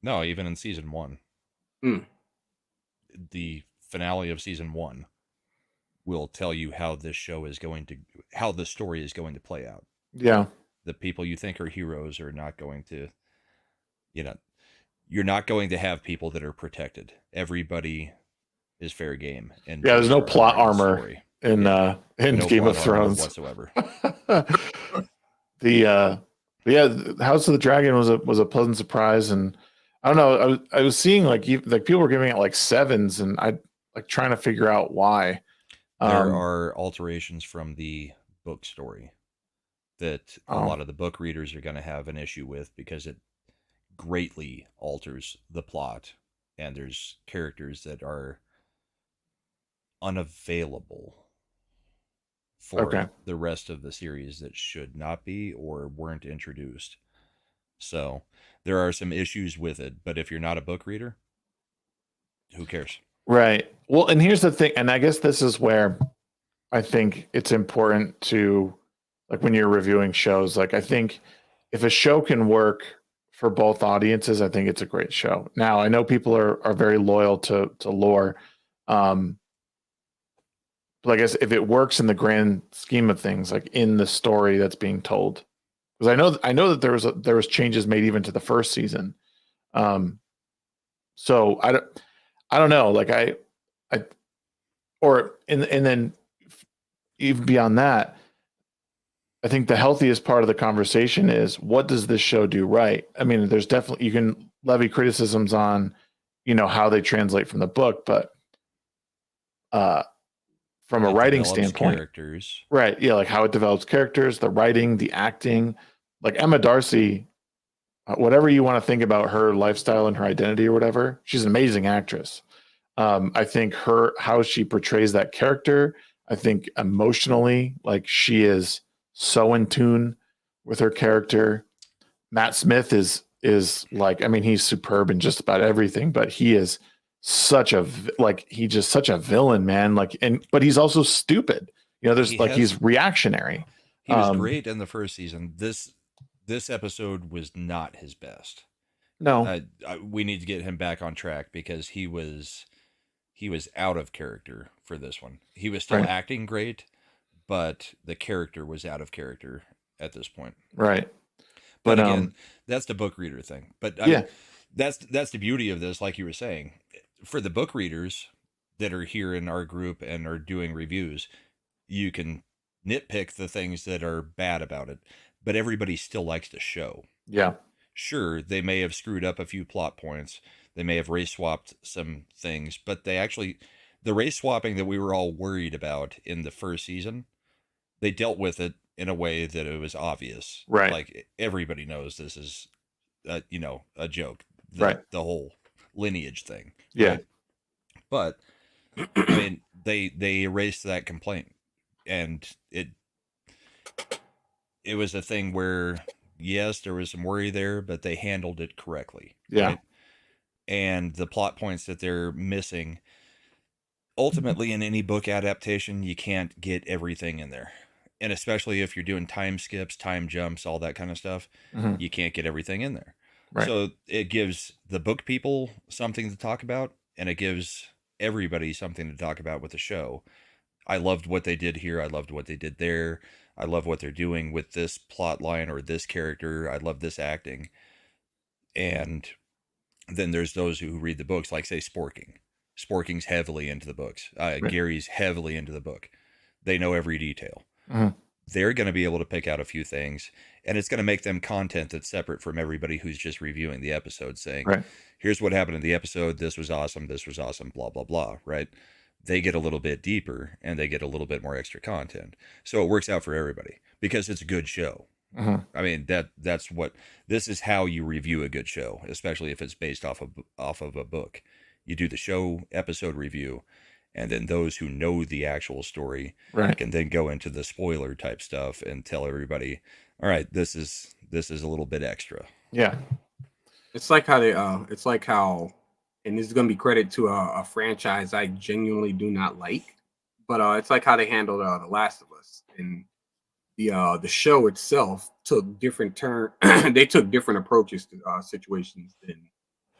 No, even in season 1. The finale of season 1 will tell you how the story is going to play out. Yeah. The people you think are heroes are not going to, you're not going to have people that are protected. Everybody is fair game. And yeah, there's no plot armor in no Game of Thrones whatsoever. The House of the Dragon was a pleasant surprise, and I don't know. I was seeing like people were giving it like 7s, and I like trying to figure out why. There are alterations from the book story that a lot of the book readers are going to have an issue with because it greatly alters the plot, and there's characters that are unavailable for the rest of the series that should not be or weren't introduced. So there are some issues with it, but if you're not a book reader, who cares? Right. Well, and here's the thing, and I guess this is where I think it's important to, like, when you're reviewing shows, like, I think if a show can work for both audiences, I think it's a great show. Now, I know people are very loyal to lore. But I guess if it works in the grand scheme of things, like in the story that's being told, because I know that there was changes made even to the first season. So I don't know, like and then even beyond that, I think the healthiest part of the conversation is, what does this show do right? I mean, there's definitely, you can levy criticisms on, how they translate from the book, but from a writing standpoint, characters. Right. Yeah. Like how it develops characters, the writing, the acting, like Emma Darcy, whatever you want to think about her lifestyle and her identity or whatever, she's an amazing actress. I think how she portrays that character, I think emotionally, like she is so in tune with her character. Matt Smith is like, I mean, he's superb in just about everything, but he is such a villain, man. Like, but he's also stupid. He's reactionary. He was great in the first season. This episode was not his best. No, we need to get him back on track because he was out of character for this one. He was still acting great, but the character was out of character at this point. Right. But again, that's the book reader thing. But that's the beauty of this, like you were saying. For the book readers that are here in our group and are doing reviews, you can nitpick the things that are bad about it, but everybody still likes the show. Yeah. Sure, they may have screwed up a few plot points. They may have race swapped some things, but the race swapping that we were all worried about in the first season, they dealt with it in a way that it was obvious. Right. Like everybody knows this is, a joke. The whole lineage thing. Yeah. Right? But I mean, they erased that complaint, and it was a thing where, yes, there was some worry there, but they handled it correctly. Yeah. Right? And the plot points that they're missing, ultimately in any book adaptation, you can't get everything in there. And especially if you're doing time skips, time jumps, all that kind of stuff, you can't get everything in there. Right. So it gives the book people something to talk about, and it gives everybody something to talk about with the show. I loved what they did here. I loved what they did there. I love what they're doing with this plot line or this character. I love this acting. And then there's those who read the books, like, say, Sporking. Sporking's heavily into the books. Gary's heavily into the book. They know every detail. They're going to be able to pick out a few things, and it's going to make them content that's separate from everybody who's just reviewing the episode, saying, here's what happened in the episode. This was awesome, blah, blah, blah, right? They get a little bit deeper, and they get a little bit more extra content. So it works out for everybody because it's a good show. I mean, this is how you review a good show, especially if it's based off of a book. You do the show episode review, and then those who know the actual story can then go into the spoiler type stuff and tell everybody, all right, this is a little bit extra. Yeah. It's like how and this is going to be credit to a franchise I genuinely do not like, but it's like how they handled The Last of Us. And the show itself took different they took different approaches to situations than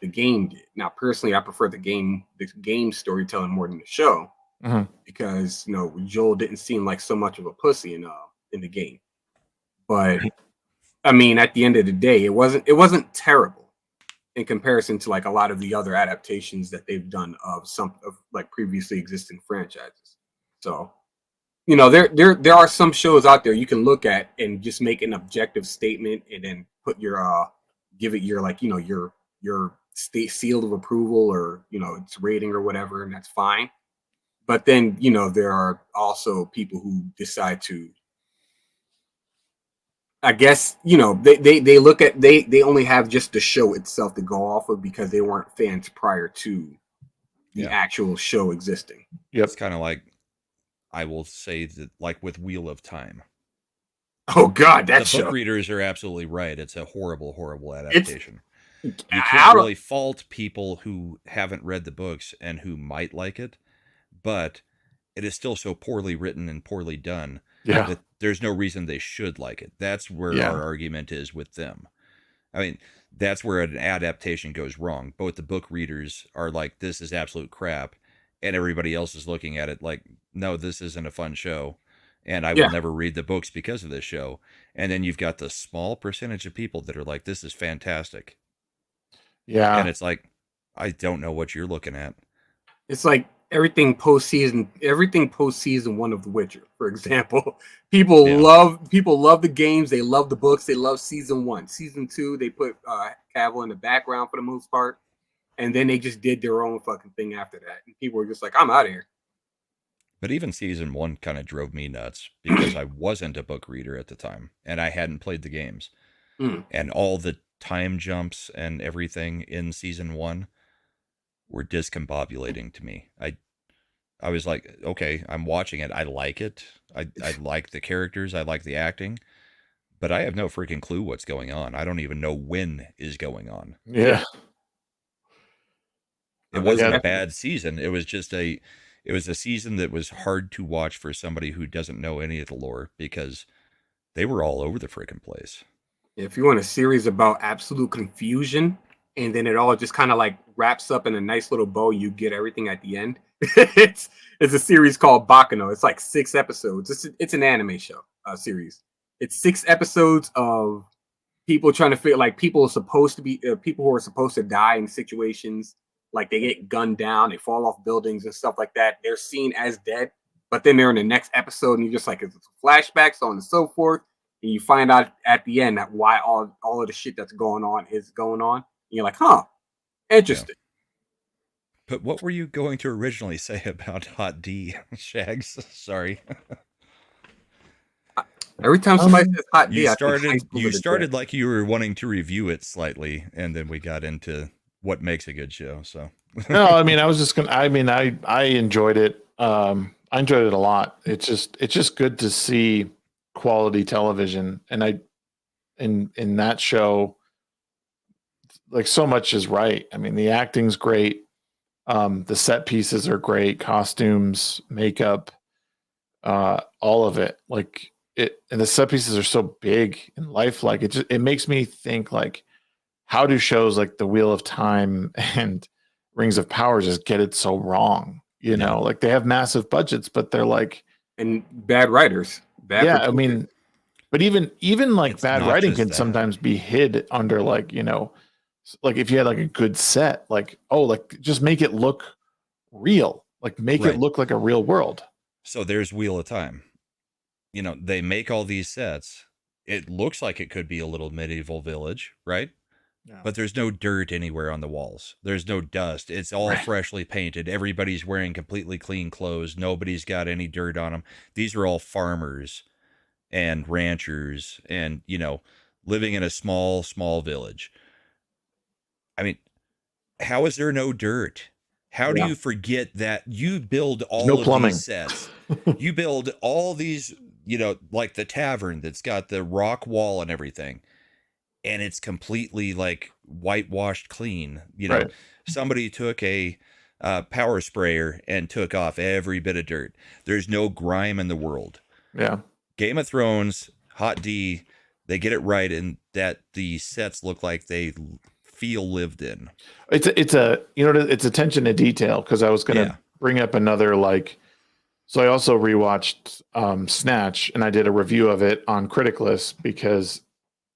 the game did. Now, personally, I prefer the game storytelling more than the show, because Joel didn't seem like so much of a pussy in the game. But I mean, at the end of the day, it wasn't terrible in comparison to like a lot of the other adaptations that they've done of like previously existing franchises. So, there are some shows out there you can look at and just make an objective statement and then put give it your like your state seal of approval or its rating or whatever, and that's fine. But then, there are also people who decide to, I guess, they look at, they only have just the show itself to go off of because they weren't fans prior to the actual show existing. Yep. It's kind of like, I will say that, like with Wheel of Time. Oh God, that the show. book readers are absolutely right. It's a horrible, horrible adaptation. You I can't don't- really fault people who haven't read the books and who might like it, but it is still so poorly written and poorly done that there's no reason they should like it. That's where our argument is with them. I mean, that's where an adaptation goes wrong. Both the book readers are like, this is absolute crap, and everybody else is looking at it like, no, this isn't a fun show, and I will never read the books because of this show. And then you've got the small percentage of people that are like, this is fantastic. Yeah. And it's like, I don't know what you're looking at. It's like everything post-season one of The Witcher, for example. People love the games, they love the books, they love season 1. Season 2, they put Cavill in the background for the most part, and then they just did their own fucking thing after that. And people were just like, I'm out of here. But even season 1 kind of drove me nuts because I wasn't a book reader at the time and I hadn't played the games. And all the time jumps and everything in season 1 were discombobulating to me. I was like, okay, I'm watching it. I like it. I like the characters. I like the acting. But I have no freaking clue what's going on. I don't even know when is going on. Yeah. It wasn't a bad season. It was just a season that was hard to watch for somebody who doesn't know any of the lore because they were all over the freaking place. If you want a series about absolute confusion and then it all just kind of like wraps up in a nice little bow, you get everything at the end. it's a series called Bakano. It's like 6 episodes. It's an anime show series. It's 6 episodes of people trying to figure, like, people who are supposed to die in situations, like they get gunned down, they fall off buildings and stuff like that. They're seen as dead, but then they're in the next episode and you're just like, it's flashbacks, so on and so forth. And you find out at the end that why all of the shit that's going on is going on. And you're like, huh, interesting. Yeah. But what were you going to originally say about Hot D, Shags? Sorry. Every time somebody says Hot D, you started like you were wanting to review it slightly, and then we got into what makes a good show. So no, I mean, I enjoyed it. I enjoyed it a lot. It's just good to see quality television, and in that show, like, so much is right. I mean, the acting's great, the set pieces are great, costumes, makeup, all of it. Like it, and the set pieces are so big and lifelike. It makes me think, like, how do shows like The Wheel of Time and Rings of Power just get it so wrong? You know, like, they have massive budgets, but they're like, and bad writers. I mean, but even like, it's bad writing can sometimes be hid under, like, you know, like if you had like a good set, like, oh, like, just make it look real, like make it look like a real world. So there's Wheel of Time. You know, they make all these sets. It looks like it could be a little medieval village, right? Yeah. But there's no dirt anywhere on the walls. There's no dust. It's all freshly painted. Everybody's wearing completely clean clothes. Nobody's got any dirt on them. These are all farmers and ranchers and, you know, living in a small village. I mean, how is there no dirt? How do you forget that you build all of these sets? You build all these, you know, like the tavern that's got the rock wall and everything. And it's completely like whitewashed clean. You know, somebody took a power sprayer and took off every bit of dirt. There's no grime in the world. Yeah. Game of Thrones, Hot D, they get it right in that the sets look like they feel lived in. It's attention to detail, because I was going to bring up another, like, so I also rewatched Snatch, and I did a review of it on Criticless because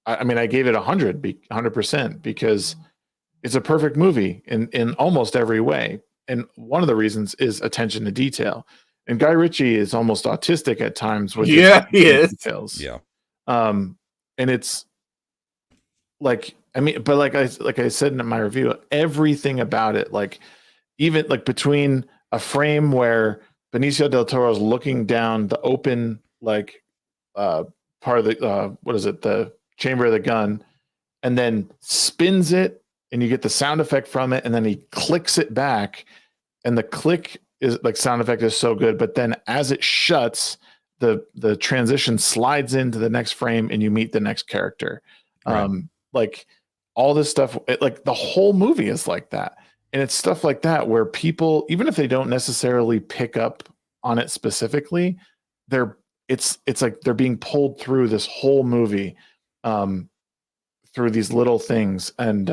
I mean, I gave it 100% because it's a perfect movie in almost every way. And one of the reasons is attention to detail. And Guy Ritchie is almost autistic at times with he is. Details. Yeah. And it's like, I mean, but like I said in my review, everything about it, like, even like between a frame where Benicio del Toro is looking down the open like part of the what is it, the chamber of the gun, and then spins it, and you get the sound effect from it, and then he clicks it back, and the click is like sound effect is so good, but then as it shuts, the transition slides into the next frame, and you meet the next character. Right. Like all this stuff, like the whole movie is like that. And it's stuff like that where people, even if they don't necessarily pick up on it specifically, it's like they're being pulled through this whole movie through these little things. And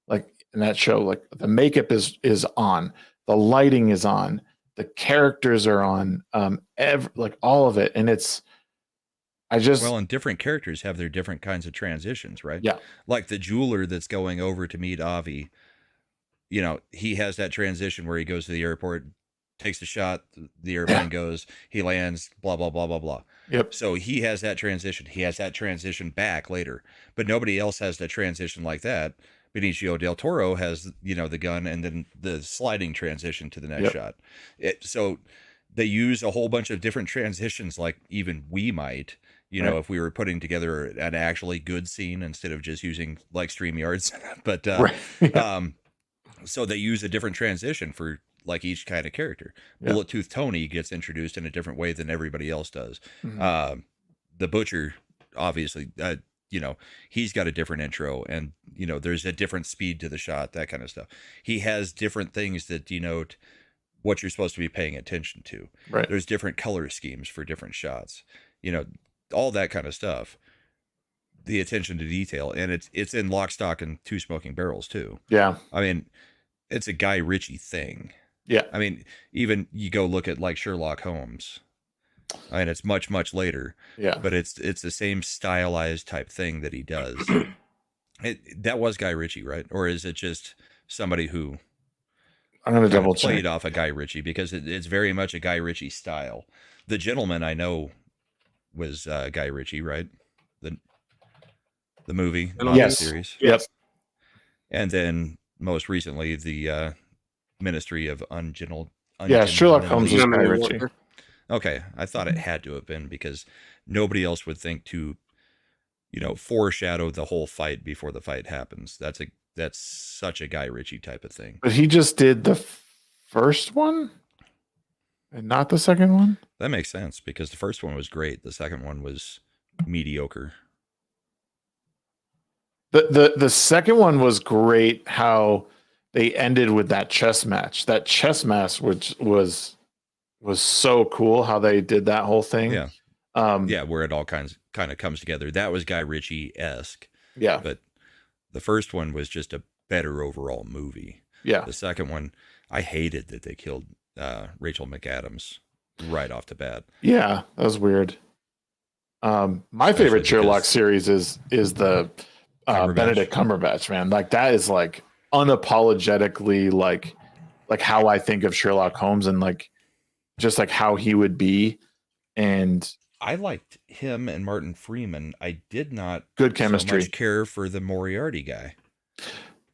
like in that show, like the makeup is on, the lighting is on, the characters are on, like all of it. And and different characters have their different kinds of transitions, right? Yeah. Like the jeweler that's going over to meet Avi, you know, he has that transition where he goes to the airport, takes the shot, the airplane goes, he lands, blah, blah, blah, blah, blah. Yep. So he has that transition. He has that transition back later, but nobody else has that transition like that. Benicio del Toro has, you know, the gun and then the sliding transition to the next shot. So they use a whole bunch of different transitions, like even we might, you know, if we were putting together an actually good scene instead of just using like StreamYards. But so they use a different transition for like each kind of character. Bullet Tooth Tony gets introduced in a different way than everybody else does. The Butcher, obviously, you know, he's got a different intro, and you know, there's a different speed to the shot, that kind of stuff. He has different things that denote what you're supposed to be paying attention to. Right. There's different color schemes for different shots, you know, all that kind of stuff. The attention to detail, and it's in Lock, Stock, and Two Smoking Barrels too. Yeah. I mean, it's a Guy Ritchie thing. Yeah. I mean, even you go look at like Sherlock Holmes. I mean, it's much, much later. Yeah. But it's the same stylized type thing that he does. That was Guy Ritchie, right? Or is it just somebody who I'm going to double check. Played off a Guy Ritchie, because it's very much a Guy Ritchie style. The Gentleman, I know, was Guy Ritchie, right? The movie, not the series. Yep. And then most recently, the Ministry of Ungenital. Yeah, Sherlock Holmes was Guy Ritchie. Okay, I thought it had to have been, because nobody else would think to, you know, foreshadow the whole fight before the fight happens. That's such a Guy Ritchie type of thing. But he just did the first one and not the second one? That makes sense, because the first one was great. The second one was mediocre. The second one was great, how they ended with that chess match. That chess match, which was so cool how they did that whole thing. Yeah. Where it all kind of comes together. That was Guy Ritchie-esque. Yeah. But the first one was just a better overall movie. Yeah. The second one, I hated that they killed Rachel McAdams right off the bat. Yeah, that was weird. My favorite Sherlock series is the Benedict Cumberbatch, man. Like that is like unapologetically like how I think of Sherlock Holmes, and like just like how he would be. And I liked him and Martin Freeman. I did not good chemistry. So much care for the Moriarty guy.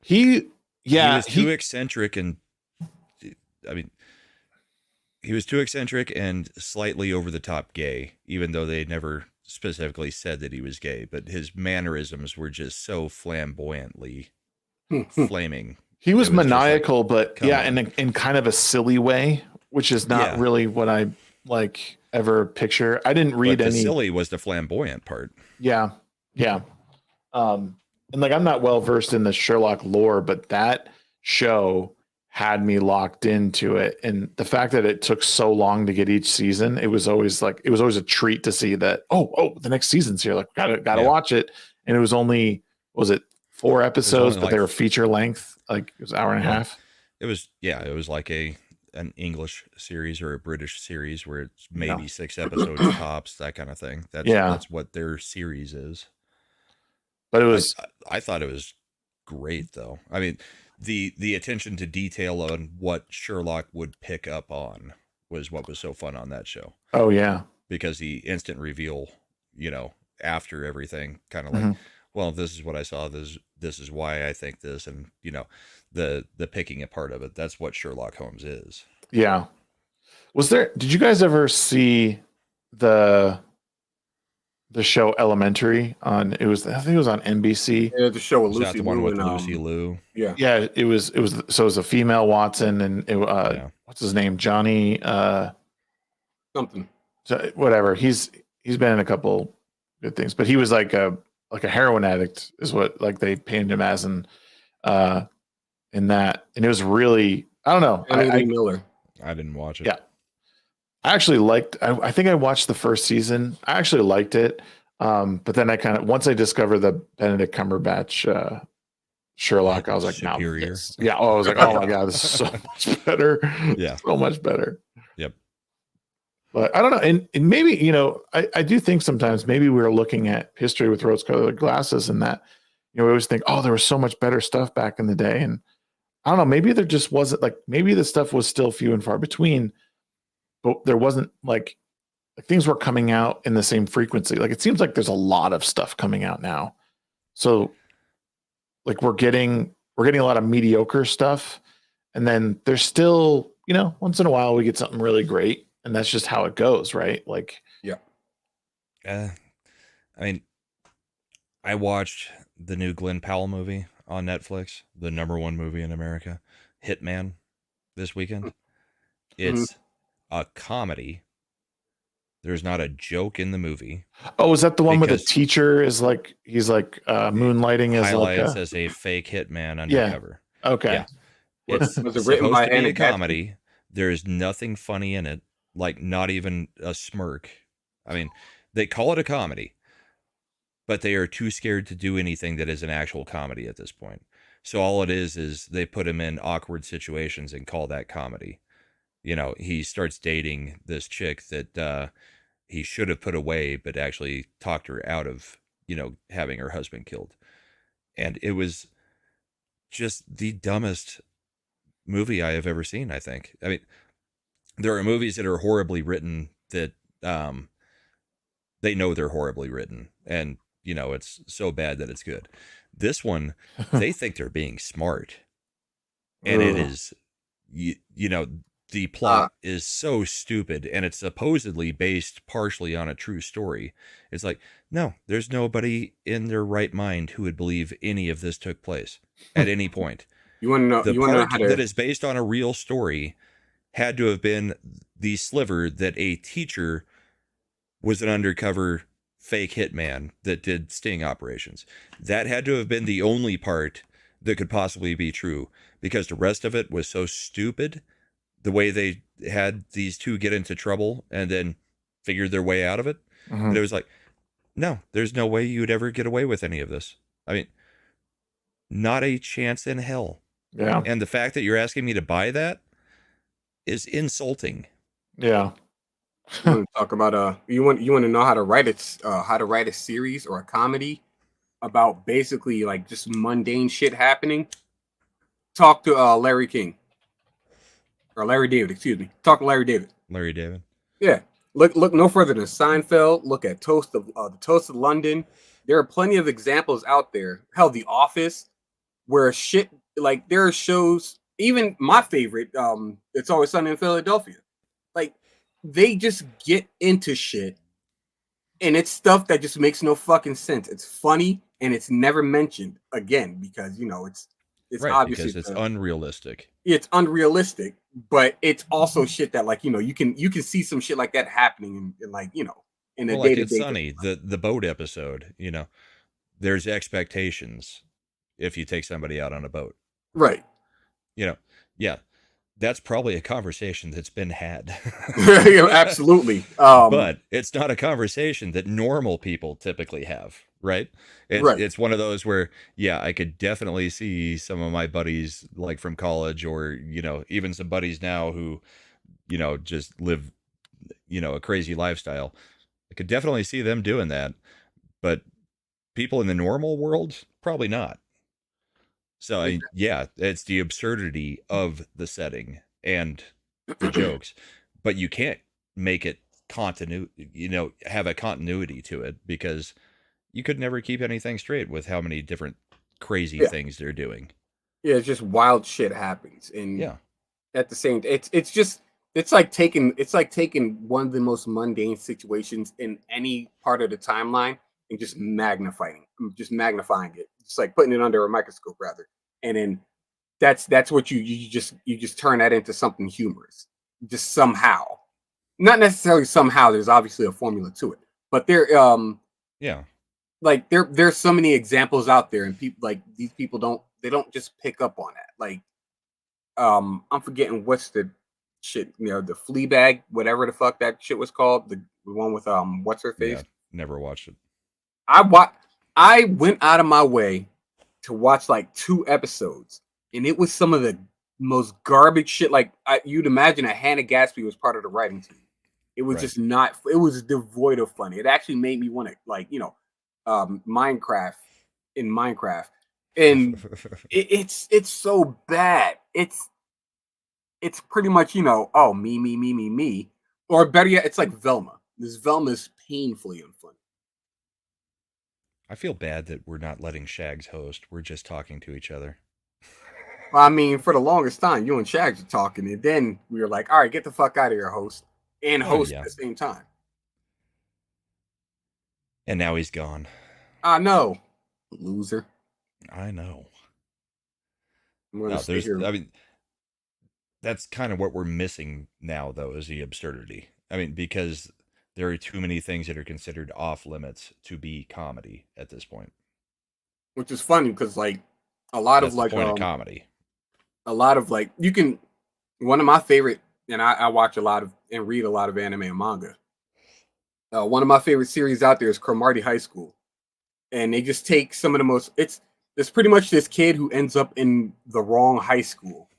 He was too eccentric, and I mean, he was too eccentric and slightly over the top gay, even though they never specifically said that he was gay, but his mannerisms were just so flamboyantly flaming. He was maniacal, like, but in kind of a silly way, which is not really what I like ever picture. I didn't read any. Silly was the flamboyant part. Yeah. And like I'm not well versed in the Sherlock lore, but that show had me locked into it, and the fact that it took so long to get each season, it was always a treat to see that the next season's here, like gotta watch it. And it was only, was it 4 episodes, but they were feature length, like it was an hour and a half. It was like an English series or a British series where it's maybe 6 episodes tops, that kind of thing. That's what their series is. But it was I thought it was great though. I mean, the attention to detail on what Sherlock would pick up on was what was so fun on that show. Oh yeah. Because the instant reveal, you know, after everything, kind of like, well, this is what I saw, this is why I think this, and you know, the picking apart of it. That's what Sherlock Holmes is. Yeah. Did you guys ever see the show Elementary on? I think it was on NBC. Yeah, the show with Is that Lucy the one Liu with and, Lucy Liu? Yeah. Yeah, it was. So it was a female Watson, and what's his name? Johnny. Something. So whatever. He's been in a couple good things, but he was like a heroin addict, is what like they painted him as, in that, and it was really, I don't know. Miller. I didn't watch it. Yeah. I actually liked. I think I watched the first season. I actually liked it, but then I once I discovered the Benedict Cumberbatch Sherlock, I was like, superior. I was like, oh my god, this is so much better. Yeah, so much better. Yep. But I don't know, and maybe I do think sometimes maybe we're looking at history with rose-colored glasses, and that we always think, oh, there was so much better stuff back in the day, and I don't know, maybe there just wasn't, like, maybe the stuff was still few and far between. But there wasn't like things were coming out in the same frequency. Like, it seems like there's a lot of stuff coming out now. So like we're getting a lot of mediocre stuff. And then there's still, once in a while we get something really great. And that's just how it goes, right? Like, yeah. I mean, I watched the new Glenn Powell movie on Netflix, the #1 movie in America, Hitman, this weekend. It's a comedy. There's not a joke in the movie. Oh, is that the one where the teacher is like, he's like moonlighting as highlights as a fake hitman undercover? Yeah. Okay. Yeah. It's was it written by supposed to be a comedy. There's nothing funny in it, like not even a smirk. I mean, they call it a comedy, but they are too scared to do anything that is an actual comedy at this point. So all it is they put him in awkward situations and call that comedy. He starts dating this chick that he should have put away, but actually talked her out of, having her husband killed. And it was just the dumbest movie I have ever seen, I think. I mean, there are movies that are horribly written that they know they're horribly written. And, it's so bad that it's good. This one, they think they're being smart. And it is, the plot is so stupid, and it's supposedly based partially on a true story. It's like, no, there's nobody in their right mind who would believe any of this took place at any point. You want to know? The part that is based on a real story had to have been the sliver that a teacher was an undercover fake hitman that did sting operations. That had to have been the only part that could possibly be true, because the rest of it was so stupid. The way they had these two get into trouble and then figured their way out of it. And it was like, no, there's no way you would ever get away with any of this. I mean, not a chance in hell. Yeah. And the fact that you're asking me to buy that is insulting. Yeah. You want to talk about you want to know how to write a series or a comedy about basically like just mundane shit happening? Talk to Larry King. Or Larry David, excuse me. Talk to Larry David. Larry David. Yeah. Look no further than Seinfeld. Look at the Toast of London. There are plenty of examples out there. Hell, The Office, where shit, like, there are shows, even my favorite, It's Always Sunny in Philadelphia. Like, they just get into shit, and it's stuff that just makes no fucking sense. It's funny, and it's never mentioned again because, it's right, obviously because it's unrealistic. It's unrealistic, but it's also shit that, like, you can see some shit like that happening in like, in a day-to-day. It's Sunny, the boat episode, there's expectations if you take somebody out on a boat. Right. Yeah, that's probably a conversation that's been had. Absolutely. But it's not a conversation that normal people typically have, right? It's one of those where, yeah, I could definitely see some of my buddies, like from college, or, even some buddies now who, just live, a crazy lifestyle. I could definitely see them doing that. But people in the normal world, probably not. So, yeah, it's the absurdity of the setting and the jokes, but you can't make it have a continuity to it, because you could never keep anything straight with how many different crazy things they're doing. Yeah, it's just wild shit happens. And at the same, it's just, It's like taking one of the most mundane situations in any part of the timeline and just magnifying it, just like putting it under a microscope rather, and then that's what you just turn that into something humorous, just somehow, not necessarily somehow. There's obviously a formula to it, but like there's so many examples out there, and people like these people don't just pick up on that. Like I'm forgetting what's the shit, the Fleabag, whatever the fuck that shit was called, the one with what's her face. Yeah, never watched it. I went out of my way to watch like 2 episodes, and it was some of the most garbage shit. Like you'd imagine Hannah Gadsby was part of the writing team. It was just not. It was devoid of funny. It actually made me want to like Minecraft, and it's so bad. It's pretty much me, or better yet, it's like Velma. This Velma is painfully unfunny. I feel bad that we're not letting Shags host. We're just talking to each other. Well, I mean, for the longest time, you and Shags are talking, and then we were like, "All right, get the fuck out of here, host," and host at the same time. And now he's gone. I know, loser. I know. I'm gonna stay here. I mean, that's kind of what we're missing now, though, is the absurdity. I mean, because there are too many things that are considered off limits to be comedy at this point. Which is funny because, like, a lot That's of like the point of comedy. A lot of like one of my favorite, and I watch a lot of and read a lot of anime and manga. One of my favorite series out there is Cromartie High School, and they just take some of the most. It's pretty much this kid who ends up in the wrong high school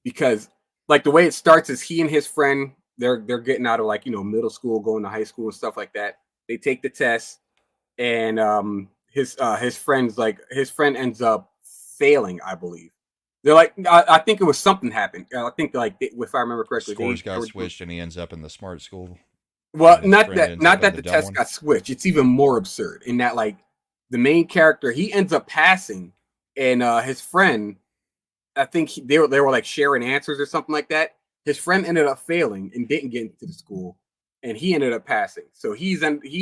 because, like, the way it starts is he and his friend they're getting out of like middle school, going to high school and stuff like that. They take the test, and his friend ends up failing, I believe. They're like, I think it was something happened. I think like if I remember correctly, scores got switched, and he ends up in the smart school. Well, not that the test got switched. It's even more absurd in that like the main character he ends up passing, and his friend, I think they were like sharing answers or something like that. His friend ended up failing and didn't get into the school, and he ended up passing. So he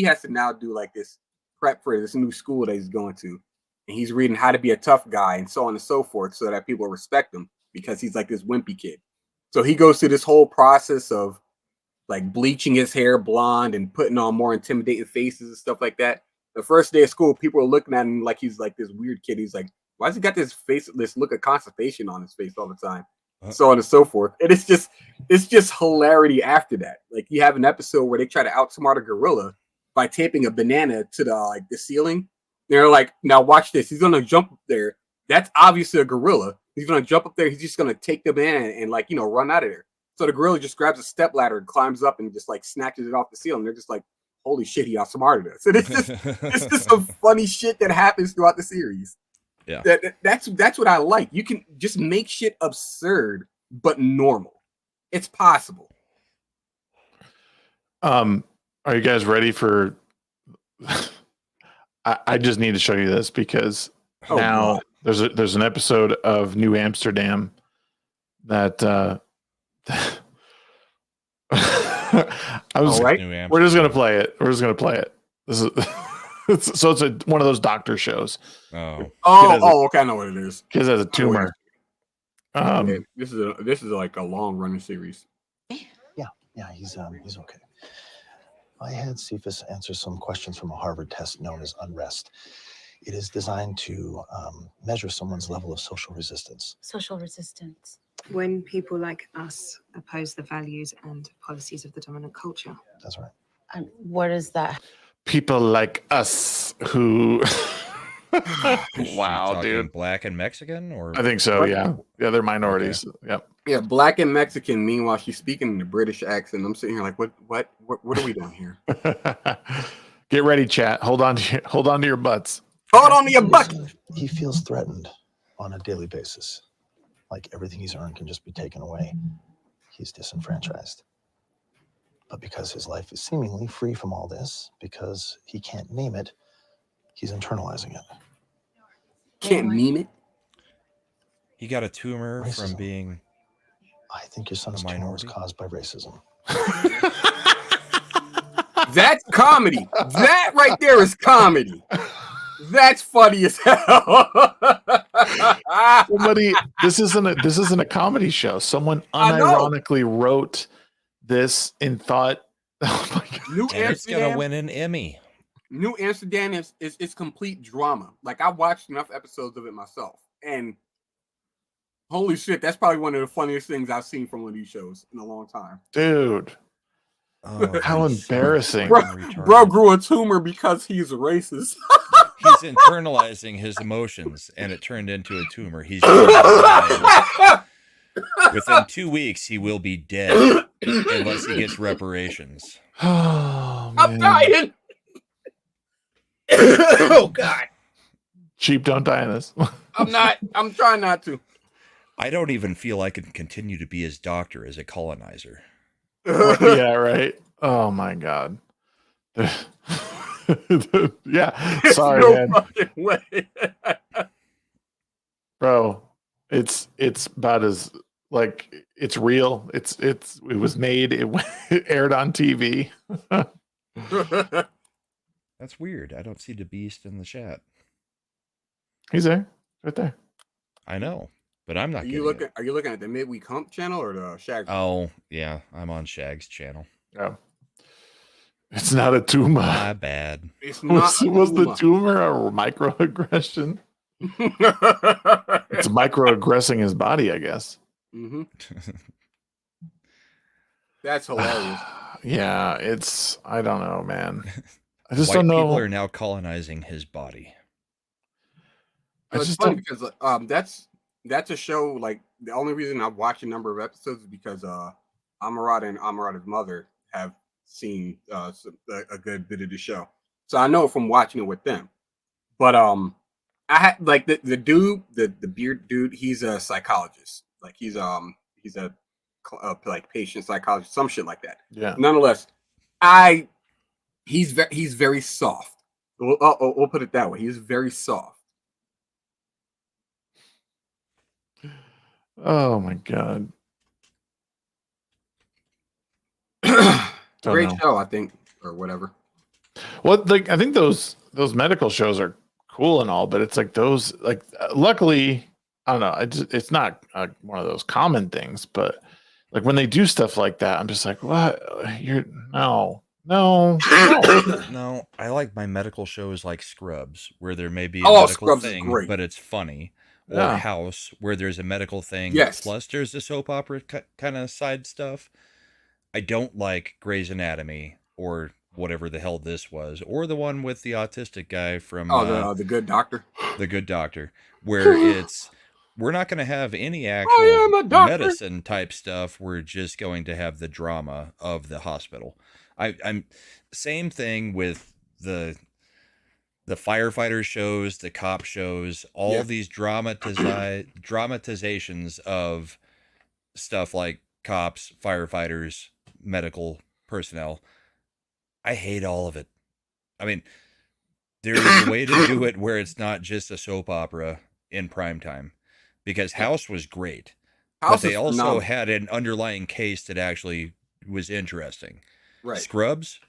has to now do like this prep for this new school that he's going to. And he's reading how to be a tough guy and so on and so forth so that people respect him because he's like this wimpy kid. So he goes through this whole process of like bleaching his hair blonde and putting on more intimidating faces and stuff like that. The first day of school, people are looking at him like he's like this weird kid. He's like, why has he got this look of constipation on his face all the time? So on and so forth. And it's just hilarity after that. Like you have an episode where they try to outsmart a gorilla by taping a banana to the ceiling. They're like, now watch this. He's gonna jump up there. That's obviously a gorilla. He's gonna jump up there. He's just gonna take the banana and run out of there. So the gorilla just grabs a stepladder and climbs up and just like snatches it off the ceiling. They're just like, holy shit, he outsmarted us. And it's just some funny shit that happens throughout the series. Yeah, that's what I like. You can just make shit absurd but normal. It's possible. Are you guys ready for? I just need to show you this because now there's an episode of New Amsterdam that we're just gonna play it. This is it's one of those doctor shows. Okay, I know what it is. Kid has a tumor. This is like a long running series. Yeah, he's okay. I had Cephas answer some questions from a Harvard test known as unrest. It is designed to measure someone's level of social resistance. Social resistance. When people like us oppose the values and policies of the dominant culture. That's right. And what is that? People like us who... Wow, dude. Black and Mexican, or I think so. Yeah, they're minorities. Okay. Yep. Yeah, black and Mexican. Meanwhile, she's speaking in a British accent. I'm sitting here like, what are we doing here? Get ready, chat. Hold on to your butts. Hold on to your butt. He feels threatened on a daily basis. Like everything he's earned can just be taken away. He's disenfranchised. But because his life is seemingly free from all this, because he can't name it, he's internalizing it. Can't name it? He got a tumor from being I think your son's tumor was caused by racism. That's comedy. That right there is comedy. That's funny as hell. Somebody, this isn't a comedy show. Someone unironically wrote this and thought, oh my God. New And it's gonna Amsterdam win an Emmy. New Amsterdam is complete drama. Like, I watched enough episodes of it myself, and holy shit, that's probably one of the funniest things I've seen from one of these shows in a long time. Dude. Oh, how embarrassing. Bro grew a tumor because he's racist. He's internalizing his emotions, and it turned into a tumor. He's within 2 weeks, he will be dead unless he gets reparations. Oh, I'm dying. Oh God. Sheep don't die in this. I'm trying not to. I don't even feel I can continue to be his doctor as a colonizer. Yeah, right. Oh my God. Yeah. Sorry, no man. fucking way. Bro, it's about as like it's real. It was made. It aired on TV. That's weird. I don't see the beast in the chat. He's there, right there. I know, but I'm not. Are you looking at the Midweek Hump channel or the Shagsworth? Oh yeah, I'm on Shag's channel. Oh, it's not a tumor. My bad. It's not. Was the tumor a microaggression? It's microaggressing his body, I guess. Mm-hmm. That's hilarious. Yeah, it's. I don't know, man. I just White don't know. people are now colonizing his body. It's funny because that's a show. Like, the only reason I've watched a number of episodes is because Amarada and Amarada's mother have seen a good bit of the show, so I know it from watching it with them. But I had like the dude, the beard dude. He's a psychologist. Like, he's a like patient psychologist, some shit like that. Yeah. Nonetheless, he's very soft. We'll put it that way. He's very soft. Oh my God. Great show, I think, or whatever. Well, like, I think those medical shows are cool and all, but it's like those, like, luckily, I don't know. It's not one of those common things, but like when they do stuff like that, I'm just like, what? No. No, I like my medical shows like Scrubs, where there may be a medical Scrubs thing, is great. but it's funny. Or Yeah. House, where there's a medical thing, Yes. plus there's the soap opera kind of side stuff. I don't like Grey's Anatomy or whatever the hell this was, or the one with the autistic guy from the Good Doctor. The Good Doctor, where we're not going to have any actual medicine type stuff. We're just going to have the drama of the hospital. I'm same thing with the firefighter shows, the cop shows, all these dramatizations of stuff like cops, firefighters, medical personnel. I hate all of it. I mean, there's a way to do it where it's not just a soap opera in primetime, because House was great, but they also had an underlying case that actually was interesting. Right. Scrubs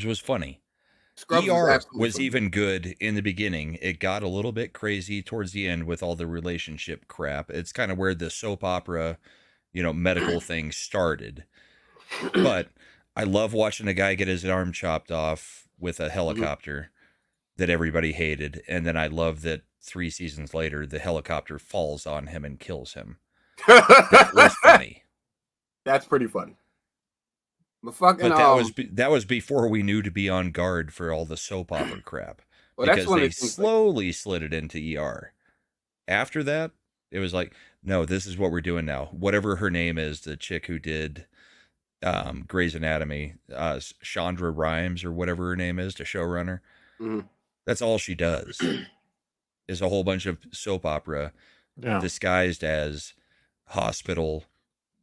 was funny. Scrubs ER was even good in the beginning. It got a little bit crazy towards the end with all the relationship crap. It's kind of where the soap opera, medical thing started. But I love watching a guy get his arm chopped off with a helicopter that everybody hated. And then I love that 3 seasons later, the helicopter falls on him and kills him. That was funny. That's pretty funny. But that was before we knew to be on guard for all the soap opera crap. Well, because they slowly slid it into ER. After that, it was like, no, this is what we're doing now. Whatever her name is, the chick who did Grey's Anatomy, Shonda Rhimes or whatever her name is, the showrunner. That's all she does is a whole bunch of soap opera disguised as hospital,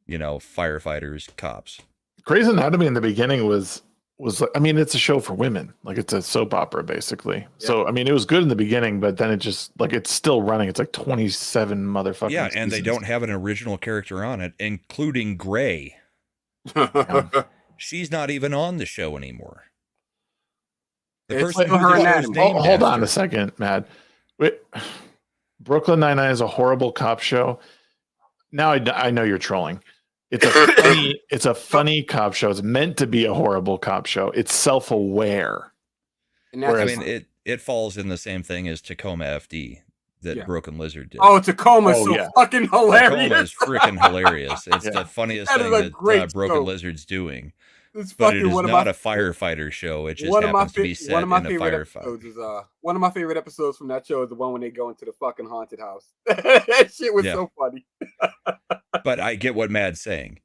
firefighters, cops. Grey's Anatomy in the beginning was was like, I mean, it's a show for women. Like it's a soap opera basically. So I mean, it was good in the beginning, but then it just like it's still running. It's like 27 motherfucking Yeah, and they seasons. don't have an original character on it, including Gray. She's not even on the show anymore. The It's person still who her the show's anatomy. named Hold on after. a second, Matt. Wait, Brooklyn Nine-Nine is a horrible cop show. Now I know you're trolling. It's a funny cop show. It's meant to be a horrible cop show. It's self-aware. I mean, it falls in the same thing as Tacoma FD that Broken Lizard did. Oh, Tacoma's fucking hilarious. Tacoma is freaking hilarious. It's the funniest That is thing a that great Broken show. Lizard's doing. It's But it fucking is one of not my- a firefighter show. It just one of my happens to be set one of my in a favorite firefight. episodes is one of my favorite episodes from that show is the one when they go into the fucking haunted house. That shit was Yeah. so funny. But I get what Matt's saying.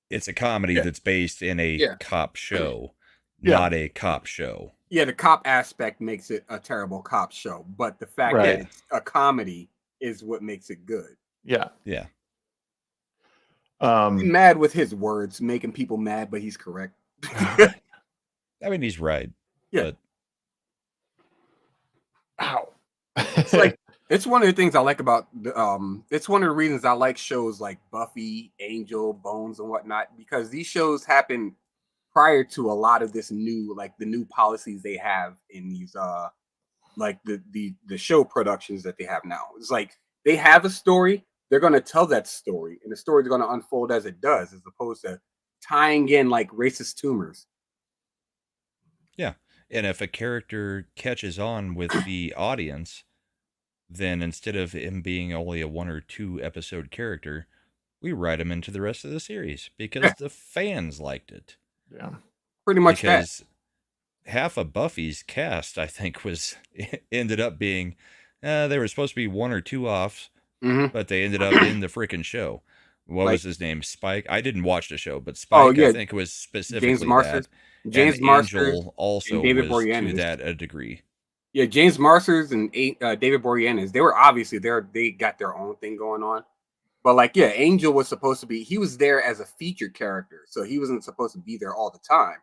It's a comedy that's based in a cop show, not a cop show. Yeah, the cop aspect makes it a terrible cop show, but the fact that it's a comedy is what makes it good. Yeah. Yeah. He's mad with his words, making people mad, but he's correct. I mean, he's right. Yeah. But... Ow. It's like it's one of the things I like about it's one of the reasons I like shows like Buffy, Angel, Bones, and whatnot, because these shows happen prior to a lot of this new, like the new policies they have in these like the show productions that they have now. It's like they have a story, they're gonna tell that story, and the story is gonna unfold as it does, as opposed to tying in like racist tumors. Yeah. And if a character catches on with the audience, then instead of him being only a 1 or 2 episode character, we write him into the rest of the series because the fans liked it. Yeah. Pretty much because half of Buffy's cast, I think, ended up being they were supposed to be 1 or 2 offs, but they ended up in the freaking show. What was his name? Spike. I didn't watch the show, but Spike, I think, was specifically James Marsters. that. James and Marsters Angel also and David was Boreanaz. to that a degree. Yeah, James Marsters and David Boreanaz, they were obviously they got their own thing going on. But like, yeah, Angel was supposed to be, he was there as a featured character, so he wasn't supposed to be there all the time.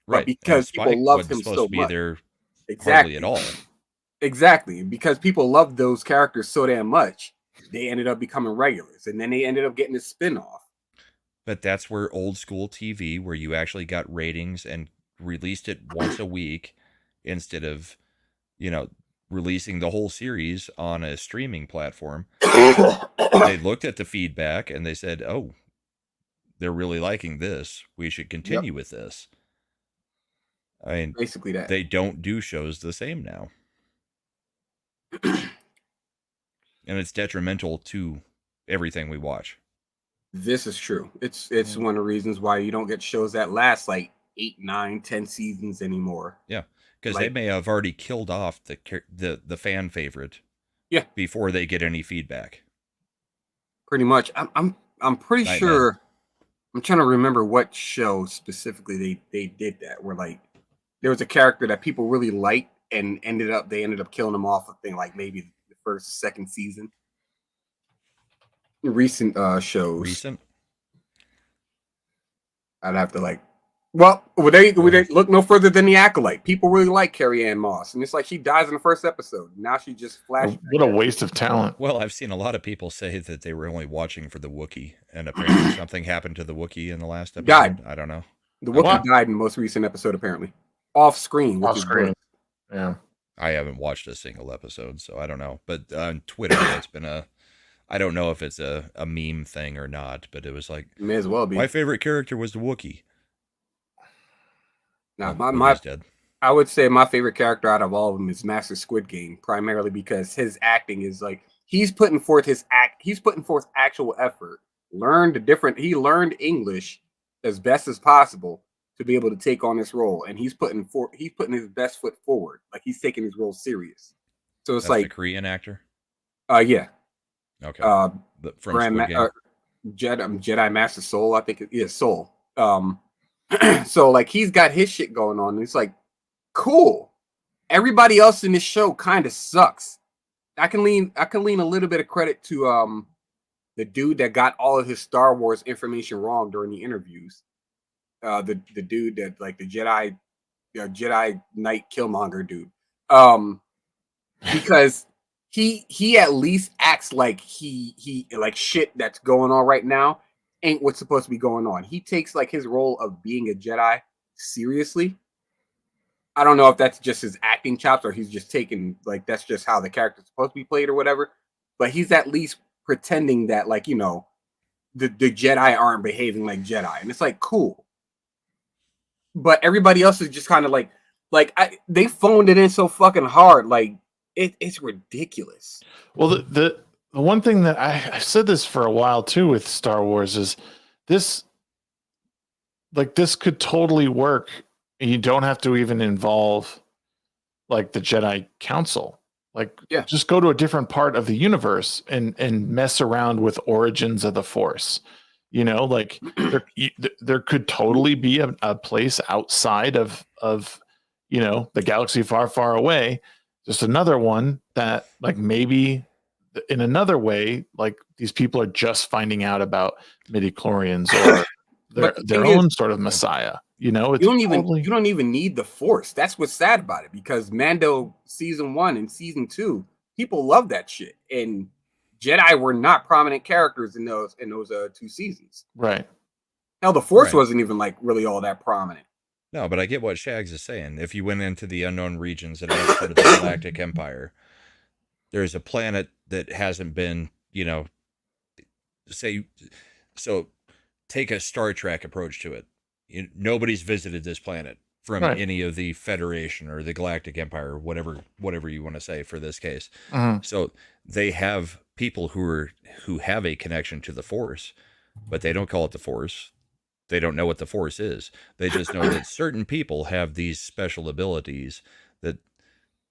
Right. But because people loved him so be much. there Exactly. hardly at all. Exactly. Because people loved those characters so damn much, they ended up becoming regulars, and then they ended up getting a spin-off. But that's where old school TV, where you actually got ratings and released it once a week instead of, releasing the whole series on a streaming platform. They looked at the feedback and they said, oh, they're really liking this. We should continue with this. I mean, basically that. They don't do shows the same now. And it's detrimental to everything we watch. This is true. It's one of the reasons why you don't get shows that last like 8, 9, 10 seasons anymore. Yeah, because they may have already killed off the fan favorite. Yeah, before they get any feedback. Pretty much. I'm pretty sure. I'm trying to remember what show specifically they did that. Where like there was a character that people really liked and they ended up killing him off. I think like maybe the first, second season. Recent shows. Recent. I'd have to like. Well, would they look no further than The Acolyte? People really like Carrie Ann Moss, and it's like she dies in the first episode. Now she just flashed. What a waste of talent. Well, I've seen a lot of people say that they were only watching for the Wookiee, and apparently something happened to the Wookiee in the last episode. Died. I don't know. The Wookiee died in the most recent episode, apparently. Off screen. Off screen. Yeah. I haven't watched a single episode, so I don't know. But on Twitter, it's been I don't know if it's a meme thing or not, but it was like, may as well be. My favorite character was the Wookiee. Now, dead. I would say my favorite character out of all of them is Master Squid Game, primarily because his acting is like he's putting forth actual effort. He learned English as best as possible to be able to take on this role, and he's putting his best foot forward. Like he's taking his role serious. So it's That's like the Korean actor. Yeah. Okay. From Squid Game. Jedi Master Soul, I think it is Soul. So like he's got his shit going on. And it's like cool. Everybody else in this show kind of sucks. I can lean a little bit of credit to the dude that got all of his Star Wars information wrong during the interviews. the dude that like the Jedi Knight Killmonger dude, because he at least acts like he like shit that's going on right now ain't what's supposed to be going on. He takes like his role of being a Jedi seriously. I don't know if that's just his acting chops or he's just taking like that's just how the character's supposed to be played or whatever. But he's at least pretending that like the Jedi aren't behaving like Jedi, and it's like cool. But everybody else is just kind of like they phoned it in so fucking hard, like it's ridiculous. Well, the one thing that I said this for a while too with Star Wars is this could totally work. And you don't have to even involve like the Jedi Council. Like, just go to a different part of the universe and mess around with origins of the Force. Like there could totally be a place outside of the galaxy far, far away. Just another one that like maybe in another way, like these people are just finding out about midichlorians or their own sort of messiah. You don't even need the Force. That's what's sad about it, because Mando season 1 and season 2, people love that shit, and Jedi were not prominent characters in those 2 seasons. Right. Hell, the Force wasn't even like really all that prominent. No, but I get what Shags is saying. If you went into the unknown regions and outside of the Galactic Empire, there's a planet that hasn't been, take a Star Trek approach to it. Nobody's visited this planet from any of the Federation or the Galactic Empire, or whatever you want to say for this case. So they have people who have a connection to the Force, but they don't call it the Force. They don't know what the Force is. They just know that certain people have these special abilities that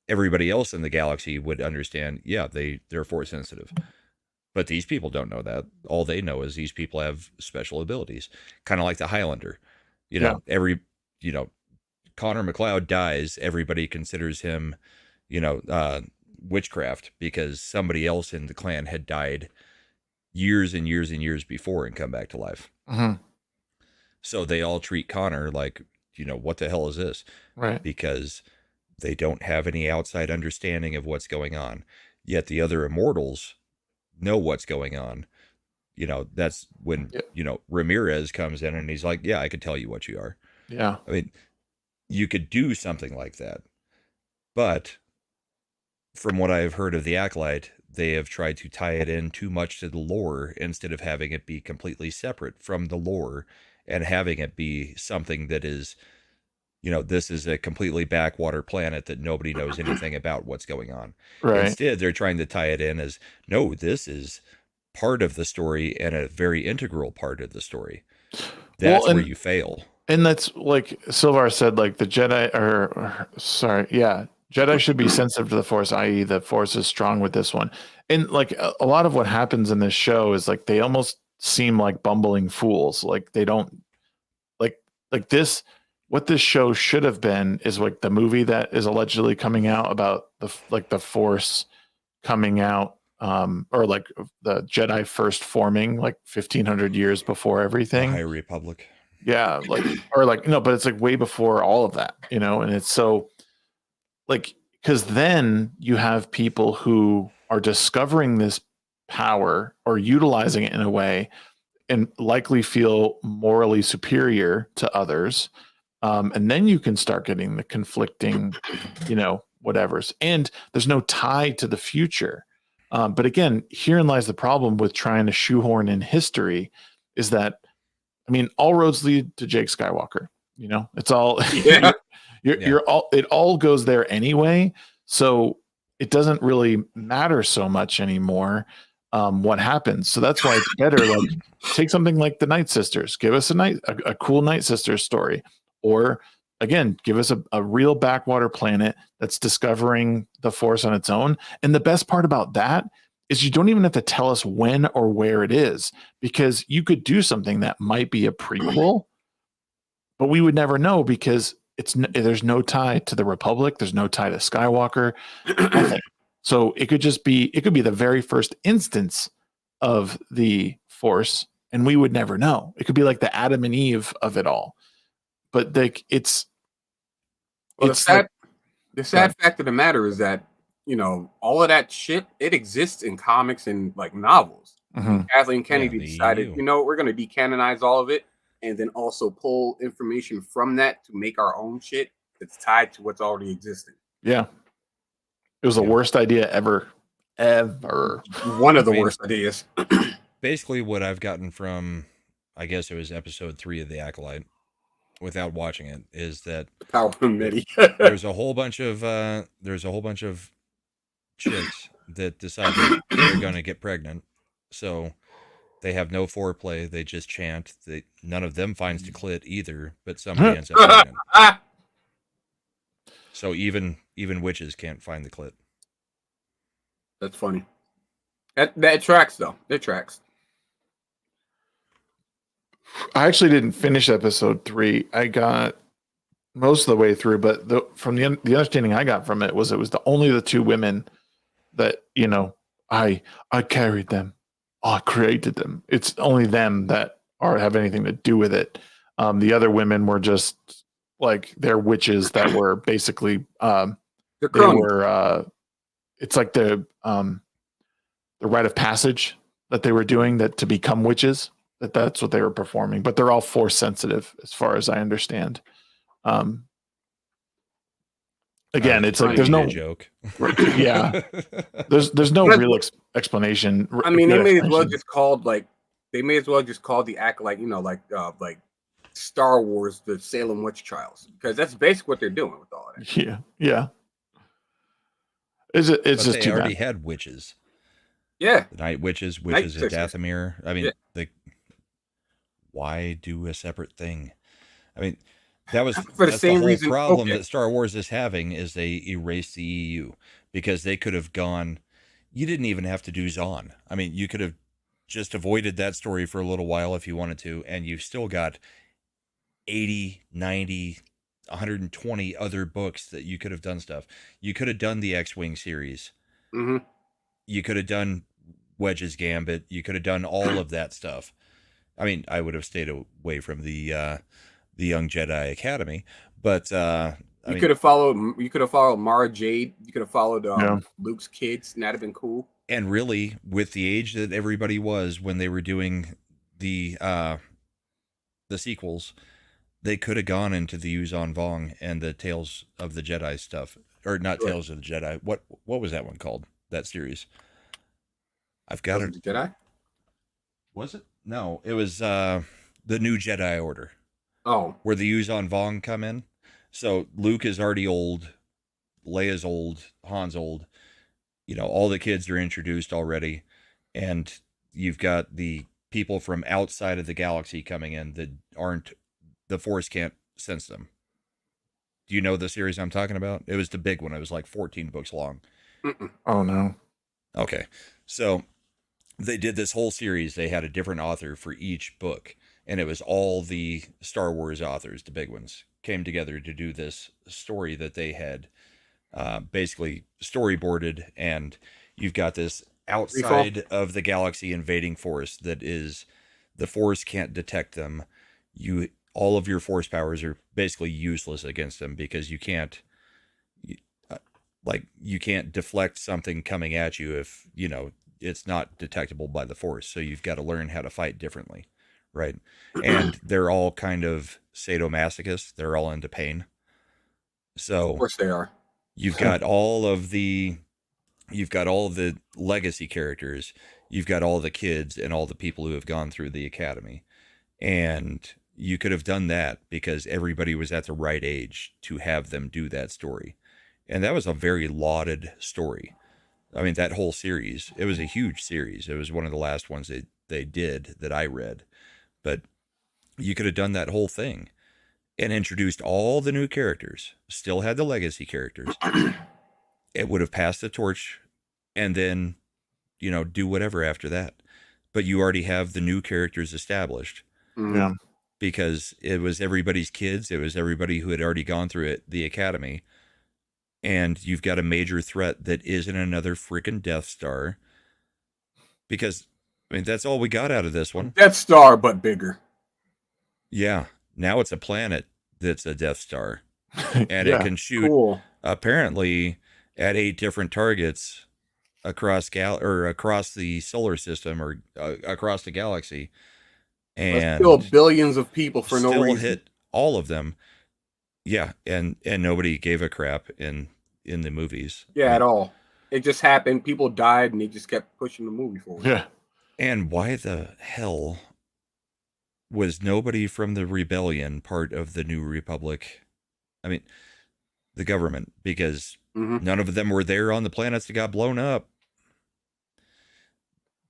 everybody else in the galaxy would understand. Yeah, they're Force sensitive. But these people don't know that. All they know is these people have special abilities. Kind of like the Highlander. Connor McLeod dies. Everybody considers him, witchcraft because somebody else in the clan had died years and years and years before and come back to life. So they all treat Connor like, what the hell is this? Right. Because they don't have any outside understanding of what's going on. Yet the other immortals know what's going on. That's when, Ramirez comes in and he's like, yeah, I could tell you what you are. Yeah. I mean, you could do something like that. But from what I've heard of the Acolyte, they have tried to tie it in too much to the lore instead of having it be completely separate from the lore and having it be something that is, this is a completely backwater planet that nobody knows anything about what's going on. Right. Instead, they're trying to tie it in as, no, this is part of the story and a very integral part of the story. That's where you fail. And that's like Silvar said, like the Jedi Jedi should be sensitive to the Force, i.e. the Force is strong with this one. And like a lot of what happens in this show is like they almost seem like bumbling fools. Like they don't like this. What this show should have been is like the movie that is allegedly coming out about the Force coming out, or like the Jedi first forming like 1500 years before everything. High Republic. Yeah, but it's like way before all of that, and it's so like, because then you have people who are discovering this power or utilizing it in a way and likely feel morally superior to others. And then you can start getting the conflicting, whatevers. And there's no tie to the future. But again, herein lies the problem with trying to shoehorn in history is that, all roads lead to Jake Skywalker. It's all, it all goes there anyway. So it doesn't really matter so much anymore what happens. So that's why it's better, like take something like the Night Sisters, give us a cool Night Sisters story. Or again, give us a real backwater planet that's discovering the Force on its own. And the best part about that is you don't even have to tell us when or where it is, because you could do something that might be a prequel, but we would never know because there's no tie to the Republic. There's no tie to Skywalker. Nothing. So it could be the very first instance of the Force and we would never know. It could be like the Adam and Eve of it all. but like it's well, it's the sad fact of the matter is that, you know, all of that shit, it exists in comics and like novels. Kathleen Kennedy decided, you know, we're going to decanonize all of it and then also pull information from that to make our own shit that's tied to what's already existing. Yeah. It was the worst idea ever. One of the worst ideas. Basically, what I've gotten from, I guess it was episode 3 of The Acolyte, without watching it, is that there's a whole bunch of chicks that decide that they're going to get pregnant. So they have no foreplay. They just chant. None of them finds the clit either, but somebody ends up pregnant. So even witches can't find the clit. That's funny. That tracks, though. It tracks. I actually didn't finish episode 3. I got most of the way through, but from the understanding I got from it was only the 2 women that, you know, I carried them, I created them. It's only them that have anything to do with it. The other women were just like they're witches that were basically they were it's like the rite of passage that they were doing that to become witches. That's what they were performing, but they're all force sensitive as far as I understand. Again, it's like there's no joke. Yeah, there's no real explanation. I mean, they may as well just called the Acolyte, you know, like Star Wars, the Salem witch trials, because that's basically what they're doing with all that. Yeah. It's but just they too already bad. had witches. Yeah, the night witches in Dathomir. I mean, why do a separate thing? I mean, that's the same reason. Problem that Star Wars is having is they erased the EU because they could have gone. You didn't even have to do Zahn. I mean, you could have just avoided that story for a little while if you wanted to, and you've still got 80, 90, 120 other books that you could have done stuff. You could have done the X-Wing series. Mm-hmm. You could have done Wedge's Gambit. You could have done all of that stuff. I mean, I would have stayed away from the Young Jedi Academy, but you could have followed Mara Jade. You could have followed Luke's kids, and that'd have been cool. And really, with the age that everybody was when they were doing the sequels, they could have gone into the Yuzan Vong and the Tales of the Jedi stuff, or not Tales of the Jedi. What was that one called? That series? I've got it. Jedi? Was it? No, it was the New Jedi Order. Oh, where the Yuzan Vong come in. So Luke is already old, Leia's old, Han's old. You know, all the kids are introduced already, and you've got the people from outside of the galaxy coming in that aren't. The Force can't sense them. Do you know the series I'm talking about? It was the big one. It was like 14 books long. Oh no. Okay, so they did this whole series. They had a different author for each book, and it was all the Star Wars authors, the big ones, came together to do this story that they had basically storyboarded. And you've got this outside of the galaxy invading force that is, the Force can't detect them. All of your Force powers are basically useless against them because you can't deflect something coming at you if, you know, it's not detectable by the Force. So you've got to learn how to fight differently. Right. And they're all kind of sadomasochists. They're all into pain. So of course they are. You've got all of the legacy characters. You've got all the kids and all the people who have gone through the academy. And you could have done that because everybody was at the right age to have them do that story. And that was a very lauded story. I mean, that whole series, it was a huge series. It was one of the last ones they did that I read. But you could have done that whole thing and introduced all the new characters, still had the legacy characters. It would have passed the torch and then, you know, do whatever after that. But you already have the new characters established. Yeah. Because it was everybody's kids. It was everybody who had already gone through the academy. And you've got a major threat that isn't another freaking Death Star. Because, I mean, that's all we got out of this one. Death Star, but bigger. Yeah. Now it's a planet that's a Death Star, and it can shoot apparently at 8 different targets across across the solar system or across the galaxy, and kill billions of people for no reason. Hit all of them. Yeah, and nobody gave a crap in the movies. Yeah, at all. It just happened. People died, and they just kept pushing the movie forward. Yeah. And why the hell was nobody from the rebellion part of the New Republic? I mean, the government, because none of them were there on the planets that got blown up.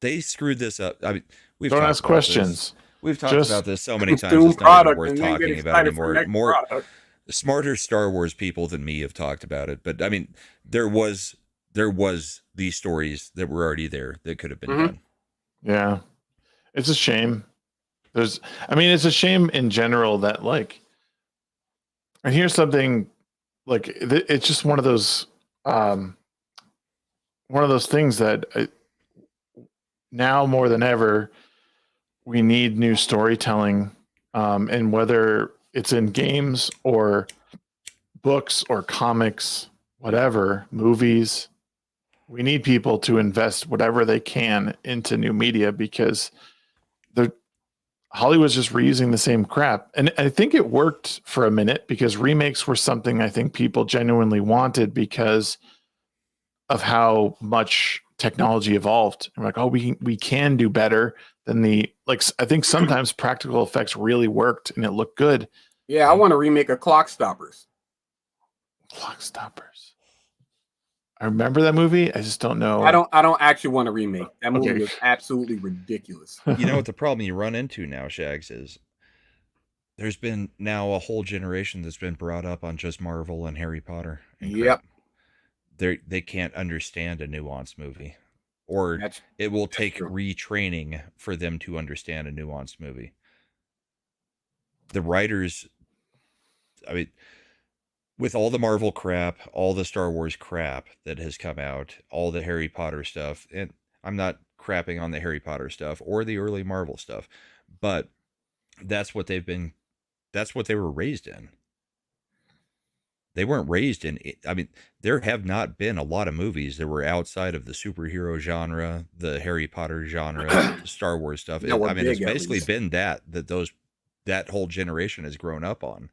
They screwed this up. I mean, we've don't talked ask about questions. This. We've talked about this so many times. It's not even worth talking about anymore. More smarter Star Wars people than me have talked about it. But I mean, there was these stories that were already there that could have been done. Yeah, it's a shame. It's a shame in general that and here's something it's just one of those things that now more than ever we need new storytelling, and whether it's in games or books or comics, whatever, movies, we need people to invest whatever they can into new media because Hollywood's just reusing the same crap. And I think it worked for a minute because remakes were something I think people genuinely wanted because of how much technology evolved. And like, oh, we can do better than I think sometimes practical effects really worked and it looked good. Yeah, I want to remake a Clock Stoppers. Clock Stoppers. I remember that movie. I just don't know. I don't actually want to remake. That movie was absolutely ridiculous. You know what the problem you run into now, Shags, is there's been now a whole generation that's been brought up on just Marvel and Harry Potter. And yep. They can't understand a nuanced movie. Or it will take retraining for them to understand a nuanced movie. The writers, I mean, with all the Marvel crap, all the Star Wars crap that has come out, all the Harry Potter stuff, and I'm not crapping on the Harry Potter stuff or the early Marvel stuff, but that's what they were raised in. They weren't raised in, I mean, there have not been a lot of movies that were outside of the superhero genre, the Harry Potter genre, the Star Wars stuff. I mean, it's basically been that whole generation has grown up on.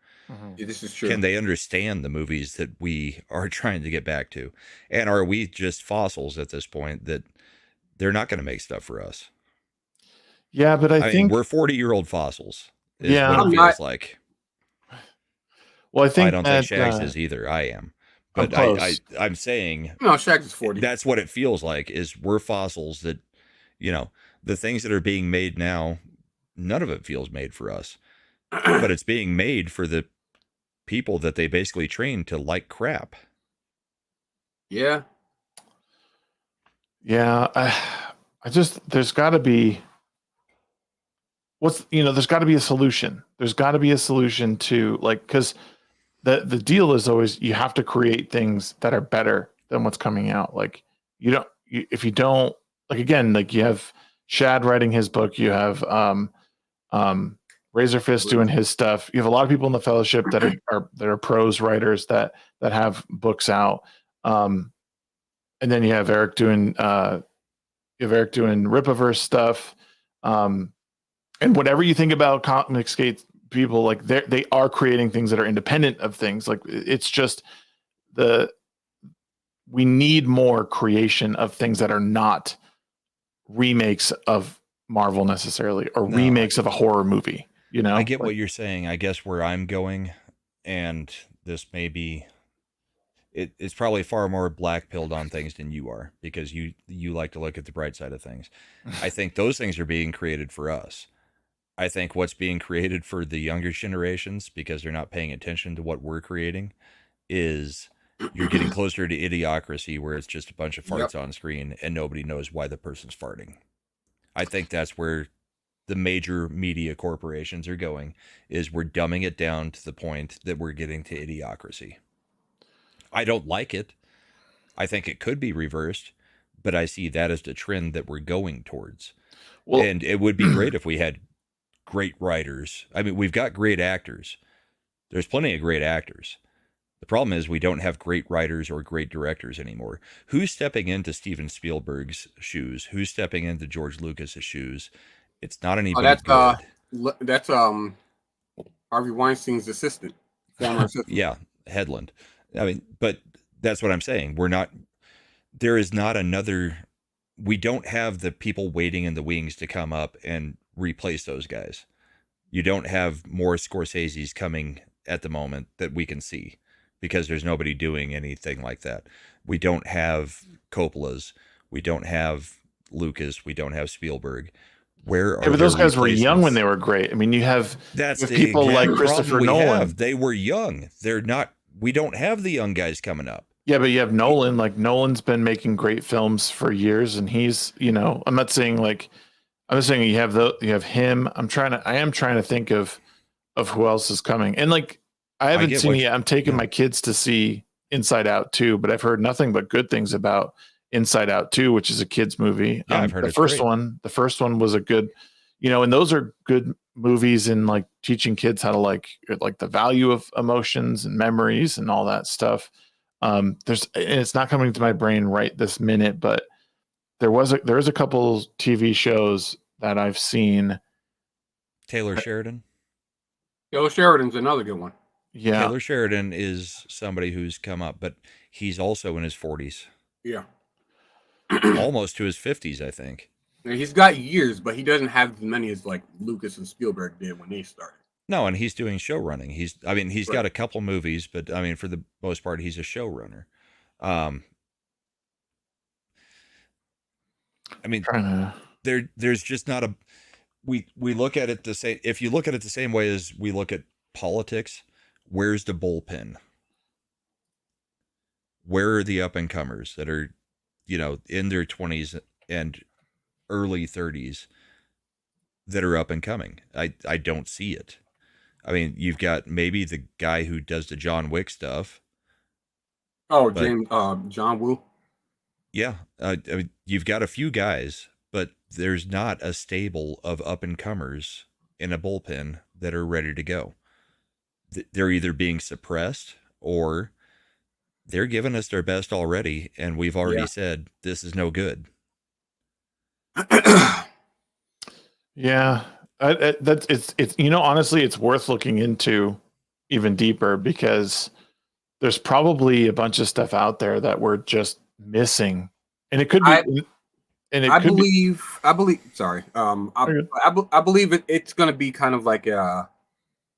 Yeah, this is true. Can they understand the movies that we are trying to get back to? And are we just fossils at this point that they're not going to make stuff for us? Yeah, but I think we're 40-year-old fossils. Yeah, what it feels like. Well, I don't think Shags is either. I am. But I'm saying no, Shags is 40. That's what it feels like, is we're fossils that, the things that are being made now, none of it feels made for us. But it's being made for the people that they basically train to like crap. Yeah. Yeah. There's got to be there's got to be a solution. There's got to be a solution to because the deal is always you have to create things that are better than what's coming out. If you don't, you have Shad writing his book, you have Razorfist doing his stuff. You have a lot of people in the Fellowship that are prose writers that have books out. And then you have Eric doing Rippaverse stuff. And whatever you think about Comicsgate people, they are creating things that are independent of things. It's just we need more creation of things that are not remakes of Marvel necessarily, or remakes of a horror movie. I get what you're saying. I guess where I'm going, and this may be, it's probably far more black-pilled on things than you are, because you like to look at the bright side of things. I think those things are being created for us. I think what's being created for the younger generations, because they're not paying attention to what we're creating, is you're getting closer to idiocracy, where it's just a bunch of farts on screen and nobody knows why the person's farting. I think that's where the major media corporations are going, is we're dumbing it down to the point that we're getting to idiocracy. I don't like it. I think it could be reversed, but I see that as the trend that we're going towards. Well, and it would be great if we had great writers. I mean, we've got great actors, There's plenty of great actors. The problem is we don't have great writers or great directors anymore. Who's stepping into Steven Spielberg's shoes? Who's stepping into George Lucas's shoes? It's not anybody good. That's Harvey Weinstein's assistant, former assistant. Yeah, Headland. I mean, but that's what I'm saying. There is not another. We don't have the people waiting in the wings to come up and replace those guys. You don't have more Scorsese's coming at the moment that we can see, because there's nobody doing anything like that. We don't have Coppola's. We don't have Lucas. We don't have Spielberg. Where are but those guys were young when they were great. I mean, you have people like Christopher Nolan. They were young. They're not. We don't have the young guys coming up. Yeah, but you have Nolan. Like Nolan's been making great films for years, and he's, I'm not saying like, I'm just saying you have him. I am trying to think of who else is coming, and like I haven't seen it yet. I'm taking my kids to see Inside Out 2, but I've heard nothing but good things about Inside Out 2, which is a kids movie. Yeah, I've heard the first one was a good, and those are good movies in like teaching kids how to like the value of emotions and memories and all that stuff. And it's not coming to my brain right this minute, but there's a couple TV shows that I've seen. Taylor Sheridan. Taylor Sheridan's another good one. Yeah. Taylor Sheridan is somebody who's come up, but he's also in his 40s. Yeah. Almost to his 50s, I think. He's got years, but he doesn't have as many as like Lucas and Spielberg did when they started. No, and he's doing show running. He's got a couple movies, but I mean, for the most part, he's a showrunner. I mean, there's just not a. We look at it the same. If you look at it the same way as we look at politics, where's the bullpen? Where are the up and comers that are, in their 20s and early 30s that are up and coming? I don't see it. I mean, you've got maybe the guy who does the John Wick stuff. Oh, John Woo. Yeah, I mean, you've got a few guys, but there's not a stable of up and comers in a bullpen that are ready to go. They're either being suppressed or they're giving us their best already, and we've already said this is no good. Yeah. It's honestly, it's worth looking into even deeper, because there's probably a bunch of stuff out there that we're just missing, and it could be. I believe. Sorry. I believe it's going to be kind of like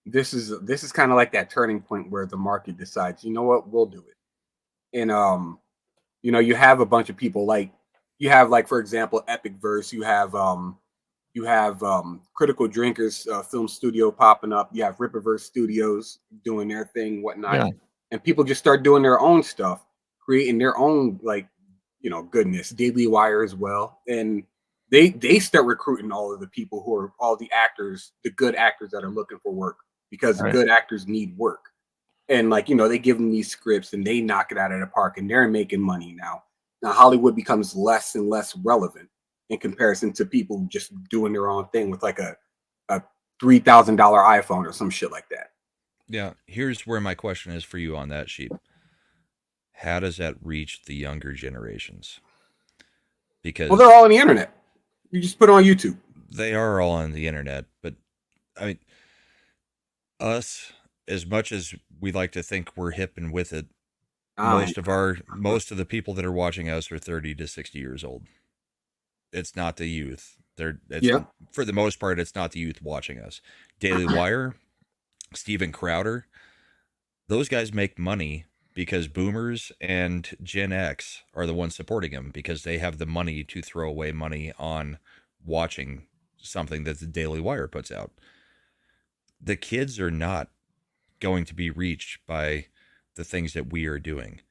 this is kind of like that turning point where the market decides, you know what, we'll do it, and you have a bunch of people like for example, Epic Verse. You have Critical Drinkers film studio popping up. You have Rippaverse Studios doing their thing, whatnot, and people just start doing their own stuff, creating their own goodness. Daily Wire as well, and they start recruiting all of the people who are all the actors, the good actors that are looking for work, because the good actors need work, and they give them these scripts and they knock it out of the park, and they're making money now. Now Hollywood becomes less and less relevant in comparison to people just doing their own thing with like a $3,000 iPhone or some shit like that. Yeah, here's where my question is for you on that, Sheep. How does that reach the younger generations? Because they're all on the internet. You just put it on YouTube. They are all on the internet, but I mean, us, as much as we like to think we're hip and with it, most of the people that are watching us are 30 to 60 years old. It's not the youth. For the most part, it's not the youth watching us. Daily Wire, Steven Crowder, those guys make money because boomers and Gen X are the ones supporting them, because they have the money to throw away money on watching something that the Daily Wire puts out. The kids are not going to be reached by the things that we are doing.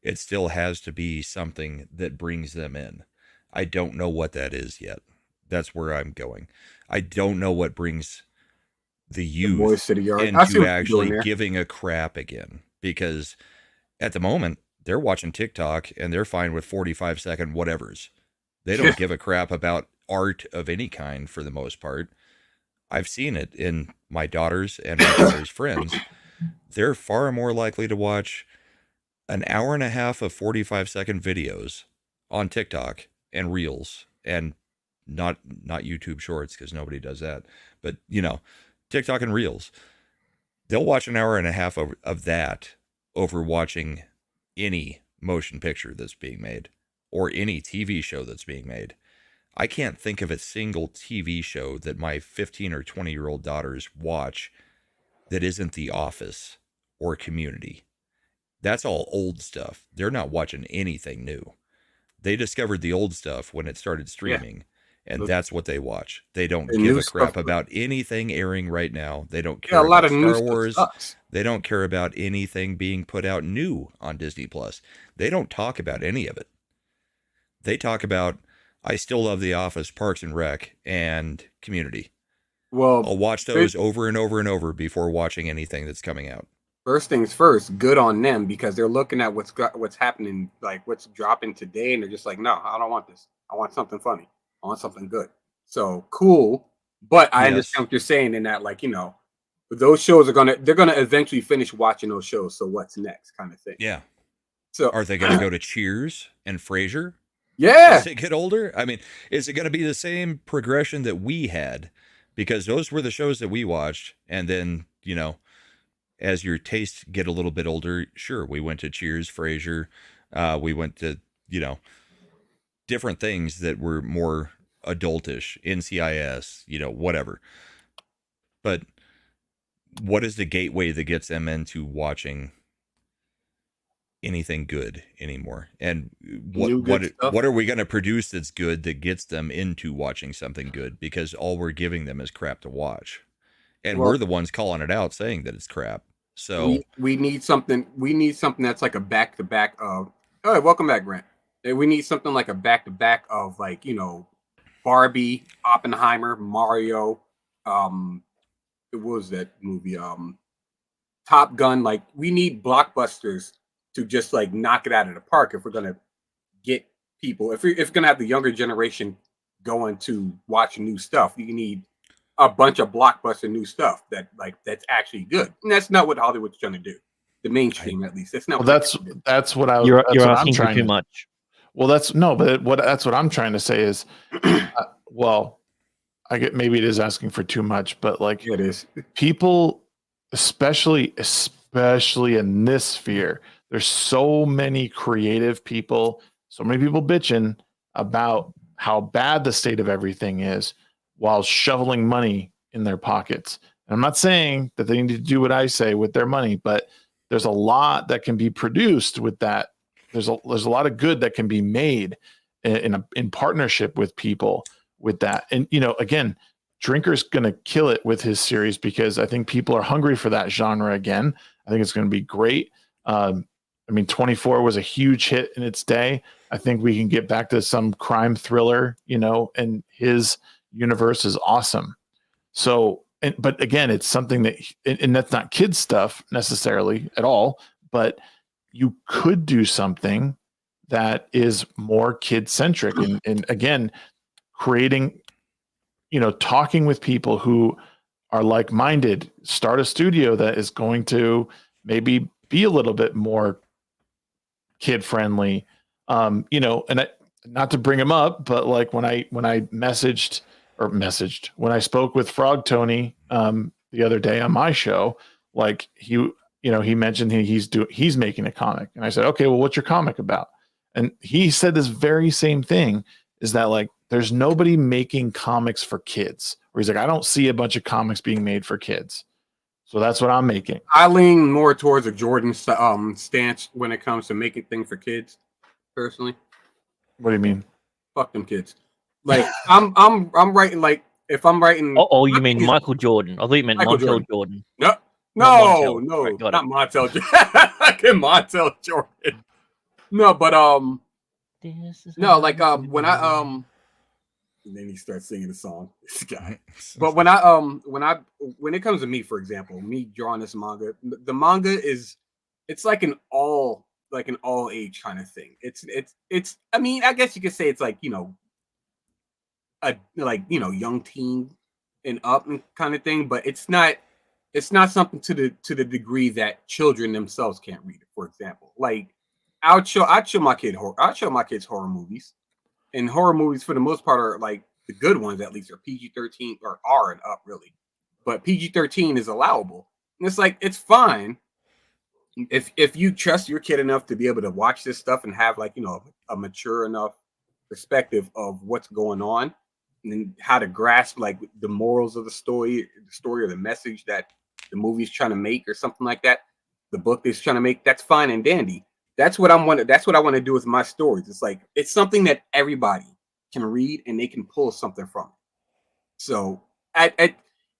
It still has to be something that brings them in. I don't know what that is yet. That's where I'm going. I don't know what brings the youth into actually giving a crap again, because at the moment they're watching TikTok and they're fine with 45-second whatevers. They don't give a crap about art of any kind for the most part. I've seen it in my daughters and my daughter's friends. they're far more likely to watch an hour and a half of 45-second videos on TikTok and Reels, and not YouTube Shorts, because nobody does that, but TikTok and Reels. They'll watch an hour and a half of that over watching any motion picture that's being made or any TV show that's being made. I can't think of a single TV show that my 15 or 20-year-old daughters watch that isn't The Office or Community. That's all old stuff. They're not watching anything new. They discovered the old stuff when it started streaming, and that's what they watch. They don't give a crap about anything airing right now. They don't care about Star Wars. They don't care about anything being put out new on Disney Plus. They don't talk about any of it. They talk about, I still love The Office, Parks and Rec, and Community. Well, I'll watch those over and over and over before watching anything that's coming out. First things first, good on them, because they're looking at what's happening, like what's dropping today, and they're just like, no, I don't want this. I want something funny. I want something good. So cool. But I understand what you're saying in that, like, those shows they're gonna eventually finish watching those shows. So what's next, kind of thing. Yeah. So are they gonna go to Cheers and Frasier? Yeah. As they get older? I mean, is it gonna be the same progression that we had? Because those were the shows that we watched, and then, as your tastes get a little bit older, sure, we went to Cheers, Frasier, we went to, different things that were more adultish, NCIS, whatever. But what is the gateway that gets them into watching anything good anymore? And what are we going to produce that's good that gets them into watching something good? Because all we're giving them is crap to watch. And we're the ones calling it out, saying that it's crap. So we need something. We need something that's like a back-to-back of. Oh, welcome back, Grant. We need something like a back-to-back of, like, Barbie, Oppenheimer, Mario. What was that movie? Top Gun. Like, we need blockbusters to just like knock it out of the park if we're gonna get people. If we're gonna have the younger generation going to watch new stuff, you need a bunch of blockbuster new stuff that's actually good. And that's not what Hollywood's trying to do. The mainstream, at least. That's not. Well, that's what I. You're what asking I'm for trying too to, much. Well, that's what I'm trying to say is, well, I get maybe it is asking for too much, but like it is. People, especially in this sphere, there's so many creative people, so many people bitching about how bad the state of everything is, while shoveling money in their pockets. And I'm not saying that they need to do what I say with their money, but there's a lot that can be produced with that. There's a lot of good that can be made in partnership with people with that. And again, Drinker's going to kill it with his series because I think people are hungry for that genre again. I think it's going to be great. 24 was a huge hit in its day. I think we can get back to some crime thriller, and his universe is awesome. So, but again, it's something that, and that's not kids stuff necessarily at all, but you could do something that is more kid centric and again, creating, talking with people who are like-minded, start a studio that is going to maybe be a little bit more kid friendly, and not to bring him up, but like when I when I spoke with Frog Tony the other day on my show, like he mentioned he's making a comic, and I said, okay, well, what's your comic about? And he said this very same thing, is that like there's nobody making comics for kids. Or he's like, I don't see a bunch of comics being made for kids. So that's what I'm making. I lean more towards a Jordan stance when it comes to making things for kids, personally. What do you mean? Fuck them kids. Like I'm writing, like if I'm writing. Oh, you mean Michael Jordan? I thought you meant Montel Jordan. No, Right, not Montel Jordan. Montel Jordan. No, but no, like when I and then he starts singing the song. This guy. But when it comes to me, for example, me drawing this manga, the manga it's like an all age kind of thing. It's I mean, I guess you could say it's like, a young teen and up and kind of thing, but it's not it's not something to the degree that children themselves can't read it. For example, like I'd show my kids horror movies, and horror movies for the most part are like the good ones, at least, are PG-13 or R and up, really. But PG-13 is allowable, and it's like it's fine if you trust your kid enough to be able to watch this stuff and have like a mature enough perspective of what's going on and how to grasp like the morals of the story or the message that the movie's trying to make or something like that, the book is trying to make. That's fine and dandy. That's what I want to do with my stories. It's like it's something that everybody can read and they can pull something from it. So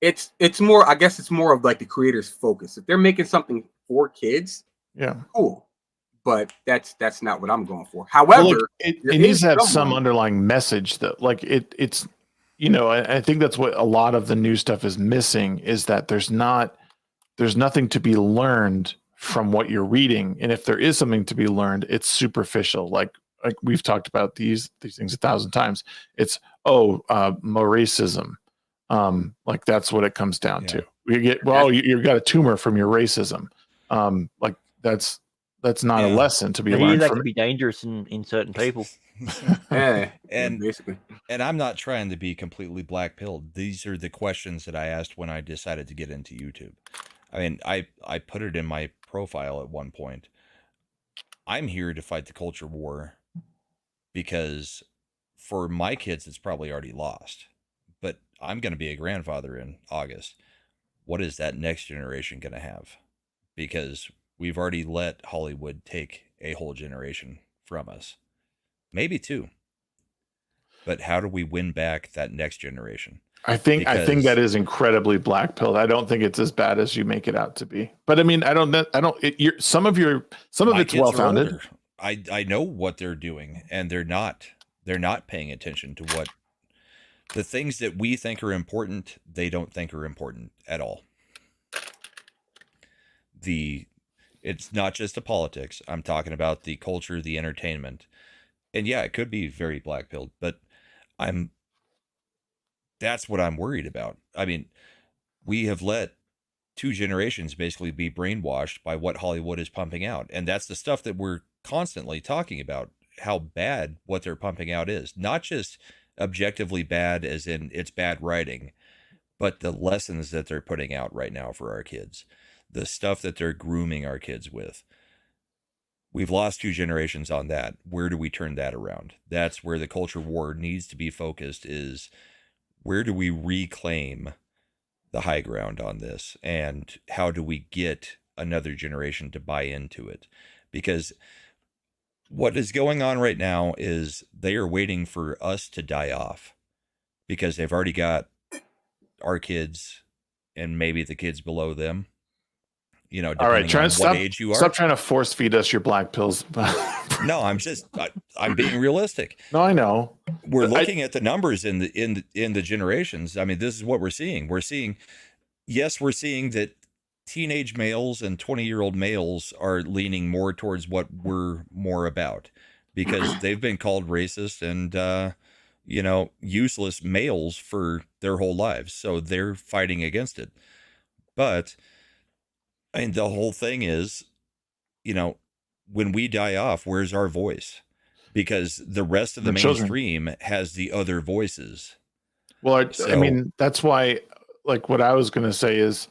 it's more, I guess it's more of like the creator's focus. If they're making something for kids, yeah, cool. But that's not what I'm going for. However, well, it needs to have some underlying message, though. Like it's I think that's what a lot of the new stuff is missing, is that there's nothing to be learned from what you're reading, and if there is something to be learned, it's superficial. Like we've talked about these things 1,000 times. It's more racism. Like that's what it comes down to. You get you got a tumor from your racism. Like that's not a lesson to be learned. That could be dangerous in certain people. and basically, and I'm not trying to be completely black-pilled. These are the questions that I asked when I decided to get into YouTube. I mean, I put it in my profile at one point. I'm here to fight the culture war because for my kids, it's probably already lost. But I'm going to be a grandfather in August. What is that next generation going to have? Because we've already let Hollywood take a whole generation from us. Maybe two. But how do we win back that next generation? I think that is incredibly black-pilled. I don't think it's as bad as you make it out to be. But I mean, some of it's well-founded. I know what they're doing, and they're not paying attention to what the things that we think are important. They don't think are important at all. It's not just the politics. I'm talking about the culture, the entertainment. And yeah, it could be very black-pilled, but that's what I'm worried about. I mean, we have let two generations basically be brainwashed by what Hollywood is pumping out. And that's the stuff that we're constantly talking about, how bad what they're pumping out is. Not just objectively bad as in it's bad writing, but the lessons that they're putting out right now for our kids, the stuff that they're grooming our kids with. We've lost two generations on that. Where do we turn that around? That's where the culture war needs to be focused, is where do we reclaim the high ground on this? And how do we get another generation to buy into it? Because what is going on right now is they are waiting for us to die off because they've already got our kids and maybe the kids below them. All right, what age you are. Stop trying to force feed us your black pills. No, I'm being realistic. No, I know. We're looking at the numbers in the generations. I mean, this is what we're seeing. We're seeing that teenage males and 20-year-old males are leaning more towards what we're more about because they've been called racist and useless males for their whole lives. So they're fighting against it. But I mean, the whole thing is, when we die off, where's our voice? Because the rest of the mainstream has the other voices. Well, I mean, that's why, like, what I was going to say is,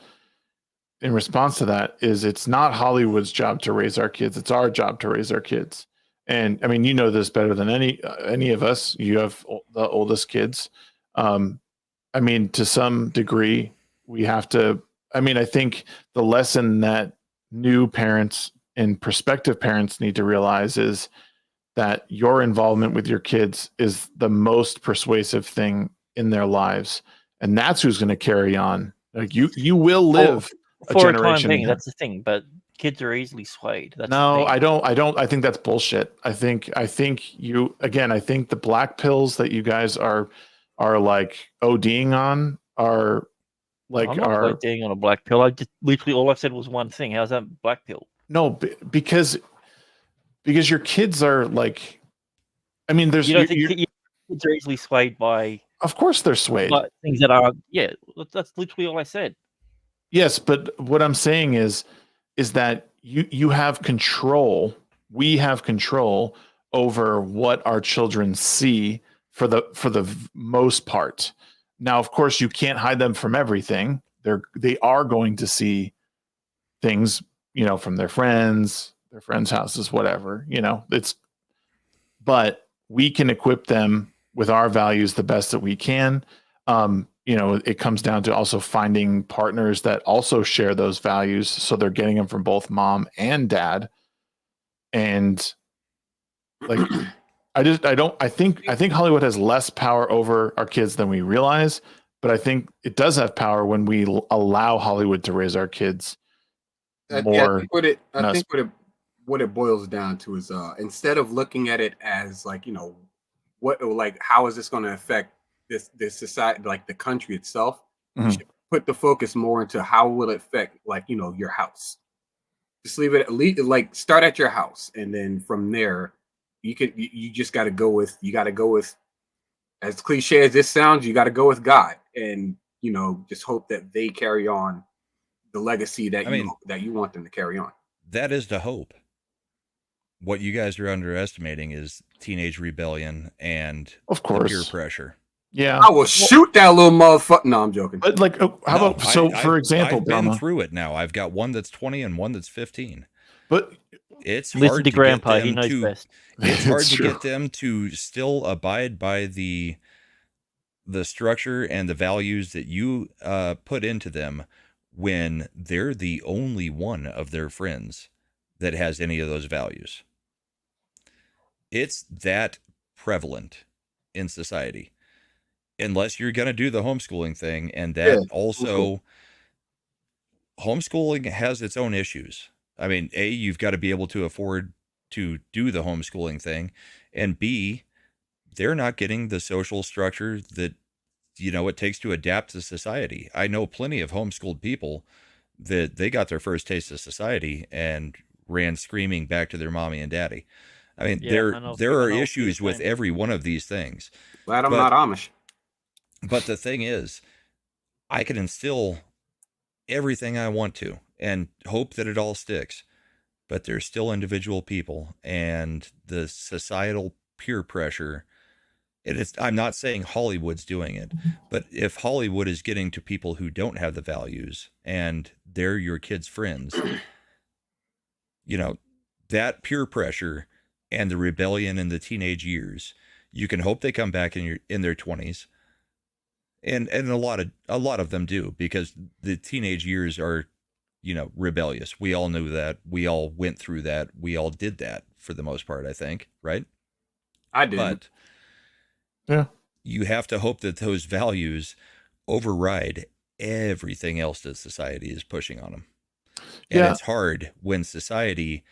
in response to that, is it's not Hollywood's job to raise our kids. It's our job to raise our kids. And I mean, you know this better than any of us. You have the oldest kids. I mean, to some degree, we have to. I mean, I think the lesson that new parents and prospective parents need to realize is that your involvement with your kids is the most persuasive thing in their lives. And that's who's going to carry on. Like you will live a generation. Being, that's the thing, but kids are easily swayed. That's I don't. I think that's bullshit. I think the black pills that you guys are like ODing on are, like, I'm not ODing on a black pill. I just literally all I said was one thing. How's that black pill? No, because your kids are like, I mean, there's kids are easily swayed by. Of course, they're swayed. Things that are that's literally all I said. Yes, but what I'm saying is that you have control. We have control over what our children see for the most part. Now, of course, you can't hide them from everything. They are going to see things, from their friends' houses, whatever. But we can equip them with our values the best that we can. It comes down to also finding partners that also share those values, so they're getting them from both mom and dad. And like, I think Hollywood has less power over our kids than we realize, but I think it does have power when we allow Hollywood to raise our kids more. I think what it boils down to is instead of looking at it as like, how is this going to affect this society, like the country itself, you should put the focus more into how will it affect, like, your house. Just leave it at least, like, start at your house, and then from there you just got to go with, as cliche as this sounds, you got to go with God, and just hope that they carry on the legacy that you want them to carry on. That is the hope. What you guys are underestimating is teenage rebellion and, of course, peer pressure. Yeah, I will shoot that little motherfucker. No, I'm joking. But like, how about for example, I've been through it now. I've got one that's 20 and one that's 15. But it's listen hard to Grandpa. Get them He knows best. It's hard to get them to still abide by the structure and the values that you put into them when they're the only one of their friends that has any of those values. It's that prevalent in society. Unless you're going to do the homeschooling thing, and that also, homeschooling has its own issues. I mean, A, you've got to be able to afford to do the homeschooling thing, and B, they're not getting the social structure that, it takes to adapt to society. I know plenty of homeschooled people that they got their first taste of society and ran screaming back to their mommy and daddy. I mean, there are issues with every one of these things. Glad I'm not Amish. But the thing is, I can instill everything I want to and hope that it all sticks. But there's still individual people, and the societal peer pressure. I'm not saying Hollywood's doing it, but if Hollywood is getting to people who don't have the values and they're your kids' friends, that peer pressure and the rebellion in the teenage years, you can hope they come back in their 20s. And a lot of them do, because the teenage years are, rebellious. We all knew that. We all went through that. We all did that for the most part, I think, right? I did. But yeah, you have to hope that those values override everything else that society is pushing on them. And it's hard when society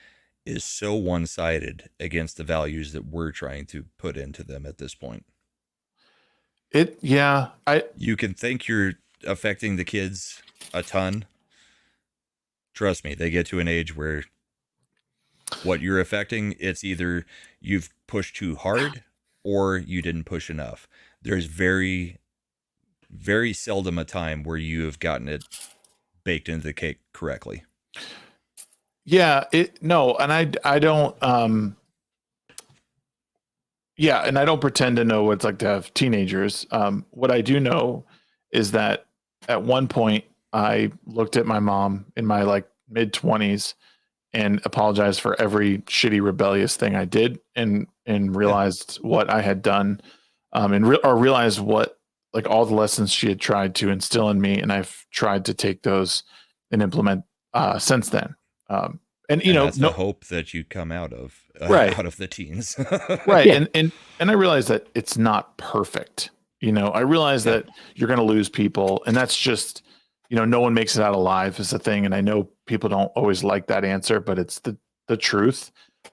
is so one-sided against the values that we're trying to put into them at this point. You can think you're affecting the kids a ton. Trust me, they get to an age where what you're affecting, it's either you've pushed too hard or you didn't push enough. There's very, very seldom a time where you have gotten it baked into the cake correctly. Yeah, and I don't and I don't pretend to know what it's like to have teenagers. What I do know is that at one point I looked at my mom in my mid-20s and apologized for every shitty rebellious thing I did, and realized what I had done, or realized what all the lessons she had tried to instill in me, and I've tried to take those and implement since then. And that's the hope that you come out of out of the teens. Right. Yeah. And I realize that it's not perfect. I realize that you're going to lose people, and that's just, no one makes it out alive is the thing. And I know people don't always like that answer, but it's the truth.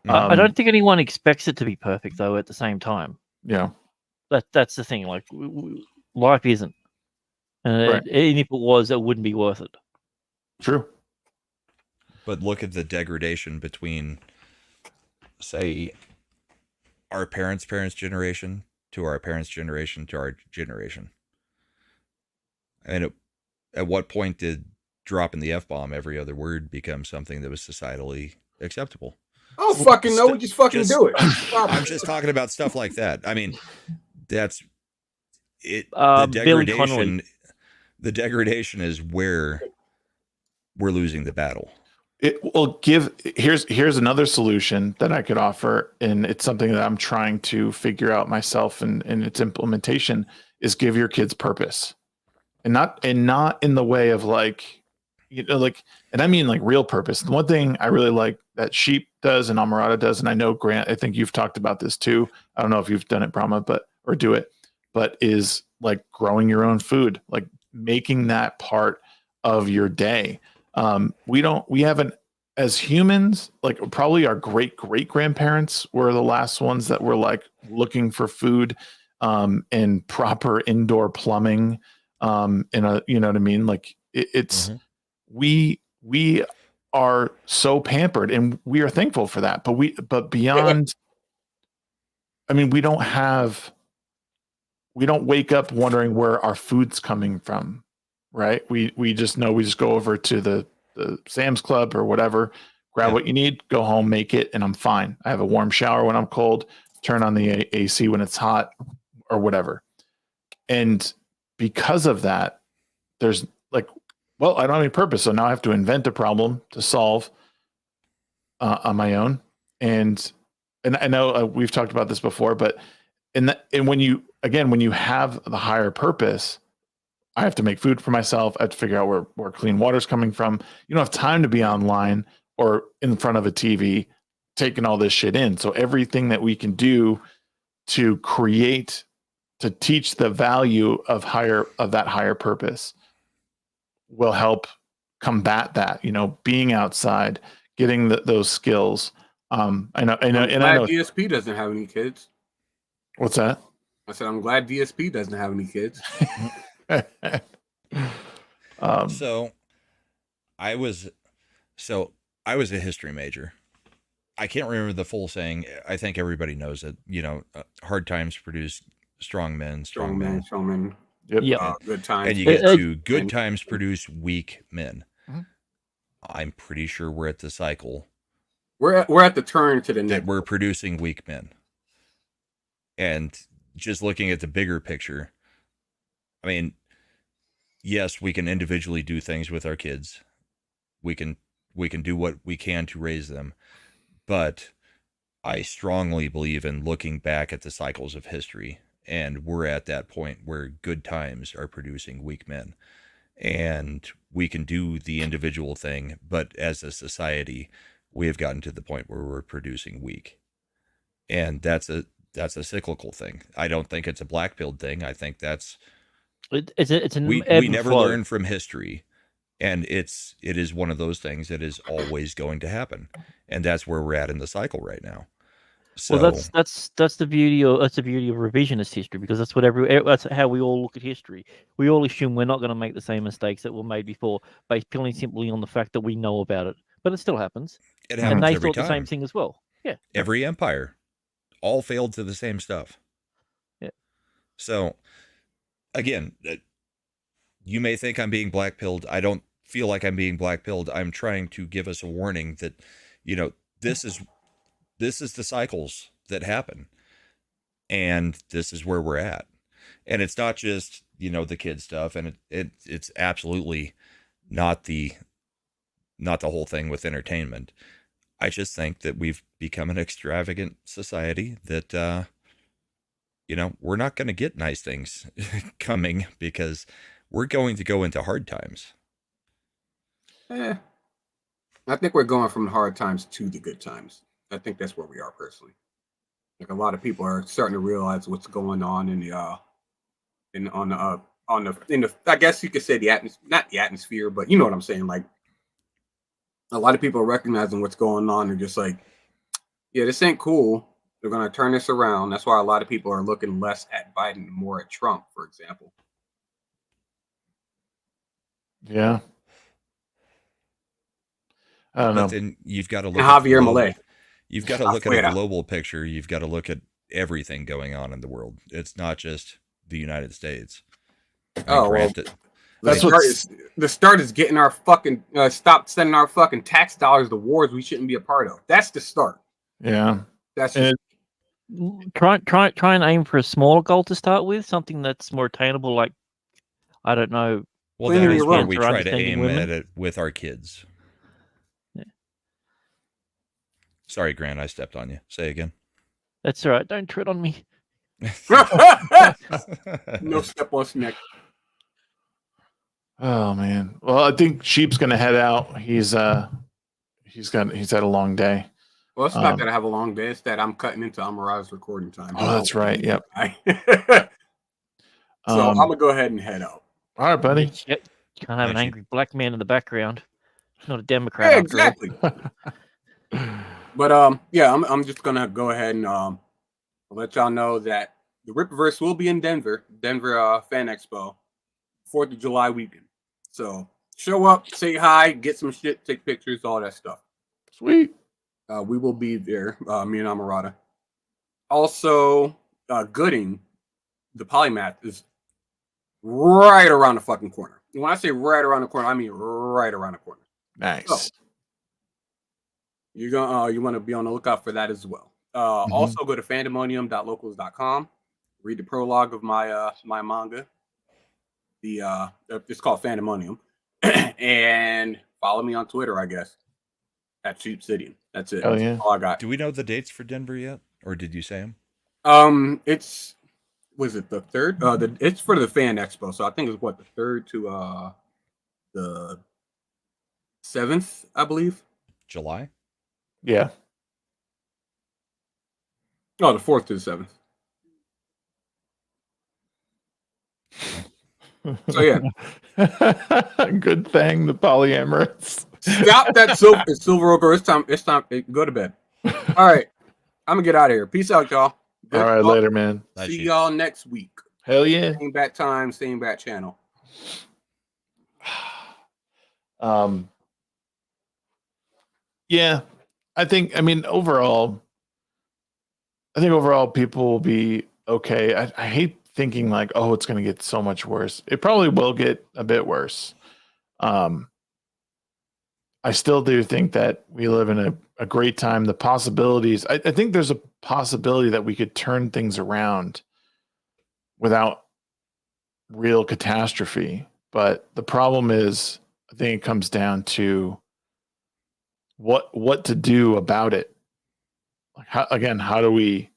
I don't think anyone expects it to be perfect, though, at the same time. Yeah. That's the thing. Life isn't. Right. And if it was, it wouldn't be worth it. True. But look at the degradation between, say, our parents' generation to our parents' generation to our generation. I mean, at what point did dropping the F-bomb every other word becomes something that was societally acceptable. I don't fucking know. Just fucking do it. I'm just talking about stuff like that. I mean, that's it. Billy Connolly. The degradation is where we're losing the battle. It will here's another solution that I could offer, and it's something that I'm trying to figure out myself, and its implementation is give your kids purpose, and not in the way of like, like, and I mean like real purpose. The one thing I really like that Sheep does and Amarada does, and I know Grant, I think you've talked about this too. I don't know if you've done it, Brahma, or do it, but is like growing your own food, like making that part of your day. We haven't, as humans, like probably our great grandparents were the last ones that were like looking for food, and proper indoor plumbing, in a, you know what I mean? Like it's, we are so pampered, and we are thankful for that. But beyond, I mean, we don't wake up wondering where our food's coming from, right? We just know, we just go over to the Sam's Club or whatever, grab what you need, go home, make it, and I'm fine. I have a warm shower when I'm cold, turn on the AC when it's hot, or whatever. And because of that, there's like, well, I don't have any purpose, so now I have to invent a problem to solve on my own. And I know we've talked about this before, but and when you have the higher purpose, I have to make food for myself. I have to figure out where clean water's coming from. You don't have time to be online or in front of a TV taking all this shit in. So everything that we can do to create, to teach the value of that higher purpose will help combat that, being outside, getting those skills. I know. DSP doesn't have any kids. What's that? I said, I'm glad DSP doesn't have any kids. So I was a history major. I can't remember the full saying. I think everybody knows it. Hard times produce strong men. Strong men. Yep. Good times. And you get to good times produce weak men. Mm-hmm. I'm pretty sure we're at the cycle. We're at the turn to the next. That we're producing weak men. And just looking at the bigger picture, I mean, yes, we can individually do things with our kids. We can do what we can to raise them. But I strongly believe in looking back at the cycles of history. And we're at that point where good times are producing weak men. And we can do the individual thing, but as a society, we have gotten to the point where we're producing weak. And that's a cyclical thing. I don't think it's a black-pilled thing. I think that's we never learn from history, and it is one of those things that is always going to happen, and that's where we're at in the cycle right now. So, well, that's the beauty of revisionist history, because that's how we all look at history. We all assume we're not going to make the same mistakes that were made before, based purely simply on the fact that we know about it. But it still happens. It happens and they every thought time. the same thing as well. Yeah. Every empire, all failed to the same stuff. Yeah. So, again, you may think I'm being black-pilled. I don't feel like I'm being black-pilled. I'm trying to give us a warning that, this is the cycles that happen, and this is where we're at. And it's not just, the kid stuff, and it's absolutely not the whole thing with entertainment. I just think that we've become an extravagant society that, we're not going to get nice things coming, because we're going to go into hard times. I think we're going from hard times to the good times. I think that's where we are personally. Like, a lot of people are starting to realize what's going on in the I guess you could say the atmosphere, not the atmosphere, but you know what I'm saying. Like, a lot of people are recognizing what's going on and just like, yeah, this ain't cool. They're going to turn this around. That's why a lot of people are looking less at Biden and more at Trump, for example. Yeah. I don't know. Then you've got to look at Javier Milei. You've got to look at a global picture. You've got to look at everything going on in the world. It's not just the United States. The start is getting our fucking stop sending our fucking tax dollars to wars we shouldn't be a part of. That's the start. Yeah. That's try and aim for a smaller goal to start with, something that's more attainable. Like, I don't know. Well, that is where we try to aim at it with our kids. Yeah. Sorry, Grant, I stepped on you. Say again. That's all right. Don't tread on me. No step on neck. Oh man. Well, I think Sheep's gonna head out. He's had a long day. Well, it's not that I have a long day. It's that I'm cutting into Amarada's recording time. Oh, that's right. Yep. So I'm gonna go ahead and head out. All right, buddy. You can't have an angry black man in the background. He's not a Democrat. Yeah, exactly. But yeah, I'm just gonna go ahead and let y'all know that the Rippaverse will be in Denver Fan Expo, 4th of July weekend. So show up, say hi, get some shit, take pictures, all that stuff. Sweet. We will be there, me and Amarada. Also, Gooding, the polymath, is right around the fucking corner. And when I say right around the corner, I mean right around the corner. Nice. So, you want to be on the lookout for that as well. Also, go to fandemonium.locals.com. Read the prologue of my my manga. It's called Fandemonium, and follow me on Twitter, I guess, at Cheap City. That's it. Oh, yeah. That's all I got. Do we know the dates for Denver yet, or did you say them? Was it the 3rd? It's for the Fan Expo, so I think it's the 3rd to the 7th, I believe. July. Yeah. Oh, the 4th to the 7th. So yeah. Good thing the polyamorous. Stop that silver ogre. It's time. Go to bed. All right. I'm gonna get out of here. Peace out, y'all. All right, later, man. See y'all next week. Hell yeah. Same bat time, same bat channel. Yeah. I think overall people will be okay. I hate thinking like, oh, it's going to get so much worse. It probably will get a bit worse. I still do think that we live in a great time. The possibilities, I think there's a possibility that we could turn things around without real catastrophe. But the problem is, I think it comes down to what to do about it. Like how do we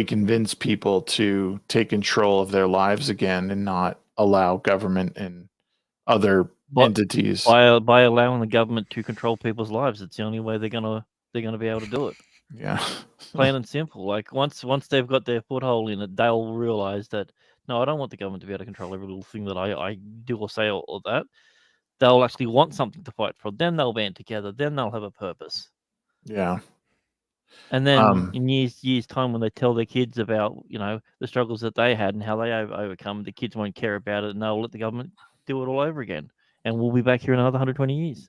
convince people to take control of their lives again and not allow government and other entities by allowing the government to control people's lives? It's the only way they're gonna be able to do it. Yeah. Plain and simple. Like once they've got their foothold in it, they'll realize that no, I don't want the government to be able to control every little thing that I do or say or that. They'll actually want something to fight for. Then they'll band together. Then they'll have a purpose. Yeah. And then in years time, when they tell their kids about the struggles that they had and how they overcome, the kids won't care about it, and they'll let the government do it all over again. And we'll be back here in another 120 years.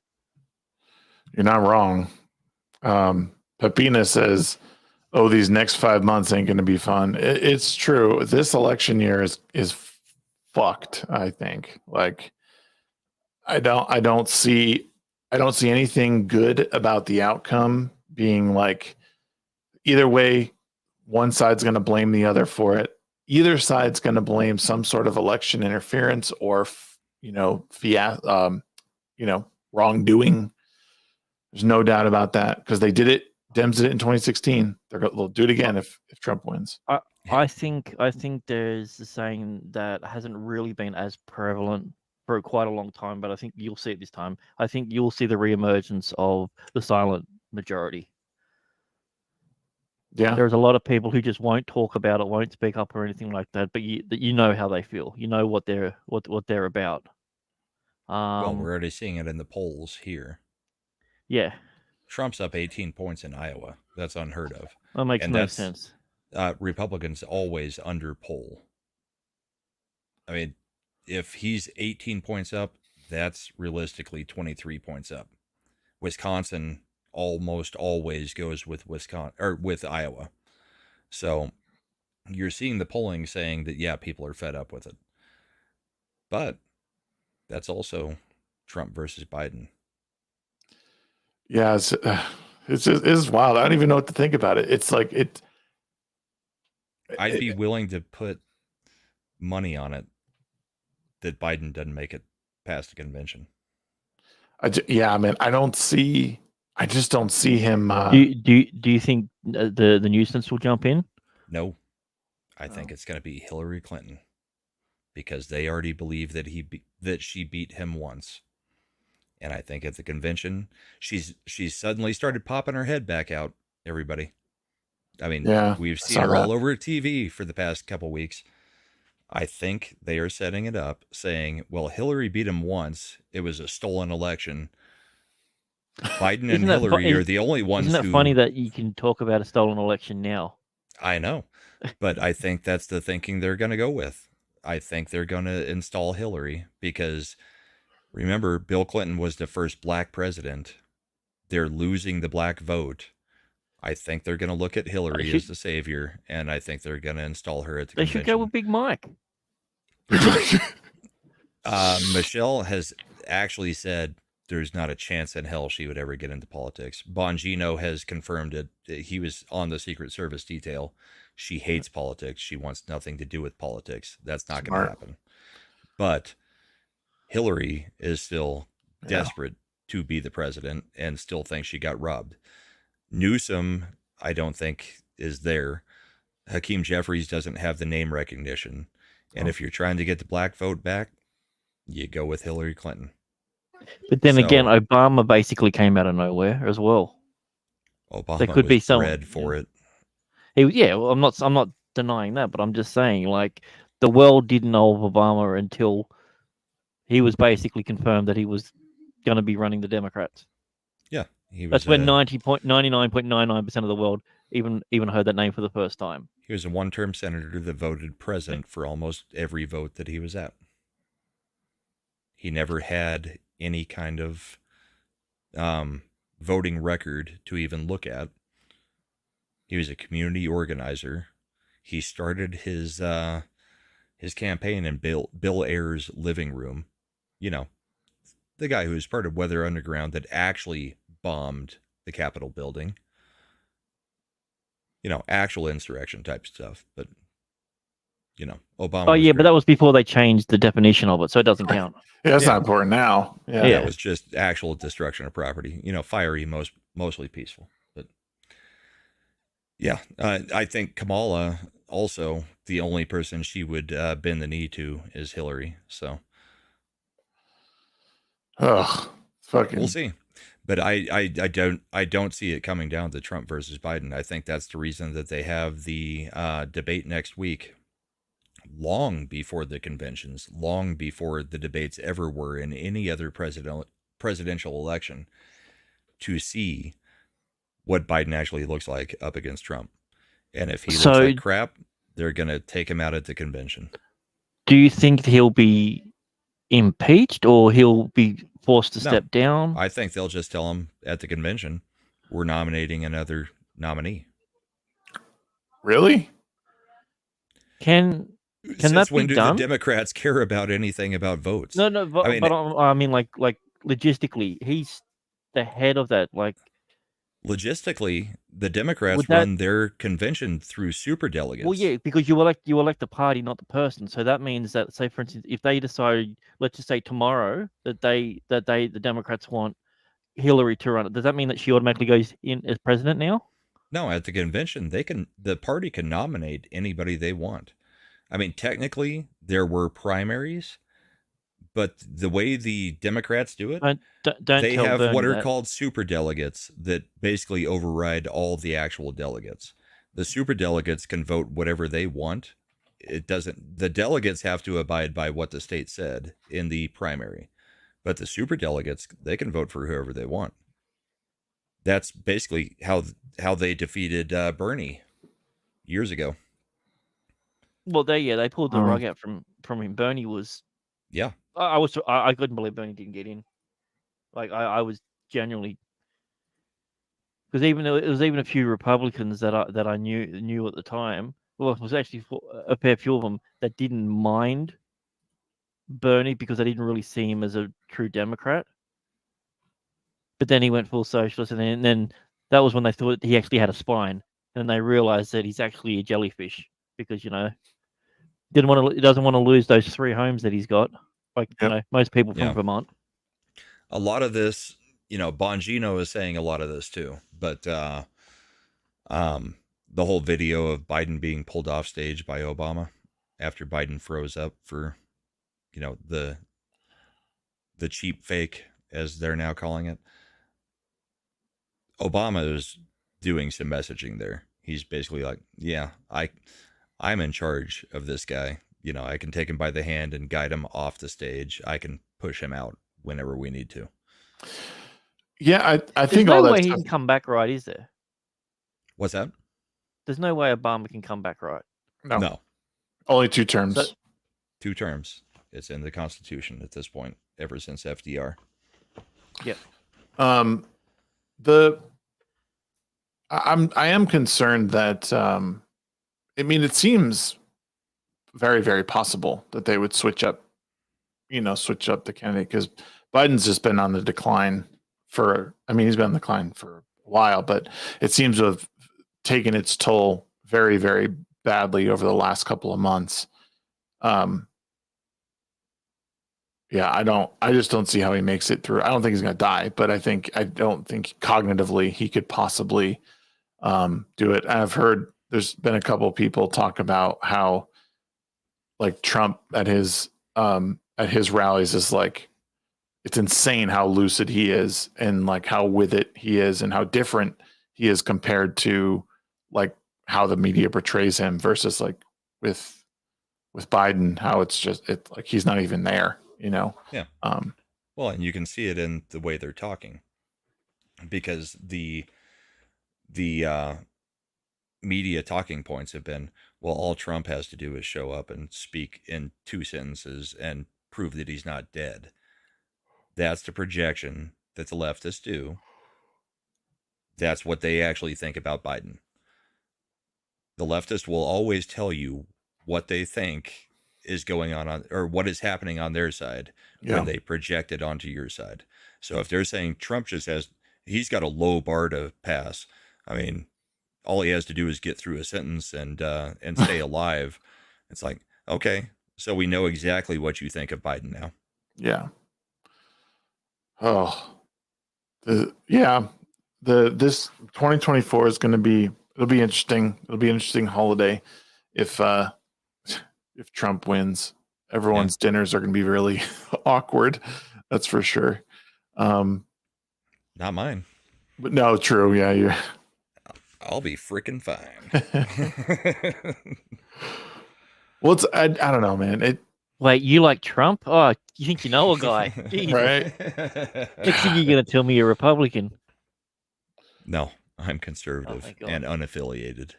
You're not wrong. Pepina says, "Oh, these next 5 months ain't going to be fun." It's true. This election year is fucked. I think. Like, I don't see anything good about the outcome being like. Either way, one side's going to blame the other for it. Either side's going to blame some sort of election interference or, wrongdoing. There's no doubt about that because they did it. Dems did it in 2016. They'll do it again if Trump wins. I think there's a saying that hasn't really been as prevalent for quite a long time, but I think you'll see it this time. I think you'll see the reemergence of the silent majority. Yeah, there's a lot of people who just won't talk about it, won't speak up or anything like that. But you know how they feel. You know what they're about. Well, we're already seeing it in the polls here. Yeah, Trump's up 18 points in Iowa. That's unheard of. That makes no sense. Republicans always under poll. I mean, if he's 18 points up, that's realistically 23 points up. Wisconsin almost always goes with Iowa. So you're seeing the polling saying that, yeah, people are fed up with it. But That's also Trump versus Biden. Yeah, it's wild. I don't even know what to think about it. It's like I'd be willing to put money on it that Biden doesn't make it past the convention. Yeah, man. I just don't see him. Do you think the nuisance will jump in? No, I think it's going to be Hillary Clinton, because they already believe that that she beat him once. And I think at the convention, she's suddenly started popping her head back out. Everybody, I mean, Yeah, we've seen her all over TV for the past couple weeks. I think they are setting it up, saying, "Well, Hillary beat him once. It was a stolen election. Biden and Hillary are the only ones." Isn't it funny that you can talk about a stolen election now? I know, but I think that's the thinking they're going to go with. I think they're going to install Hillary because, remember, Bill Clinton was the first black president. They're losing the black vote. I think they're going to look at Hillary as the savior, and I think they're going to install her at the convention. They should go with Big Mike. Michelle has actually said there's not a chance in hell she would ever get into politics. Bongino has confirmed it. He was on the Secret Service detail. She hates politics. She wants nothing to do with politics. That's not going to happen. But Hillary is still desperate to be the president and still thinks she got robbed. Newsom, I don't think, is there. Hakeem Jeffries doesn't have the name recognition. And if you're trying to get the black vote back, you go with Hillary Clinton. But then again, Obama basically came out of nowhere as well. Obama there could be some bred for it. Well, I'm not denying that, but I'm just saying, like, the world didn't know of Obama until he was basically confirmed that he was going to be running the Democrats. Yeah, that's when 99.99% of the world even heard that name for the first time. He was a one-term senator that voted president for almost every vote that he was at. He never had any kind of voting record to even look at. He was a community organizer. He started his campaign in Bill Ayers' living room. You know, the guy who was part of Weather Underground that actually bombed the Capitol building. You know, actual insurrection type stuff. But, you know, Obama. Oh, yeah, but that was before they changed the definition of it, so it doesn't count. Yeah, that's not important now. Yeah, it was just actual destruction of property. You know, fiery, mostly peaceful. But yeah, I think Kamala also, the only person she would bend the knee to is Hillary. So, we'll see. But I don't see it coming down to Trump versus Biden. I think that's the reason that they have the debate next week, long before the conventions, long before the debates ever were in any other presidential election, to see what Biden actually looks like up against Trump. And if he looks like crap, they're going to take him out at the convention. Do you think he'll be impeached or he'll be forced to step down? I think they'll just tell him at the convention, we're nominating another nominee. Really? Can that be when do done? the Democrats care about anything about votes? No, but I mean, like logistically, he's the head of that. Like, logistically, the Democrats run their convention through superdelegates. Well, yeah, because you elect the party, not the person. So that means that, say, for instance, if they decide, let's just say tomorrow, that the Democrats want Hillary to run it, does that mean that she automatically goes in as president now? No, at the convention, the party can nominate anybody they want. I mean, technically, there were primaries, but the way the Democrats do it, they have what are called superdelegates that basically override all the actual delegates. The superdelegates can vote whatever they want. The delegates have to abide by what the state said in the primary, but the superdelegates, they can vote for whoever they want. That's basically how they defeated Bernie years ago. Well, they pulled the rug out from him. Bernie was. Yeah. I couldn't believe Bernie didn't get in. Like I was genuinely, because even a few Republicans that I knew at the time. Well, it was actually a fair few of them that didn't mind Bernie because I didn't really see him as a true Democrat. But then he went full socialist, and then that was when they thought he actually had a spine, and they realized that he's actually a jellyfish because he doesn't want to lose those 3 homes that he's got, like most people from Vermont. A lot of this, Bongino is saying a lot of this too, but the whole video of Biden being pulled off stage by Obama after Biden froze up for, the cheap fake, as they're now calling it. Obama is doing some messaging there. He's basically like, yeah, I'm in charge of this guy. I can take him by the hand and guide him off the stage. I can push him out whenever we need to. Yeah, I think all all that that way he stuff... can come back right, is there? What's that? There's no way Obama can come back right. No. Only 2 terms. 2 terms. It's in the Constitution at this point, ever since FDR. Yep. I am concerned that it seems very, very possible that they would switch up the candidate, because Biden's just been on the decline he's been on the decline for a while, but it seems to have taken its toll very, very badly over the last couple of months. I just don't see how he makes it through. I don't think he's going to die, but I don't think cognitively he could possibly do it. I've heard there's been a couple of people talk about how, like, Trump at his rallies is like, it's insane how lucid he is and like how with it he is and how different he is compared to like how the media portrays him versus like with Biden, how it's like he's not even there. Yeah. Well, and you can see it in the way they're talking, because the media talking points have been, well, all Trump has to do is show up and speak in 2 sentences and prove that he's not dead. That's the projection that the leftists do. That's what they actually think about Biden. The leftist will always tell you what they think is going on or what is happening on their side when they project it onto your side. So if they're saying Trump he's got a low bar to pass. I mean, all he has to do is get through a sentence and stay alive. It's like, okay, so we know exactly what you think of Biden now. Yeah. Oh, this 2024 is going to be, it'll be interesting. It'll be an interesting holiday if Trump wins. Everyone's dinners are going to be really awkward. That's for sure. Not mine. But no, true. Yeah, I'll be freaking fine. Well, I don't know, man. Wait, you like Trump? Oh, you think you know a guy? Jeez. Right? Next thing you're going to tell me you're Republican. No, I'm conservative and unaffiliated.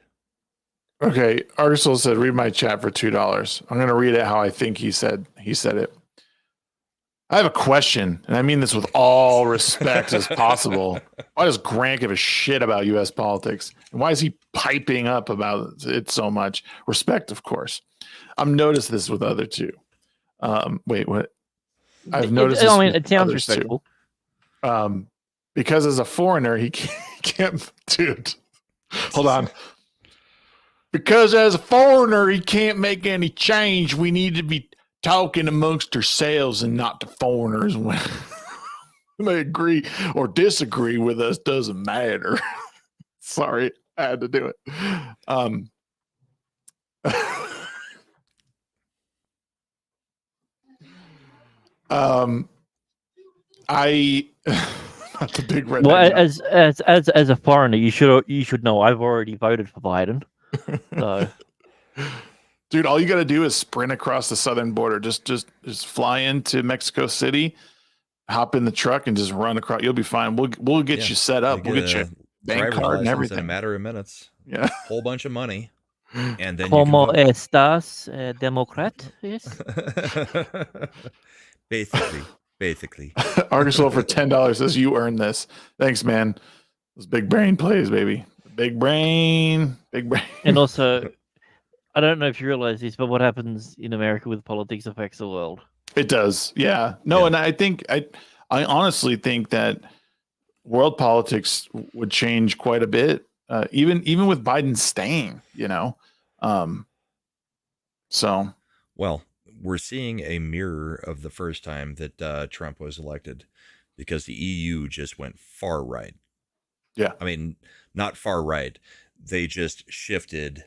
Okay, Arsenal said, read my chat for $2. I'm going to read it how I think he said it. I have a question, and I mean this with all respect as possible. Why does Grant give a shit about U.S. politics? And why is he piping up about it so much? Respect, of course. I've noticed this with other two. Wait, what? I've noticed this with it sounds others respectful. Too. Because as a foreigner, he can't, dude, hold on. Because as a foreigner, he can't make any change. We need to be talking amongst ourselves and not to foreigners. When they agree or disagree with us, doesn't matter. Sorry, I had to do it. I not the big red. Well, as a foreigner, you should know I've already voted for Biden. So, dude, all you got to do is sprint across the southern border. Just fly into Mexico City, hop in the truck, and just run across. You'll be fine. We'll get you set up. We'll get you bank card and everything in a matter of minutes. Yeah, whole bunch of money, and then ¿Cómo estás, democrat? Yes. Basically. Arkansas for $10 says you earned this. Thanks, man. Those big brain plays, baby. Big brain. And also, I don't know if you realize this, but what happens in America with politics affects the world. It does. Yeah. No, Yeah. and I honestly think that world politics would change quite a bit, even with Biden staying, so. Well, we're seeing a mirror of the first time that Trump was elected, because the EU just went far right. Yeah. I mean, not far right. They just shifted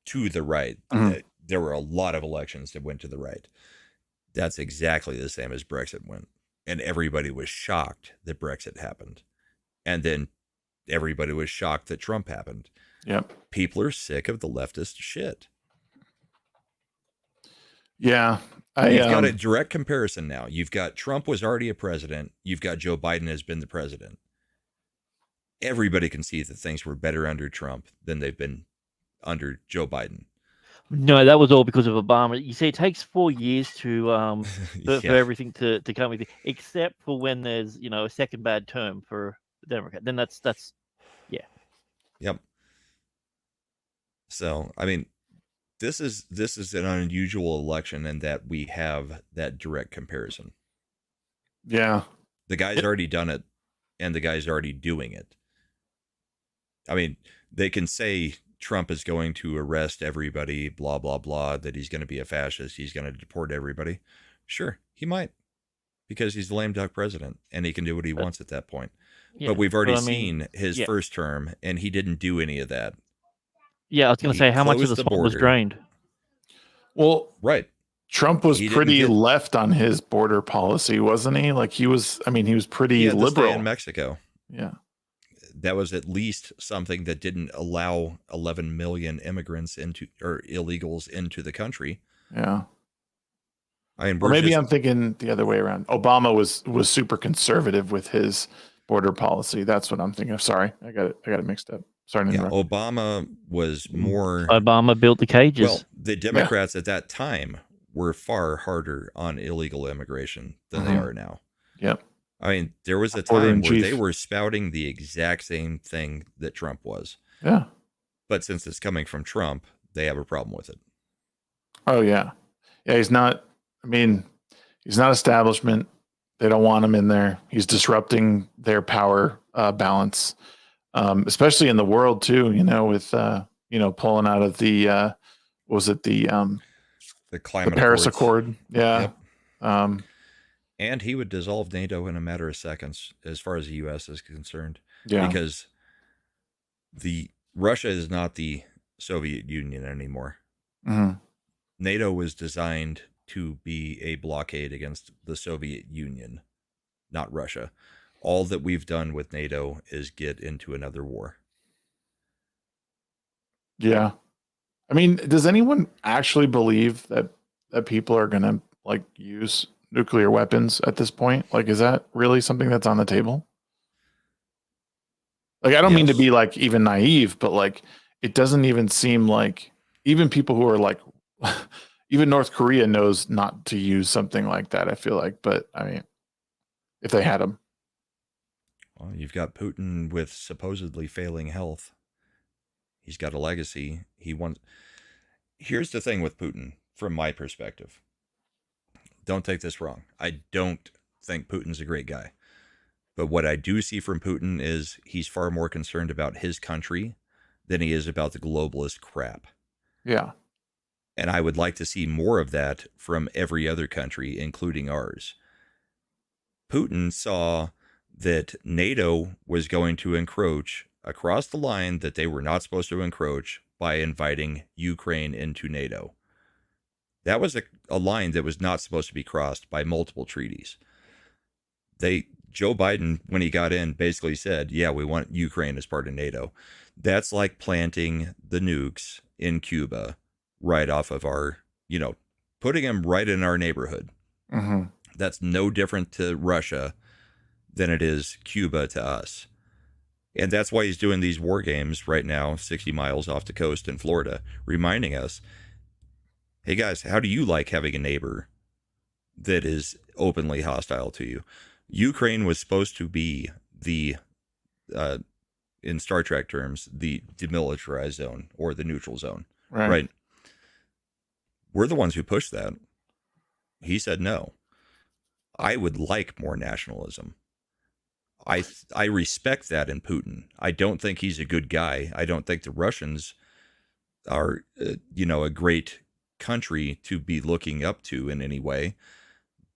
to the right. Mhm. There were a lot of elections that went to the right. That's exactly the same as Brexit went. And everybody was shocked that Brexit happened. And then everybody was shocked that Trump happened. Yep. People are sick of the leftist shit. Yeah. You've got a direct comparison now. You've got Trump was already a president. You've got Joe Biden has been the president. Everybody can see that things were better under Trump than they've been under Joe Biden. No, that was all because of Obama. You see, it takes 4 years to Yeah. for everything to come with it, except for when there's a second bad term for the Democrat. Then that's yeah. Yep. So I mean, this is an unusual election in that we have that direct comparison. Yeah. The guy's already done it, and the guy's already doing it. I mean, they can say Trump is going to arrest everybody, blah, blah, blah, that he's going to be a fascist, he's going to deport everybody. Sure, he might, because he's the lame duck president, and he can do what he wants at that point. Yeah, but we've already but I mean, seen his yeah. first term, and he didn't do any of that. Yeah, I was going to He say, how much of closed the the swamp was border. drained? Well, Right. Trump was He didn't pretty get- left on his border policy, wasn't he? Like he was pretty He had to liberal. stay in Mexico. Yeah. That was at least something that didn't allow 11 million immigrants or illegals into the country. Yeah. I mean, Or maybe I'm thinking the other way around. Obama was super conservative with his border policy. That's what I'm thinking of. Sorry, I got it mixed up. Sorry to Yeah, interrupt. Obama was more. Obama built the cages. Well, the Democrats at that time were far harder on illegal immigration than they are now. Yep. I mean, there was a Border in time where chief. they were spouting the exact same thing that Trump was. Yeah. But since it's coming from Trump, they have a problem with it. Oh yeah. Yeah, he's not establishment. They don't want him in there. He's disrupting their power balance, especially in the world too, with pulling out of the The climate the Paris Accords. Accord. Yeah. Yep. And he would dissolve NATO in a matter of seconds, as far as the U.S. is concerned. Yeah. Because Russia is not the Soviet Union anymore. Mhm. NATO was designed to be a blockade against the Soviet Union, not Russia. All that we've done with NATO is get into another war. Yeah. I mean, does anyone actually believe that people are going to use nuclear weapons at this point? Is that really something that's on the table? I don't mean to be even naive, but it doesn't even seem like even people who are even North Korea knows not to use something like that, I feel like. But I mean, if they had them. Well, you've got Putin with supposedly failing health. He's got a legacy. Here's the thing with Putin, from my perspective. Don't take this wrong. I don't think Putin's a great guy. But what I do see from Putin is he's far more concerned about his country than he is about the globalist crap. Yeah. And I would like to see more of that from every other country, including ours. Putin saw that NATO was going to encroach across the line that they were not supposed to encroach by inviting Ukraine into NATO. That was a line that was not supposed to be crossed by multiple treaties. Joe Biden, when he got in, basically said, yeah, we want Ukraine as part of NATO. That's like planting the nukes in Cuba right off of our, putting them right in our neighborhood. Mm-hmm. That's no different to Russia than it is Cuba to us. And that's why he's doing these war games right now, 60 miles off the coast in Florida, reminding us, hey guys, how do you like having a neighbor that is openly hostile to you? Ukraine was supposed to be in Star Trek terms, the demilitarized zone or the neutral zone, right? We're the ones who pushed that. He said no. I would like more nationalism. I respect that in Putin. I don't think he's a good guy. I don't think the Russians are, a great country to be looking up to in any way.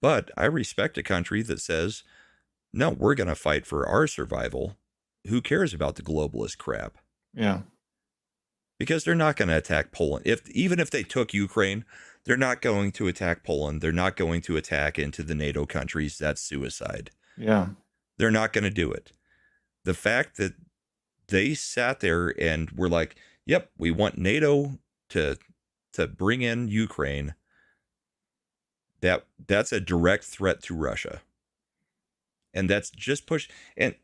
But I respect a country that says, no, we're going to fight for our survival. Who cares about the globalist crap? Yeah. Because they're not going to attack Poland. Even if they took Ukraine, they're not going to attack Poland. They're not going to attack into the NATO countries. That's suicide. Yeah. They're not going to do it. The fact that they sat there and were like, yep, we want NATO to bring in Ukraine, that's a direct threat to Russia. And that's just push. And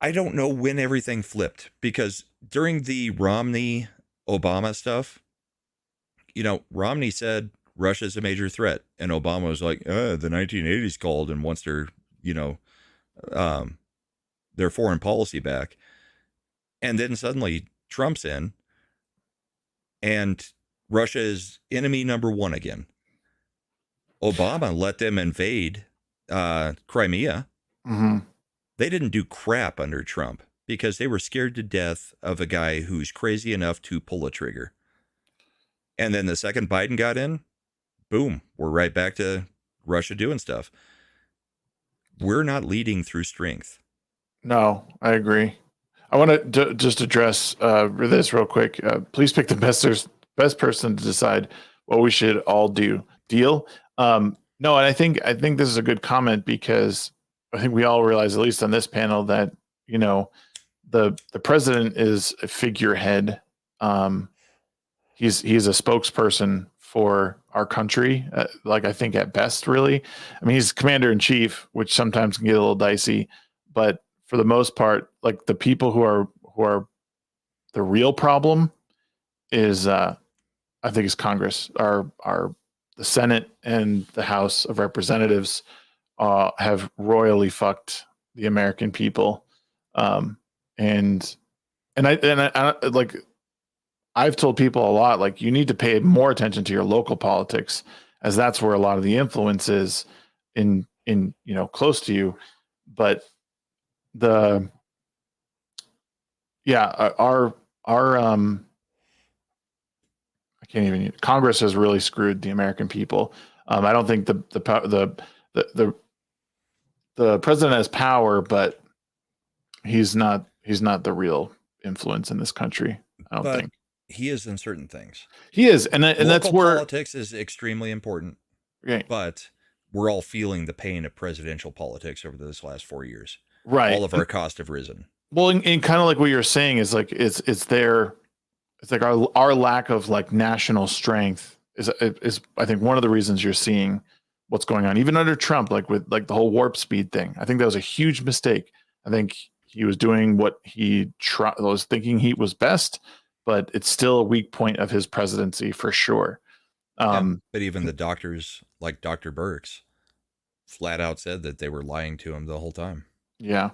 I don't know when everything flipped, because during the Romney-Obama stuff, Romney said Russia's a major threat. And Obama was like, the 1980s called and wants their foreign policy back. And then suddenly Trump's in, and Russia is enemy number one again. Obama let them invade Crimea. Mm-hmm. They didn't do crap under Trump because they were scared to death of a guy who's crazy enough to pull a trigger. And then the second Biden got in, boom, we're right back to Russia doing stuff. We're not leading through strength. No, I agree. I want to just address this real quick. Please pick the best person to decide what we should all do. Deal? No, and I think this is a good comment, because I think we all realize, at least on this panel, that the president is a figurehead. He's a spokesperson for our country. I think at best, really. I mean, he's commander in chief, which sometimes can get a little dicey, but for the most part, the people who are the real problem is, I think, is Congress. The Senate and the House of Representatives have royally fucked the American people, and I've told people a lot, you need to pay more attention to your local politics, as that's where a lot of the influence is in close to you. But Congress has really screwed the American people. I don't think the president has power, but he's not the real influence in this country. I don't think he is in certain things. He is, and that's where politics is extremely important. Right. But we're all feeling the pain of presidential politics over this last 4 years. Right. All of our costs have risen. Well, and kind of like what you're saying is it's our lack of national strength is I think one of the reasons you're seeing what's going on, even under Trump, with the whole warp speed thing. I think that was a huge mistake. I think he was doing what he was thinking he was best, but it's still a weak point of his presidency for sure. But even the doctors, like Dr. Birx, flat out said that they were lying to him the whole time. Yeah.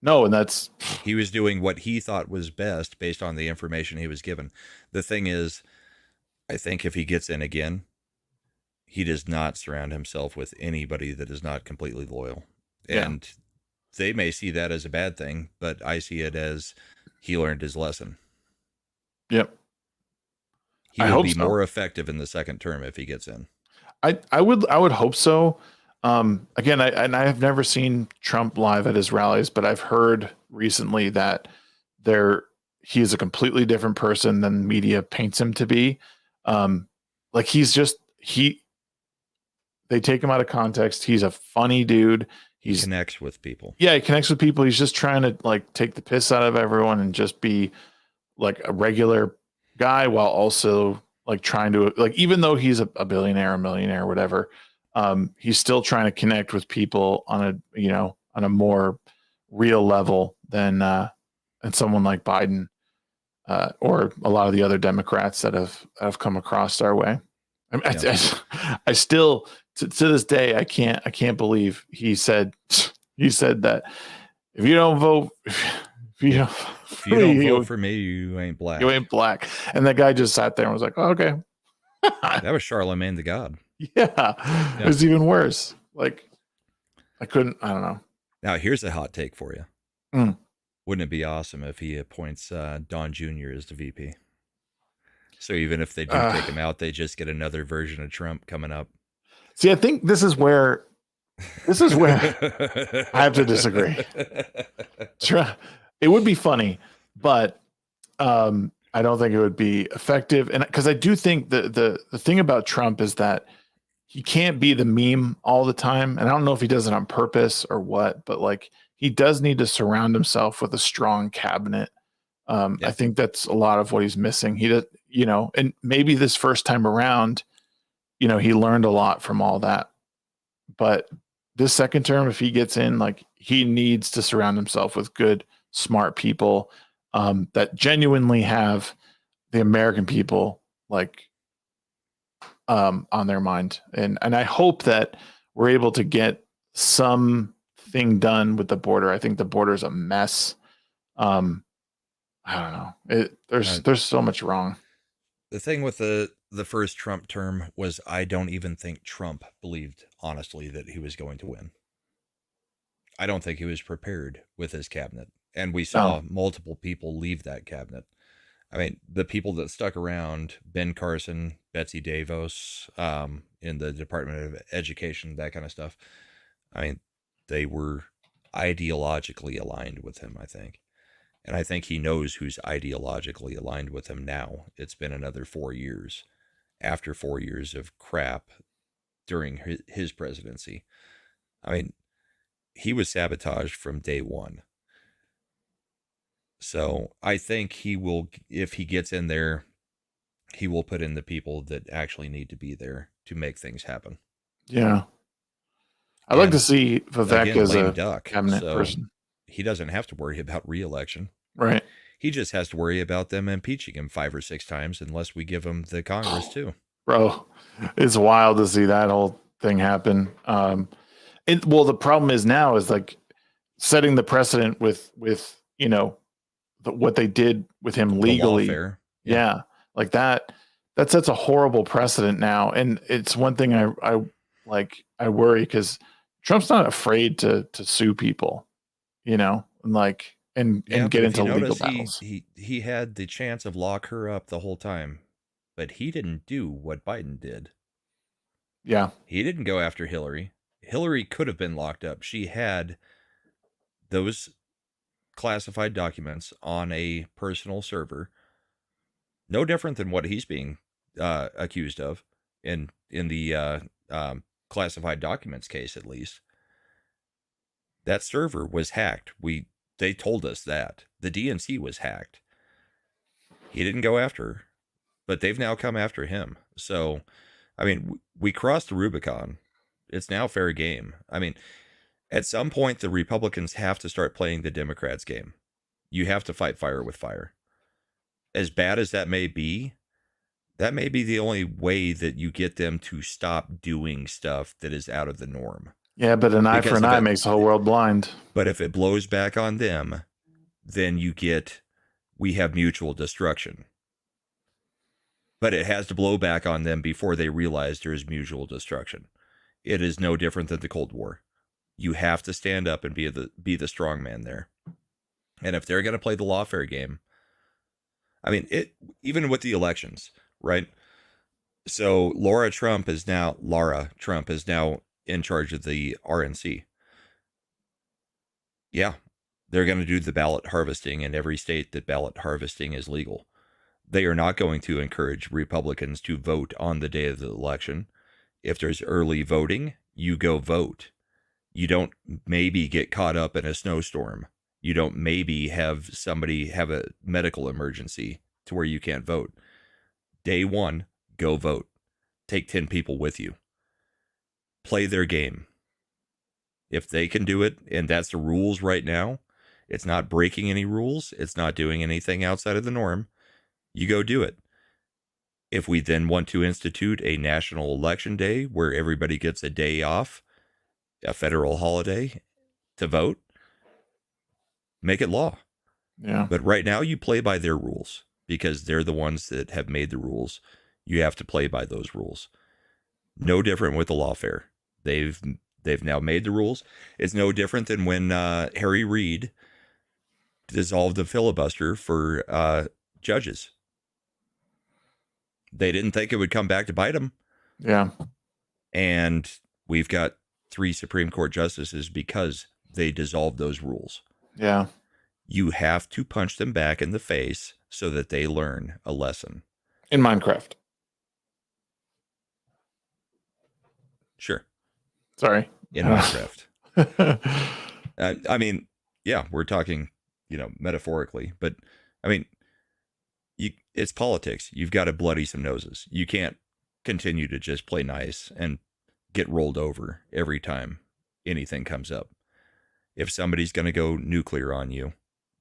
No, and he was doing what he thought was best based on the information he was given. The thing is, I think if he gets in again, he does not surround himself with anybody that is not completely loyal. Yeah. And they may see that as a bad thing, but I see it as he learned his lesson. Yep. He will be more effective in the second term if he gets in. I would hope so. Again, I have never seen Trump live at his rallies, but I've heard recently that he is a completely different person than media paints him to be. They take him out of context. He's a funny dude. He connects with people. Yeah, he connects with people. He's just trying to take the piss out of everyone and just be a regular guy, while also trying to even though he's a billionaire, a millionaire, whatever. He's still trying to connect with people on a more real level than someone like Biden or a lot of the other Democrats that have come across our way. I still to this day I can't believe he said that if you don't vote for me, you ain't black. You ain't black. And that guy just sat there and was like, oh, okay. That was Charlemagne the God. Yeah, it was even worse. Like, I don't know. Now, here's a hot take for you. Mm. Wouldn't it be awesome if he appoints Don Jr. as the VP? So even if they do take him out, they just get another version of Trump coming up. See, I think this is where I have to disagree. It would be funny, but I don't think it would be effective. And because I do think the thing about Trump is that he can't be the meme all the time. And I don't know if he does it on purpose or what, but like he does need to surround himself with a strong cabinet. I think that's a lot of what he's missing. He does, and maybe this first time around, he learned a lot from all that. But this second term, if he gets in, like he needs to surround himself with good, smart people that genuinely have the American people like on their mind. And I hope that we're able to get something done with the border. I think the border is a mess. I don't know. There's so much wrong. The thing with the first Trump term was I don't even think Trump believed honestly that he was going to win. I don't think he was prepared with his cabinet. And we saw multiple people leave that cabinet. I mean, the people that stuck around, Ben Carson, Betsy DeVos, in the Department of Education, that kind of stuff. I mean, they were ideologically aligned with him, I think. And I think he knows who's ideologically aligned with him now. It's been another 4 years after 4 years of crap during his presidency. I mean, he was sabotaged from day one. So I think he will, if he gets in there, he will put in the people that actually need to be there to make things happen. Yeah. I'd like to see Vivek as a duck, cabinet person. He doesn't have to worry about re-election. Right. He just has to worry about them impeaching him 5 or 6 times unless we give him the Congress too. Bro, it's wild to see that whole thing happen. Well, the problem is now is like setting the precedent with what they did with him legally. Yeah. Like that sets a horrible precedent now. And it's one thing I worry because Trump's not afraid to sue people, and get into legal battles. He had the chance of lock her up the whole time, but he didn't do what Biden did. Yeah. He didn't go after Hillary. Hillary could have been locked up. She had those classified documents on a personal server, no different than what he's being accused of in the classified documents case, at least. That server was hacked. They told us that the DNC was hacked. He didn't go after her, but they've now come after him. So, I mean, we crossed the Rubicon. It's now fair game. I mean, at some point, the Republicans have to start playing the Democrats' game. You have to fight fire with fire. As bad as that may be the only way that you get them to stop doing stuff that is out of the norm. Yeah, but an eye for an eye makes the whole world blind. But if it blows back on them, then we have mutual destruction. But it has to blow back on them before they realize there is mutual destruction. It is no different than the Cold War. You have to stand up and be the strong man there. And if they're going to play the lawfare game, I mean, even with the elections, right? So Laura Trump is now in charge of the RNC. Yeah, they're going to do the ballot harvesting in every state that ballot harvesting is legal. They are not going to encourage Republicans to vote on the day of the election. If there's early voting, you go vote. You don't maybe get caught up in a snowstorm. You don't maybe have somebody have a medical emergency to where you can't vote. Day one, go vote. Take 10 people with you. Play their game. If they can do it, and that's the rules right now, it's not breaking any rules. It's not doing anything outside of the norm. You go do it. If we then want to institute a national election day where everybody gets a day off, a federal holiday to vote, make it law. Yeah. But right now you play by their rules because they're the ones that have made the rules. You have to play by those rules. No different with the lawfare. They've now made the rules. It's no different than when Harry Reid dissolved the filibuster for judges. They didn't think it would come back to bite them. Yeah. And we've got 3 Supreme Court justices because they dissolved those rules. Yeah. You have to punch them back in the face so that they learn a lesson. In Minecraft. Sure. Sorry. In Minecraft. I mean, yeah, we're talking, metaphorically, but I mean, it's politics. You've got to bloody some noses. You can't continue to just play nice and get rolled over every time anything comes up. If somebody's going to go nuclear on you,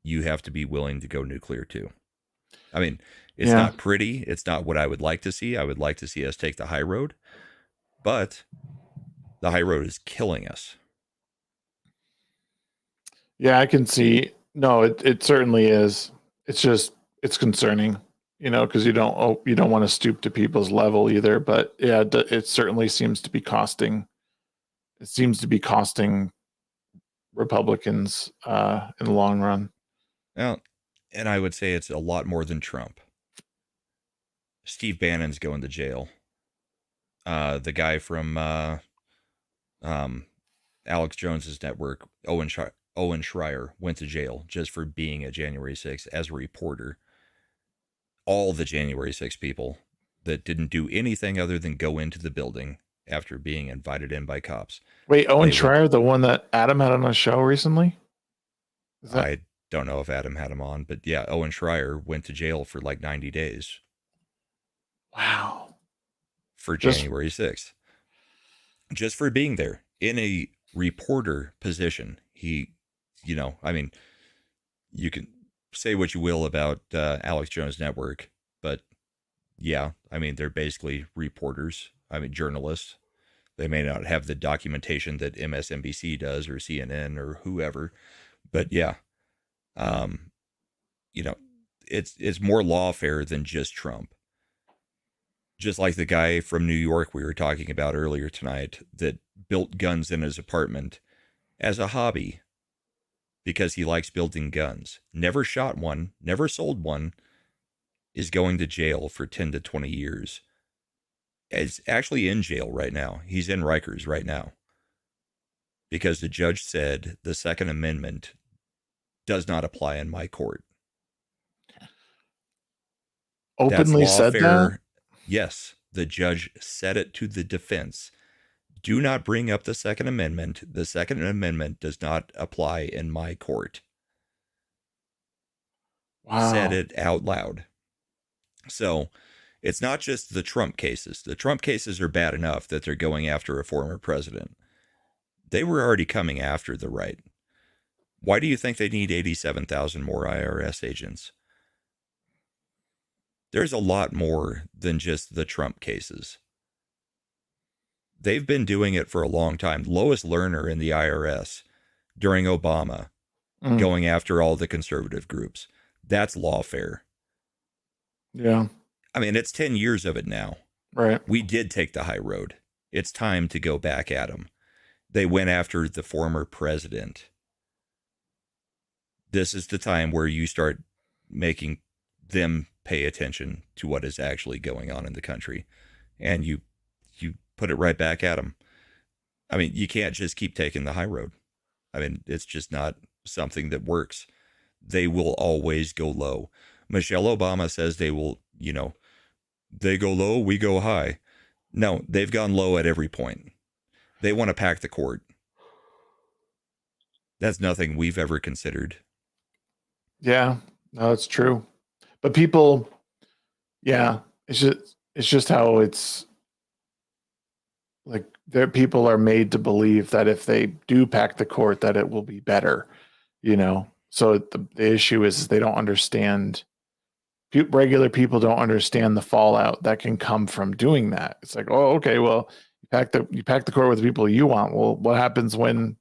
you have to be willing to go nuclear too. I mean, it's not pretty. It's not what I would like to see. I would like to see us take the high road, but the high road is killing us. Yeah, I can see. No, it certainly is. It's concerning, because you don't want to stoop to people's level either. But yeah, it certainly seems to be costing. It seems to be costing Republicans in the long run. Well, and I would say it's a lot more than Trump. Steve Bannon's going to jail. The guy from Alex Jones's network, Owen Schreier, went to jail just for being at January 6th as a reporter. All the January 6th people that didn't do anything other than go into the building after being invited in by cops. Wait, Owen Schreier, the one that Adam had on a show recently? I don't know if Adam had him on, but yeah, Owen Schreier went to jail for like 90 days. Wow. For January 6th. Just for being there in a reporter position. He, I mean, you can say what you will about Alex Jones Network, but yeah, I mean, they're basically reporters. I mean, journalists. They may not have the documentation that MSNBC does or CNN or whoever, but yeah, it's more lawfare than just Trump. Just like the guy from New York we were talking about earlier tonight that built guns in his apartment as a hobby because he likes building guns. Never shot one, never sold one, is going to jail for 10 to 20 years. Is actually in jail right now. He's in Rikers right now because the judge said the Second Amendment does not apply in my court. Openly said that? Yes, the judge said it to the defense. Do not bring up the Second Amendment. The Second Amendment does not apply in my court. Wow. Said it out loud. So it's not just the Trump cases. The Trump cases are bad enough that they're going after a former president. They were already coming after the right. Why do you think they need 87,000 more IRS agents? There's a lot more than just the Trump cases. They've been doing it for a long time. Lois Lerner in the IRS during Obama, going after all the conservative groups. That's lawfare. Yeah. I mean, it's 10 years of it now. Right. We did take the high road. It's time to go back at them. They went after the former president. This is the time where you start making them pay attention to what is actually going on in the country. And you put it right back at them. I mean, you can't just keep taking the high road. I mean, it's just not something that works. They will always go low. Michelle Obama says they will, they go low, we go high. No, they've gone low at every point. They want to pack the court. That's nothing we've ever considered. Yeah, no, it's true. But people, yeah, it's just how it's like people are made to believe that if they do pack the court, that it will be better, So the issue is they don't understand. Regular people don't understand the fallout that can come from doing that. It's like, oh, okay, well, you pack the court with the people you want. Well, what happens when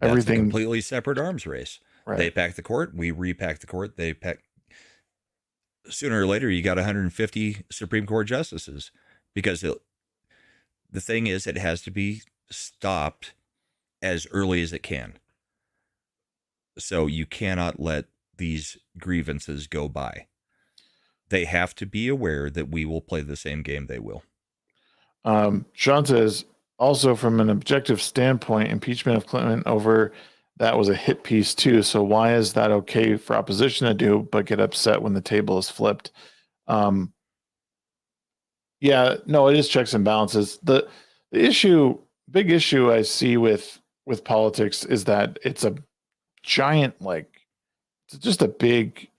everything? That's a completely separate arms race. Right. They pack the court, we repack the court. They pack. Sooner or later, you got 150 Supreme Court justices because the thing is, it has to be stopped as early as it can. So you cannot let these grievances go by. They have to be aware that we will play the same game they will. Sean says, also from an objective standpoint, impeachment of Clinton over that was a hit piece too. So why is that okay for opposition to do, but get upset when the table is flipped? Yeah, no, it is checks and balances. The big issue I see with politics is that it's a giant, it's just a big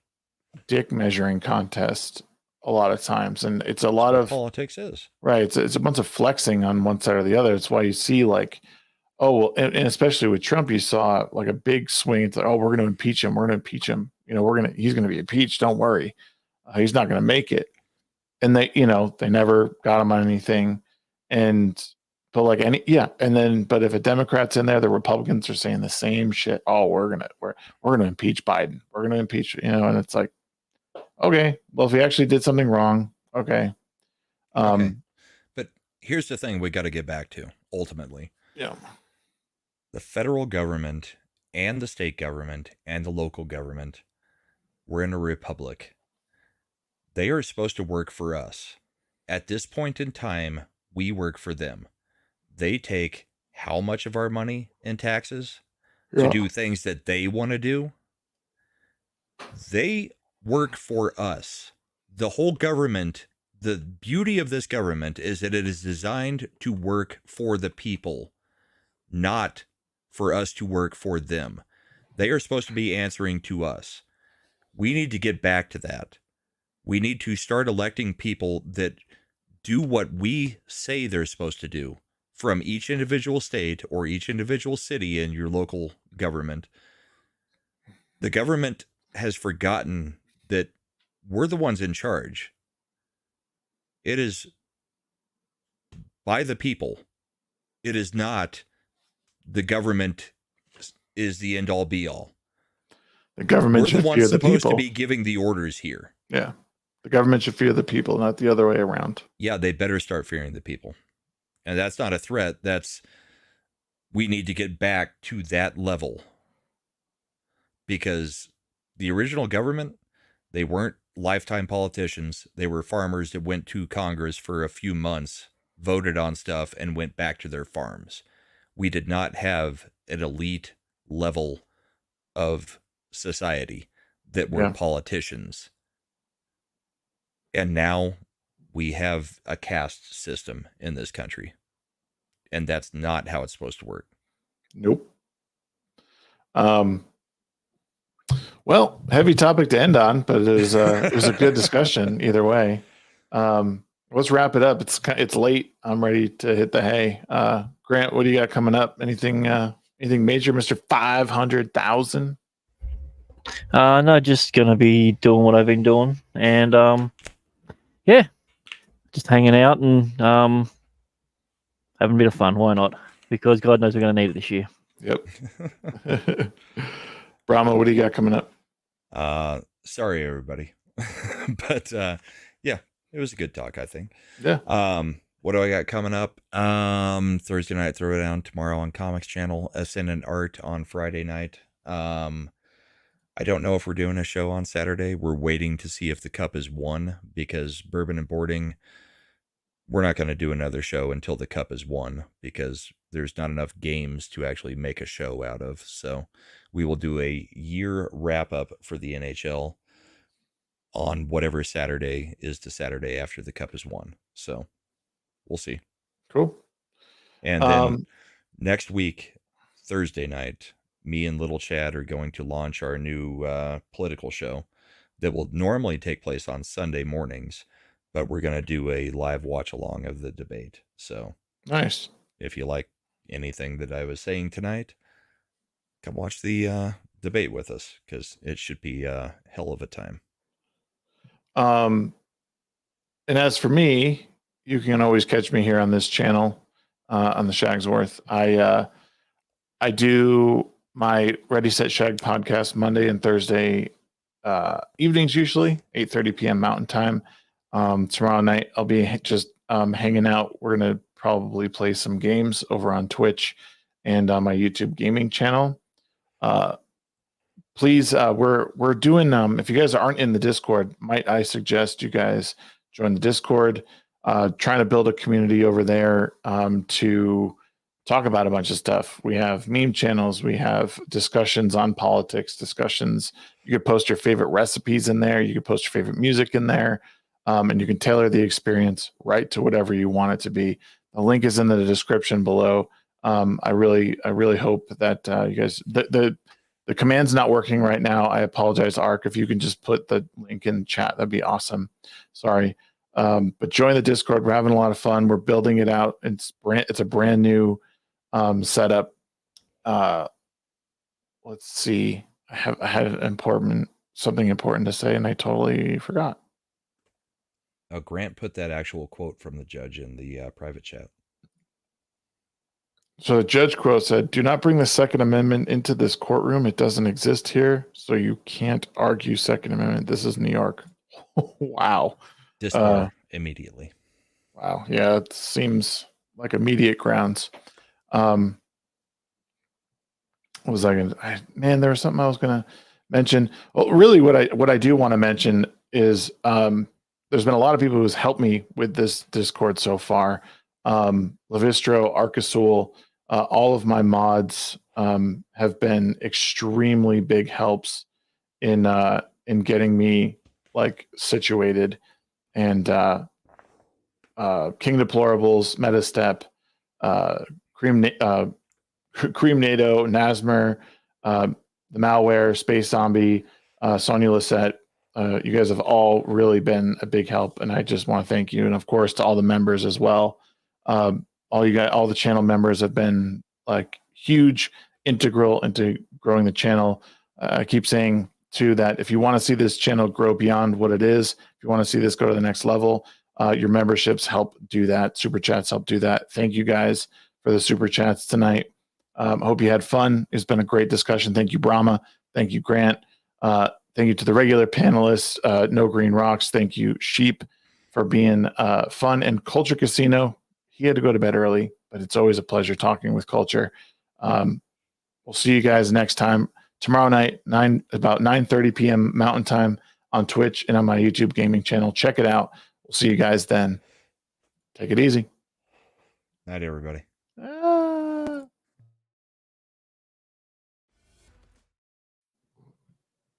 dick measuring contest a lot of times, and it's a lot of politics is right. It's a bunch of flexing on one side or the other. It's why you see and especially with Trump, you saw like a big swing. It's like, oh, we're going to impeach him. We're going to impeach him. He's going to be impeached. Don't worry, he's not going to make it. And they never got him on anything. But if a Democrat's in there, the Republicans are saying the same shit. Oh, we're gonna impeach Biden. We're gonna impeach, and it's like, okay, well, if he actually did something wrong, okay. Okay. But here's the thing we got to get back to ultimately. Yeah. The federal government and the state government and the local government, we're in a republic. They are supposed to work for us. At this point in time, we work for them. They take how much of our money in taxes to do things that they want to do? They work for us. The whole government, the beauty of this government is that it is designed to work for the people, not for us to work for them. They are supposed to be answering to us. We need to get back to that. We need to start electing people that do what we say they're supposed to do from each individual state or each individual city in your local government. The government has forgotten that we're the ones in charge. It is by the people. It is not the government is the end all be all. The government we're should the ones fear the supposed people. to be giving the orders here. Yeah. The government should fear the people, not the other way around. Yeah, they better start fearing the people. And that's not a threat. We need to get back to that level. Because the original government, they weren't lifetime politicians. They were farmers that went to Congress for a few months, voted on stuff, and went back to their farms. We did not have an elite level of society that were politicians. And now we have a caste system in this country. And that's not how it's supposed to work. Nope. Well, heavy topic to end on, but it was a good discussion either way. Let's wrap it up. It's late. I'm ready to hit the hay. Grant, what do you got coming up? Anything major, Mr. 500,000? No, just gonna be doing what I've been doing, and just hanging out and having a bit of fun. Why not? Because God knows we're gonna need it this year. Yep. Brahma, what do you got coming up? Sorry, everybody. But it was a good talk, I think. Yeah. What do I got coming up? Thursday night Throwdown, tomorrow on Comics Channel, Ascendant Art on Friday night. I don't know if we're doing a show on Saturday. We're waiting to see if the cup is won, because Bourbon and Boarding, we're not going to do another show until the cup is won, because there's not enough games to actually make a show out of. So we will do a year wrap up for the NHL on whatever Saturday is the Saturday after the cup is won. So we'll see. Cool. And then next week, Thursday night, me and Little Chad are going to launch our new political show that will normally take place on Sunday mornings, but we're going to do a live watch along of the debate. So nice. If you like anything that I was saying tonight, come watch the debate with us, because it should be a hell of a time. And as for me, you can always catch me here on this channel, on the Shagsworth. I do my Ready Set Shag podcast Monday and Thursday evenings, usually 8:30 p.m. Mountain Time. Tomorrow night I'll be just hanging out. We're gonna probably play some games over on Twitch and on my YouTube gaming channel. Please, we're doing. If you guys aren't in the Discord, might I suggest you guys join the Discord? Trying to build a community over there to talk about a bunch of stuff. We have meme channels. We have discussions on politics. Discussions. You could post your favorite recipes in there. You could post your favorite music in there, and you can tailor the experience right to whatever you want it to be. The link is in the description below. I really hope that you guys the command's not working right now. I apologize, Ark. If you can just put the link in chat, that'd be awesome. Sorry. But join the Discord. We're having a lot of fun. We're building it out. It's a brand new setup. Let's see. I had something important to say, and I totally forgot. Grant put that actual quote from the judge in the private chat. So the judge quote said, "Do not bring the Second Amendment into this courtroom. It doesn't exist here, so you can't argue Second Amendment. This is New York." Wow. Disbar immediately. Wow. Yeah, it seems like immediate grounds. What was I going to? Man, there was something I was going to mention. Well, really, what I do want to mention is there's been a lot of people who's helped me with this Discord so far. Levistro, Arcasul, all of my mods have been extremely big helps in getting me like situated. And King Deplorables, Metastep, Cream NATO, Nasmer, the Malware, Space Zombie, Sonia Lissette. You guys have all really been a big help, and I just want to thank you. And of course, to all the members as well. All the channel members have been like huge, integral into growing the channel. I keep saying too that if you want to see this channel grow beyond what it is, if you want to see this go to the next level, your memberships help do that. Super chats help do that. Thank you guys for the super chats tonight. I hope you had fun. It's been a great discussion. Thank you, Brahma. Thank you, Grant. Thank you to the regular panelists, Nogreenrocks. Thank you, Sheep, for being fun. And Culture Casino, he had to go to bed early, but it's always a pleasure talking with Culture. We'll see you guys next time. Tomorrow night, about 9:30 p.m. Mountain Time on Twitch and on my YouTube gaming channel. Check it out. We'll see you guys then. Take it easy. Night, everybody.